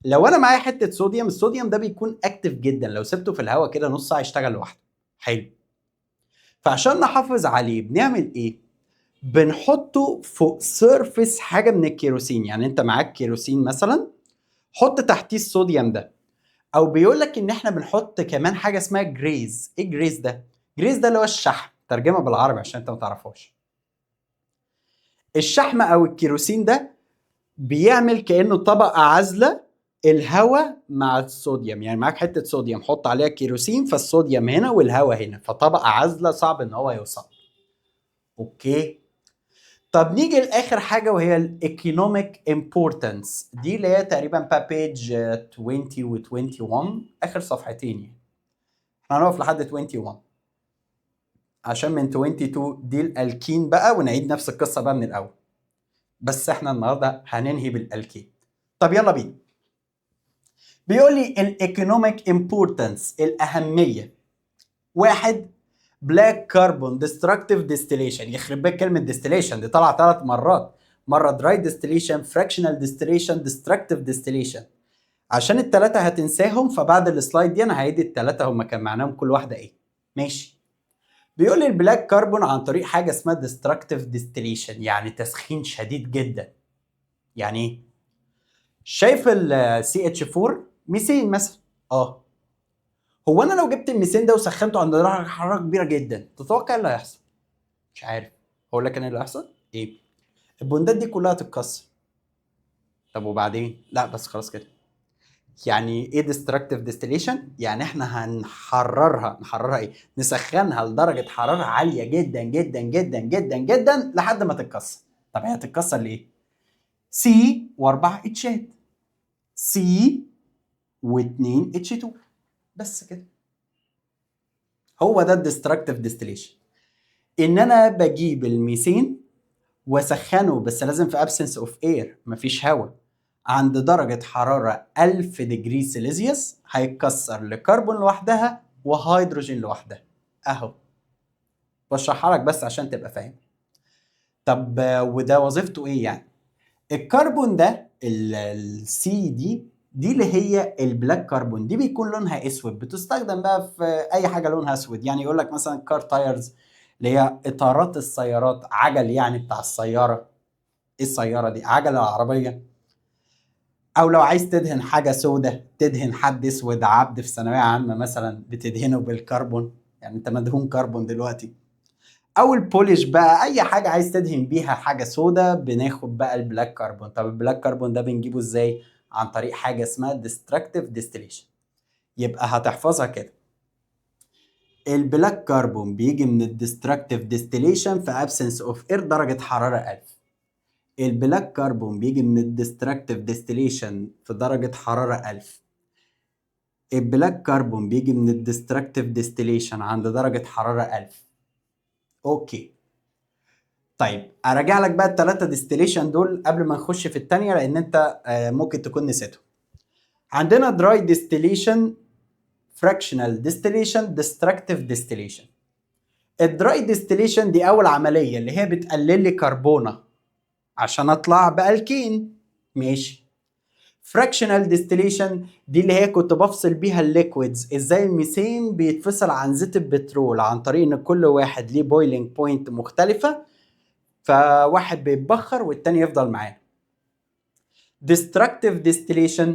لو انا معايا حته صوديوم، الصوديوم ده بيكون اكتيف جدا، لو سبته في الهواء كده نص ساعه يشتغل لوحده. حلو. فعشان نحافظ عليه بنعمل ايه؟ بنحطه فوق سيرفيس حاجه من الكيروسين. يعني انت معاك كيروسين مثلا، حط تحتيه الصوديوم ده. او بيقول لك ان احنا بنحط كمان حاجه اسمها جريز. ايه جريز ده؟ جريز ده اللي هو الشحم، ترجمه بالعربي عشان انت ما تعرفوش. الشحم او الكيروسين ده بيعمل كانه طبقه عازله الهواء مع الصوديوم. يعني معاك حته صوديوم حط عليها كيروسين، فالصوديوم هنا والهواء هنا، فطبقه عازله صعب ان هو يوصل. اوكي. طب نيجي لاخر حاجه وهي الايكونوميك امبورتنس، دي اللي هي تقريبا بيج 20 و21، اخر صفحتين يعني. احنا هنقف لحد 21 عشان من 22 دي الالكين بقى، ونعيد نفس القصه بقى من الاول، بس احنا النهارده هننهي بالالكين. طب يلا بينا. بيقول لي الايكونوميك امبورتنس، الاهميه. واحد، بلاك كربون ديستركتيف ديستيليشن. يخرب بيت كلمه ديستيليشن دي طلع 3 مرات، مره دراي ديستيليشن، فراكشنال ديستيليشن، ديستركتيف ديستيليشن. عشان الثلاثه هتنساهم، فبعد السلايد دي انا هعيد الثلاثه هم كان معناهم كل واحده ايه. ماشي. بيقول لي البلاك كربون عن طريق حاجه اسمها ديستركتيف ديستيليشن، يعني تسخين شديد جدا. يعني ايه؟ شايف ال CH4 ميثين مثلا؟ اه. هو انا لو جبت الميثين ده وسخنته عند درجه حراره كبيره جدا، تتوقع ايه اللي هيحصل؟ مش عارف. اقول لك انا اللي هيحصل ايه؟ البوندات دي كلها تتكسر. طب وبعدين؟ لا بس خلاص كده. يعني ايه ديستركتيف ديستيليشن؟ يعني احنا نحررها ايه؟ نسخنها لدرجه حراره عاليه جدا جدا جدا جدا جدا لحد ما تتكسر. طب هي هتتكسر ليه؟ سي واربع اتشات، سي و2 اتش 2 بس كده. هو ده الديستراكتيف ديستليشن، ان انا بجيب الميثين واسخنه، بس لازم في ابسنس اوف اير، مفيش هواء، عند درجة حرارة 1000 ديجري سيليزيوس، هيتكسر لكربون لوحدها وهيدروجين لوحدها اهو. بشرحها لك بس عشان تبقى فاهم. طب وده وظيفته ايه يعني؟ الكربون ده السي دي اللي هي البلاك كربون، دي بيكون لونها اسود، بتستخدم بقى في اي حاجه لونها اسود. يعني يقول لك مثلا كار تايرز، اللي هي اطارات السيارات، عجل يعني بتاع السياره. ايه السياره دي؟ عجله العربيه. او لو عايز تدهن حاجه سودة، تدهن حد اسود عبد في ثانويه عامه مثلا، بتدهنه بالكربون، يعني انت مدهون كربون دلوقتي. او البوليش بقى، اي حاجه عايز تدهن بيها حاجه سودا، بناخد بقى البلاك كربون. طب البلاك كربون ده بنجيبه ازاي؟ عن طريق حاجه اسمها ديستراكتيف ديستليشن. يبقى هتحفظها كده، البلاك كربون بيجي من الديستراكتيف ديستليشن في ابسنس اوف اير درجه حراره 1000. البلاك كربون بيجي من الديستراكتيف ديستليشن في درجه حراره 1000. البلاك كربون بيجي من الديستراكتيف ديستليشن عند درجه حراره 1000. اوكي. طيب اراجع لك بقى الثلاثه ديستليشن دول قبل ما نخش في الثانيه، لان انت ممكن تكون نسيتهم. عندنا دراي ديستليشن، فراكشنال ديستليشن، ديستراكتيف ديستليشن. الدراي ديستليشن دي اول عمليه، اللي هي بتقلل لي كربونه عشان اطلع بالكين. ماشي. فراكشنال ديستليشن دي اللي هي كنت بفصل بيها الليكويدز، ازاي الميثين بيتفصل عن زيت البترول عن طريق ان كل واحد ليه بويلينج بوينت مختلفه، فواحد بيتبخر والتاني يفضل معاه. destructive distillation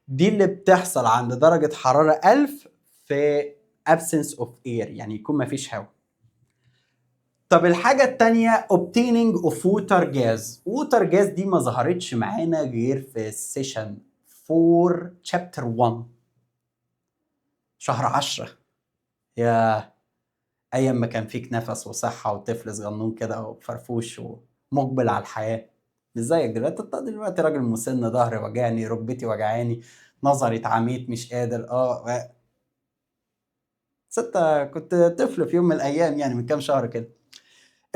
دي اللي بتحصل عند درجة حرارة 1000 في absence of air، يعني يكون مفيش هواء. طب الحاجة التانية obtaining of water gas. water gas دي ما ظهرتش معانا غير في السيشن 4 chapter 1 شهر 10. يا ايام ما كان فيك نفس وصحة وطفل صغنون كده وفرفوش ومقبل على الحياة. مش زيك دلوقتي. انت دلوقتي راجل مسن، ظهري وجعني، ركبتي وجعاني، نظري اتعميت، مش قادر. ستة كنت طفل في يوم من الايام، يعني من كام شهر كده.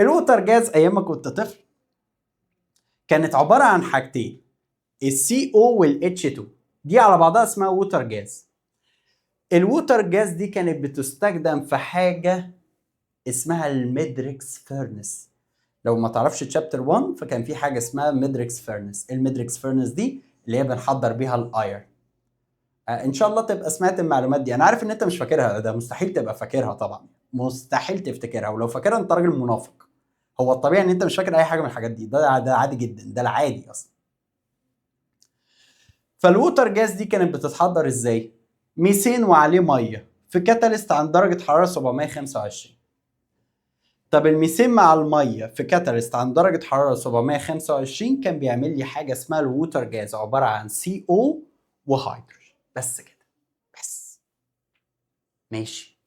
الووتر جاز ايام ما كنت طفل كانت عبارة عن حاجتين، السي او والاتش 2، دي على بعضها اسمها ووتر جاز. الووتر جاز دي كانت بتستخدم في حاجة اسمها الميدريكس فيرنس. لو ما تعرفش تشابتر 1، فكان في حاجه اسمها ميدريكس فيرنس. الميدريكس فيرنس دي اللي هي بنحضر بيها الاير. ان شاء الله تبقى سمعت المعلومات دي. انا عارف ان انت مش فاكرها، ده مستحيل تبقى فاكرها طبعا، مستحيل تفتكرها، ولو فاكرها انت راجل منافق. هو الطبيعي ان انت مش فاكر اي حاجه من الحاجات دي، ده عادي جدا، ده العادي اصلا. فالووتر جاز دي كانت بتتحضر ازاي؟ ميثين وعليه ميه في كاتاليست عند درجه حراره 725. طب الميثين مع الميه في كاتاليست عند درجه حراره 725 كان بيعمل لي حاجه اسمها الووتر جاز، عباره عن سي او وهيدروجين، بس كده بس. ماشي.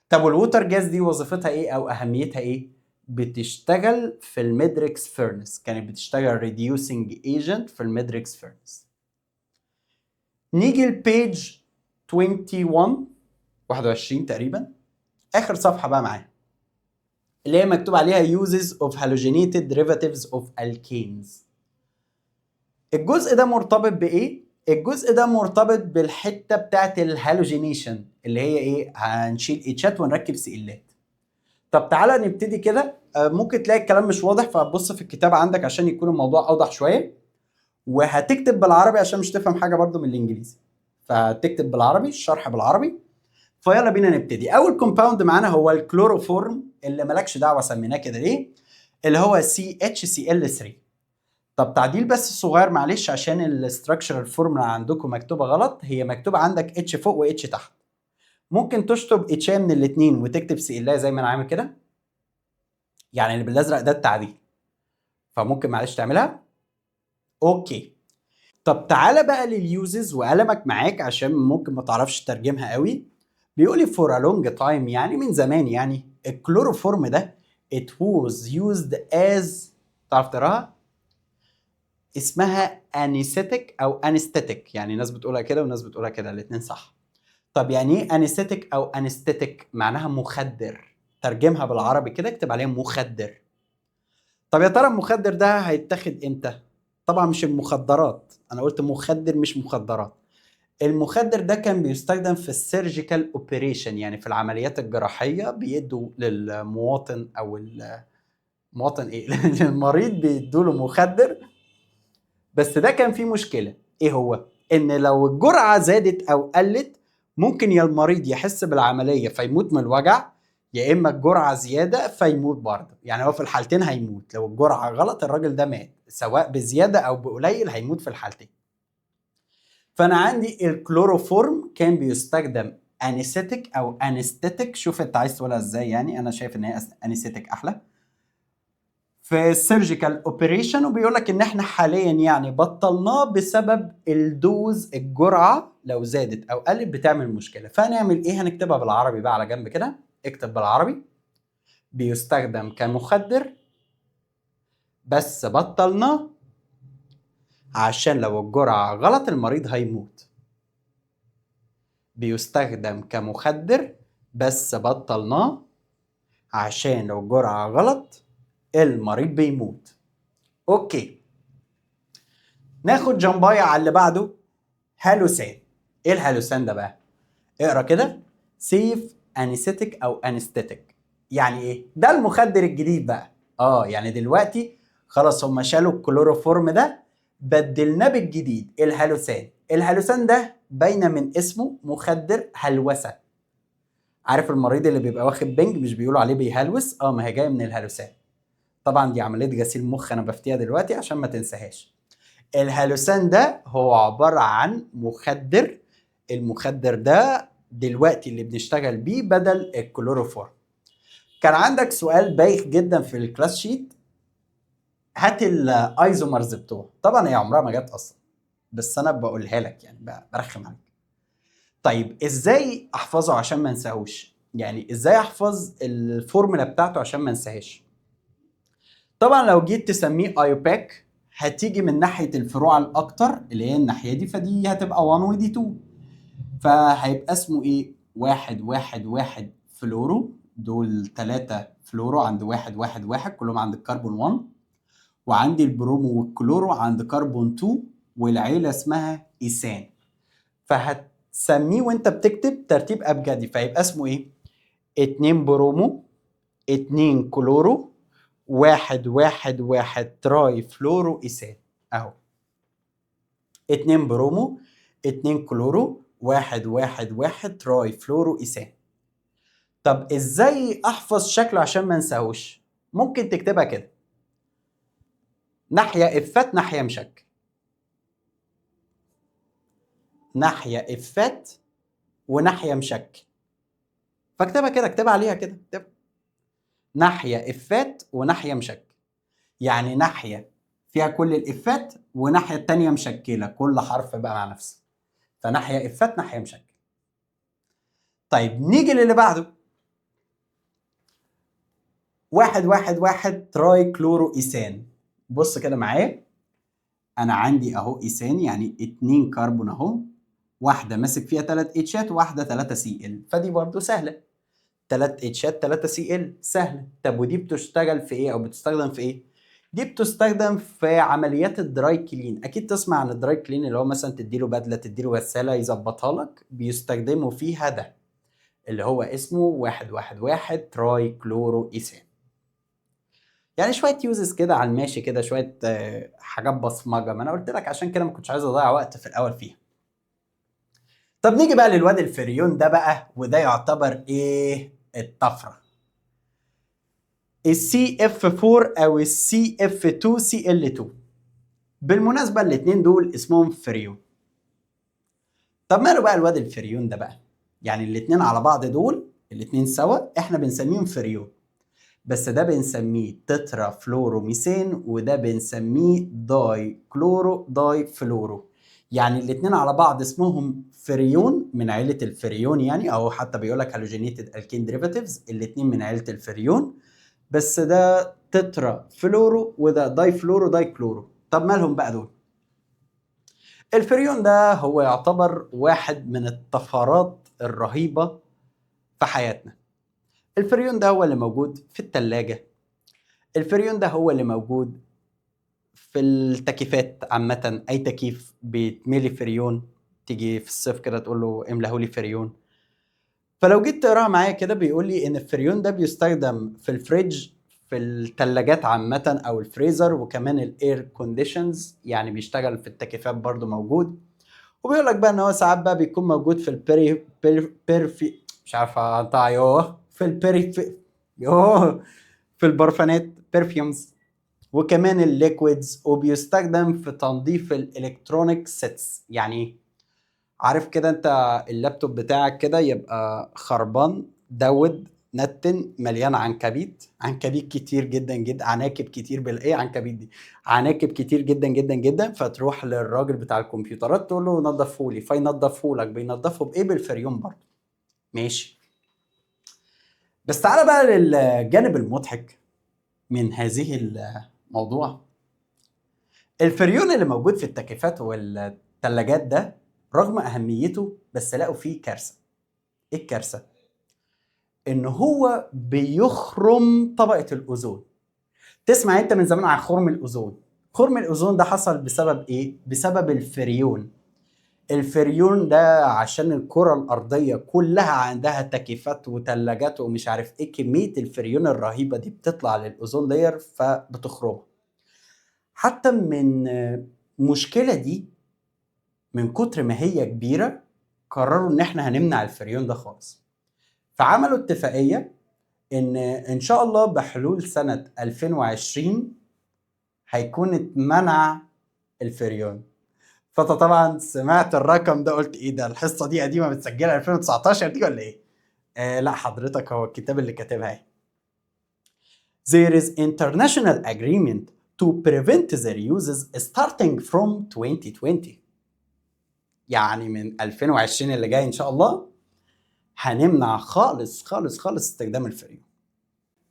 طب والووتر جاز دي وظيفتها ايه او اهميتها ايه؟ بتشتغل في الميدريكس فيرنس، كانت بتشتغل ريديوسنج ايجنت في الميدريكس فيرنس. نيجي البيج 21 تقريبا، اخر صفحه بقى معايا، اللي هي مكتوب عليها uses of halogenated derivatives of alkanes. الجزء ده مرتبط بايه؟ الجزء ده مرتبط بالحته بتاعت الهالوجينيشن، اللي هي ايه؟ هنشيل اتشات ونركب سيلات. طب تعالى نبتدي كده. ممكن تلاقي الكلام مش واضح، فبص في الكتاب عندك عشان يكون الموضوع اوضح شويه، وهتكتب بالعربي عشان مش تفهم حاجه برضو من الانجليزي، فتكتب بالعربي، الشرح بالعربي. فيلا بينا نبتدي. اول كومباوند معانا هو الكلوروفورم، اللي مالكش دعوه سميناه كده ليه، اللي هو CHCl3. طب تعديل بس صغير معلش، عشان الاستراكشر الفورمولا عندكم مكتوبه غلط، هي مكتوبه عندك اتش فوق واتش تحت. ممكن تشطب اتش من الاثنين وتكتب CL زي ما انا عامل كده، يعني اللي بالازرق ده التعديل، فممكن معلش تعملها. اوكي. طب تعالى بقى لليوزز، وقلمك معاك عشان ممكن ما تعرفش تترجمها قوي. بيقولي for a long time، يعني من زمان، يعني الكلوروفورم ده it was used as تعرف تقراها؟ اسمها انيستيك او انستيتيك، يعني ناس بتقولها كده وناس بتقولها كده، الاتنين صح. طب يعني ايه انستيتيك او انستيتيك؟ معناها مخدر. ترجمها بالعربي كده، اكتب عليها مخدر. طب يا ترى المخدر ده هيتاخد امتى؟ طبعا مش المخدرات، انا قلت مخدر مش مخدرات. المخدر ده كان بيستخدم في السيرجيكال اوبريشن، يعني في العمليات الجراحيه بيدوا للمواطن او المواطن ايه للمريض بيدوا له مخدر. بس ده كان فيه مشكله، ايه هو؟ ان لو الجرعه زادت او قلت ممكن يا المريض يحس بالعمليه فيموت من الوجع، يا اما الجرعه زياده فيموت برضه. يعني هو في الحالتين هيموت، لو الجرعه غلط الراجل ده مات، سواء بزياده او بقليل هيموت في الحالتين. فانا عندي الكلوروفورم كان بيستخدم انستيك او انستيتيك، شوف انت عايز تقولها ازاي، يعني انا شايف ان هي انستيتيك احلى، في السيرجيكال اوبريشن. وبيقول لك ان احنا حاليا يعني بطلناه بسبب الدوز، الجرعه لو زادت او قلت بتعمل مشكله. فهنعمل ايه؟ هنكتبها بالعربي بقى على جنب كده، اكتب بالعربي. بيستخدم كمخدر بس بطلناه عشان لو الجرعه غلط المريض هيموت. بيستخدم كمخدر بس بطلناه عشان لو الجرعة غلط المريض بيموت. اوكي، ناخد جنباية على اللي بعده، هالوسان. ايه الهالوسان ده بقى؟ اقرا كده، سيف انستيك او انستيتيك. يعني ايه؟ ده المخدر الجديد بقى. يعني دلوقتي خلاص هم شالوا الكلوروفورم ده، بدلناه بالجديد الهالوسان. الهالوسان ده باينه من اسمه مخدر هلوسه. عارف المريض اللي بيبقى واخد بنج مش بيقولوا عليه بيهلوس؟ ما هي جايه من الهلوسان. طبعا دي عمليه غسيل مخ انا بفتيها دلوقتي عشان ما تنساهاش. الهلوسان ده هو عباره عن مخدر. المخدر ده دلوقتي اللي بنشتغل بيه بدل الكلوروفورم. كان عندك سؤال بايخ جدا في الكلاس شيت، هات الايزومرز بتوعه. طبعا هي عمرها ما جت اصلا، بس انا بقولها لك يعني برخم عليك. طيب ازاي احفظه عشان ما انساهوش؟ يعني ازاي احفظ الفورمولا بتاعته عشان ما انساهاش؟ طبعا لو جيت تسميه ايوباك هتيجي من ناحيه الفروع الاكتر اللي هي الناحيه دي، فدي هتبقى 1 ودي 2. فهيبقى اسمه ايه؟ واحد واحد واحد فلورو، دول 3 فلورو عند واحد واحد واحد كلهم عند الكربون 1، وعندي البرومو والكلورو عند كربون 2، والعيله اسمها ايثان. فهتسميه وانت بتكتب ترتيب ابجدي، فيبقى اسمه ايه؟ 2 برومو، 2 كلورو، واحد واحد واحد تراي فلورو ايثان. اهو 2 برومو، 2 كلورو، واحد واحد واحد تراي فلورو ايثان. طب ازاي احفظ شكله عشان ما انساهوش؟ ممكن تكتبها كده، ناحيه افات ناحيه مشك، ناحيه افات وناحيه مشك. فاكتبها كده، اكتبها عليها كده، اكتبها ناحيه افات وناحيه مشك. يعني ناحيه فيها كل الافات وناحيه التانيه مشكله، كل حرف بقى مع نفسه. فناحيه افات ناحيه مشكل. طيب نيجي للي بعده، واحد واحد واحد تراي كلورو ايثان. بص كده معايا، انا عندي اهو ايثان يعني 2 كربون اهو، واحده ماسك فيها 3 اتشات وواحده 3 سي ال، فدي برضو سهله. 3 اتشات 3 سي ال سهله. طب ودي بتشتغل في ايه او بتستخدم في ايه؟ دي بتستخدم في عمليات الدراي كلين. اكيد تسمع عن الدراي كلين، اللي هو مثلا تديله بدله، تديله غساله يظبطها لك، بيستخدموا فيها ده اللي هو اسمه واحد واحد واحد تراي كلورو ايثان. يعني شويه يوزز كده على الماشي كده، شويه حاجات بصمجه، ما انا قلت لك عشان كده ما كنتش عايز اضيع وقت في الاول فيها. طب نيجي بقى للواد الفريون ده بقى، وده يعتبر ايه؟ الطفره. السي اف 4 او السي اف 2 سي ال 2. بالمناسبه الاثنين دول اسمهم فريون. طب ماله بقى الواد الفريون ده بقى؟ يعني الاثنين على بعض دول، الاثنين سوا احنا بنسميهم فريون، بس ده بنسميه تترا فلوروميثين وده بنسميه داي كلورو داي فلورو. يعني الاتنين على بعض اسمهم فريون من عيلة الفريون، يعني او حتى بيقول لك هالوجينيتد الكين ديريفاتيفز، الاتنين من عيلة الفريون. بس ده تترا فلورو وده داي فلورو داي كلورو. طب مالهم بقى دول؟ الفريون ده هو يعتبر واحد من الطفرات الرهيبة في حياتنا. الفريون ده هو اللي موجود في التلاجة، الفريون ده هو اللي موجود في التكييفات عامة. أي تكييف بيتملي فريون، تيجي في الصيف كده تقول له املهولي فريون. فلو جيت تقراها معايا كده بيقول لي إن الفريون ده بيستخدم في الفريج، في التلاجات عامة أو الفريزر، وكمان الاير كونديشنز، يعني بيشتغل في التكييفات برضو موجود. وبيقول لك بقى ان هو ساعات بقى بيكون موجود في بيرفي، مش عارف انطق، يوه في يوه في البرفانات بيرفيومز، وكمان الليكويدز، وبيستخدم في تنظيف الالكترونيك سيتس. يعني عارف كده انت اللابتوب بتاعك كده يبقى خربان دود نتن مليان عنكبيت، عنكبيت كتير جدا جدا، عناكب كتير بالايه عنكبيت دي، عناكب كتير جدا جدا جدا، فتروح للراجل بتاع الكمبيوترات تقول له نظفه لي، فينظفه لك. بينظفه بايه؟ بالفريون برضه. ماشي. بس تعالى بقى للجانب المضحك من هذه الموضوع. الفريون اللي موجود في التكييفات والثلاجات ده رغم اهميته بس لقوا فيه كارثه. ايه الكارثه؟ ان هو بيخرم طبقه الاوزون. تسمع انت من زمان عن خرم الاوزون. خرم الاوزون ده حصل بسبب ايه؟ بسبب الفريون. الفريون ده عشان الكره الارضيه كلها عندها تكييفات وثلاجات ومش عارف ايه، كميه الفريون الرهيبه دي بتطلع للاوزون لاير فبتخرمها. حتى من المشكله دي، من كتر ما هي كبيره، قرروا ان احنا هنمنع الفريون ده خالص. فعملوا اتفاقيه ان شاء الله بحلول سنة 2020 هيكون اتمنع الفريون. فانت طبعا سمعت الرقم ده قلت ايه ده، الحصة دي قديمة متسجلة 2019 دي ولا ايه؟ لا حضرتك، هو الكتاب اللي كاتبها اهي. There is international agreement to prevent their uses starting from 2020. يعني من 2020 اللي جاي ان شاء الله هنمنع خالص خالص خالص استخدام الفريون.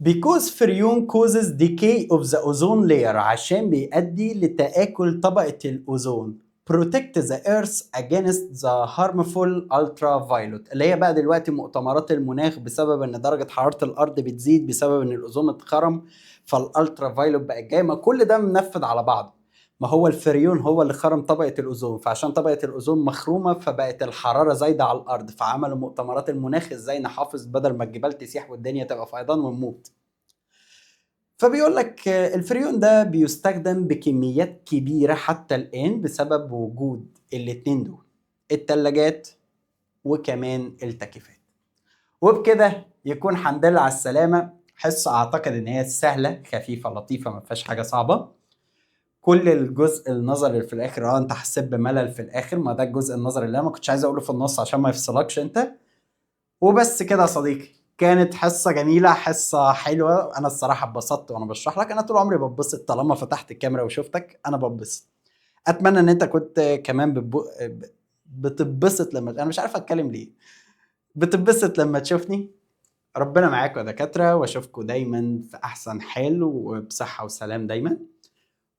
Because فريون causes decay of the ozone layer، عشان بيؤدي لتآكل طبقة الأوزون. Protect the earth against the harmful ultraviolet، اللي هي بقى دلوقتي مؤتمرات المناخ بسبب ان درجة حرارة الأرض بتزيد بسبب ان الأوزون اتخرم، فالالترا فايلوت بقى جاي. ما كل ده منفذ على بعض. ما هو الفريون هو اللي خرم طبقة الأوزون، فعشان طبقة الأوزون مخرومة فبقت الحرارة زايدة على الأرض، فعملوا مؤتمرات المناخ ازاي نحافظ بدل ما الجبال تسيح والدنيا تبقى فيضان ونموت. فبيقول لك الفريون ده بيستخدم بكميات كبيرة حتى الآن بسبب وجود الاتنين دول، التلاجات وكمان التكييفات. وبكده يكون الحمد لله على السلامة. حصة أعتقد إن هي سهلة خفيفة لطيفة، ما فيهاش حاجة صعبة. كل الجزء النظري اللي في الآخر أنت حسيت بملل في الآخر، ما ده الجزء النظري اللي أنا ما كنتش عايز أقوله في النص عشان ما يفصلكش أنت. وبس كده يا صديقي، كانت حصة جميلة، حصة حلوة. أنا الصراحة اتبسطت وأنا بشرح لك. أنا طول عمري بتبسط طالما فتحت الكاميرا وشفتك أنا بتبسط. أتمنى إن أنت كنت كمان بتتبسط لما أنا مش عارف أتكلم ليه، بتتبسط لما تشوفني. ربنا معاكم يا دكاترة، وأشوفكم دايما في أحسن حال وبصحة وسلام دايما.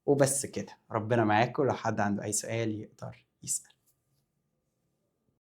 وبس كده، ربنا معاكم. لو حد عنده أي سؤال يقدر يسأل.